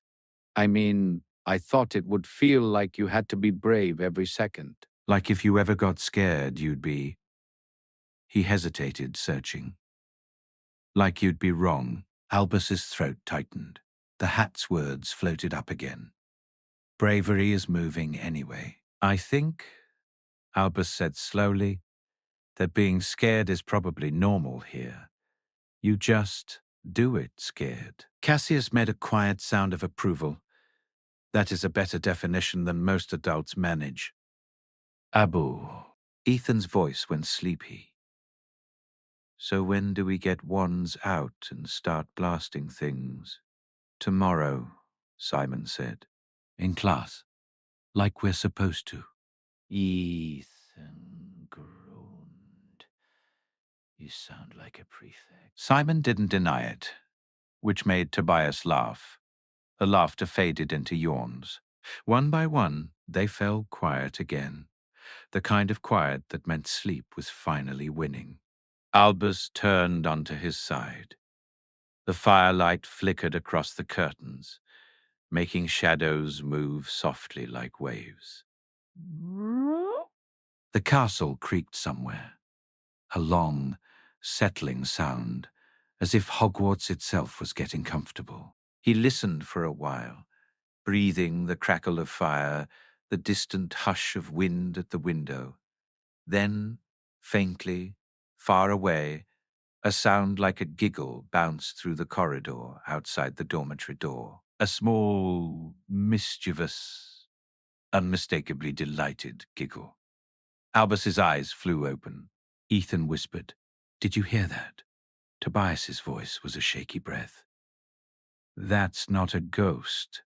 I mean, I thought it would feel like you had to be brave every second. "Like if you ever got scared, you'd be..." He hesitated, searching. "Like you'd be wrong." Albus's throat tightened. The hat's words floated up again. "Bravery is moving anyway. I think," Albus said slowly, "that being scared is probably normal here. You just do it scared." Cassius made a quiet sound of approval. "That is a better definition than most adults manage." "Abu." Ethan's voice went sleepy. "So when do we get wands out and start blasting things?" "Tomorrow," Simon said. "In class, like we're supposed to." Ethan groaned. "You sound like a prefect." Simon didn't deny it, which made Tobias laugh. The laughter faded into yawns. One by one, they fell quiet again, the kind of quiet that meant sleep was finally winning. Albus turned onto his side. The firelight flickered across the curtains, making shadows move softly like waves. The castle creaked somewhere, a long, settling sound, as if Hogwarts itself was getting comfortable. He listened for a while, breathing the crackle of fire, the distant hush of wind at the window. Then, faintly, far away, a sound like a giggle bounced through the corridor outside the dormitory door. A small, mischievous, unmistakably delighted giggle. Albus's eyes flew open. Ethan whispered, "Did you hear that?" Tobias's voice was a shaky breath. "That's not a ghost."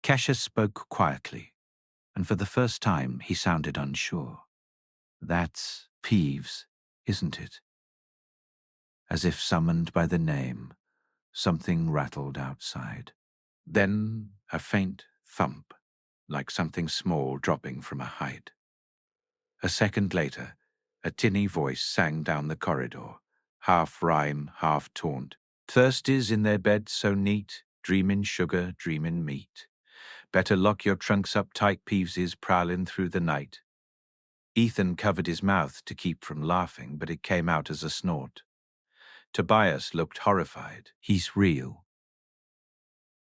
Cassius spoke quietly, and for the first time he sounded unsure. That's Peeves, isn't it? As if summoned by the name, something rattled outside. Then a faint thump, like something small dropping from a height. A second later, a tinny voice sang down the corridor, half rhyme, half taunt. Thirsties in their beds so neat, dream in sugar, dream in meat. Better lock your trunks up tight, Peeves prowling through the night. Ethan covered his mouth to keep from laughing, but it came out as a snort. Tobias looked horrified. He's real.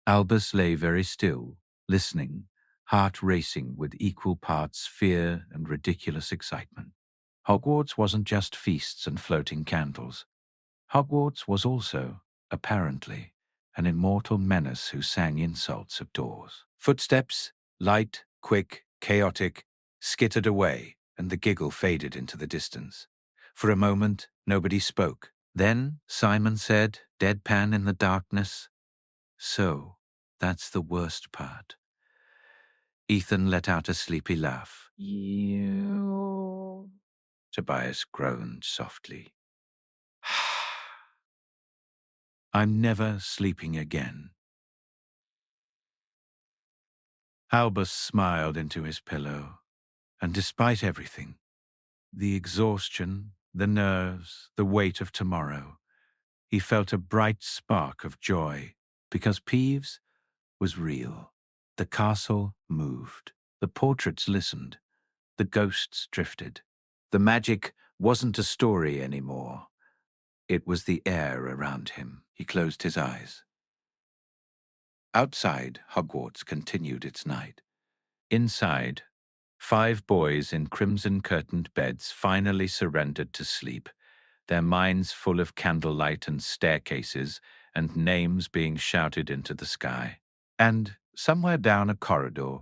Albus lay very still, listening, heart racing with equal parts fear and ridiculous excitement. Hogwarts wasn't just feasts and floating candles. Hogwarts was also, apparently, an immortal menace who sang insults of doors. Footsteps, light, quick, chaotic, skittered away, and the giggle faded into the distance. For a moment, nobody spoke. Then Simon said, deadpan in the darkness, "So, that's the worst part." Ethan let out a sleepy laugh. You. Tobias groaned softly. I'm never sleeping again. Albus smiled into his pillow, and despite everything, the exhaustion, the nerves, the weight of tomorrow, he felt a bright spark of joy, because Peeves was real. The castle moved. The portraits listened. The ghosts drifted. The magic wasn't a story anymore. It was the air around him. He closed his eyes. Outside, Hogwarts continued its night. Inside, 5 boys in crimson-curtained beds finally surrendered to sleep, their minds full of candlelight and staircases and names being shouted into the sky. And somewhere down a corridor,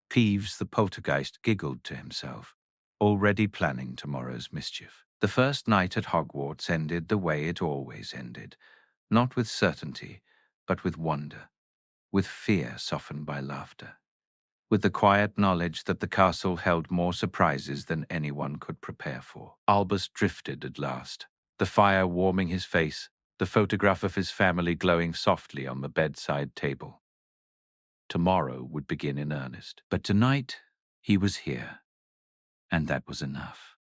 Peeves the poltergeist giggled to himself, already planning tomorrow's mischief. The first night at Hogwarts ended the way it always ended, not with certainty, but with wonder, with fear softened by laughter, with the quiet knowledge that the castle held more surprises than anyone could prepare for. Albus drifted at last, the fire warming his face, the photograph of his family glowing softly on the bedside table. Tomorrow would begin in earnest, but tonight he was here, and that was enough.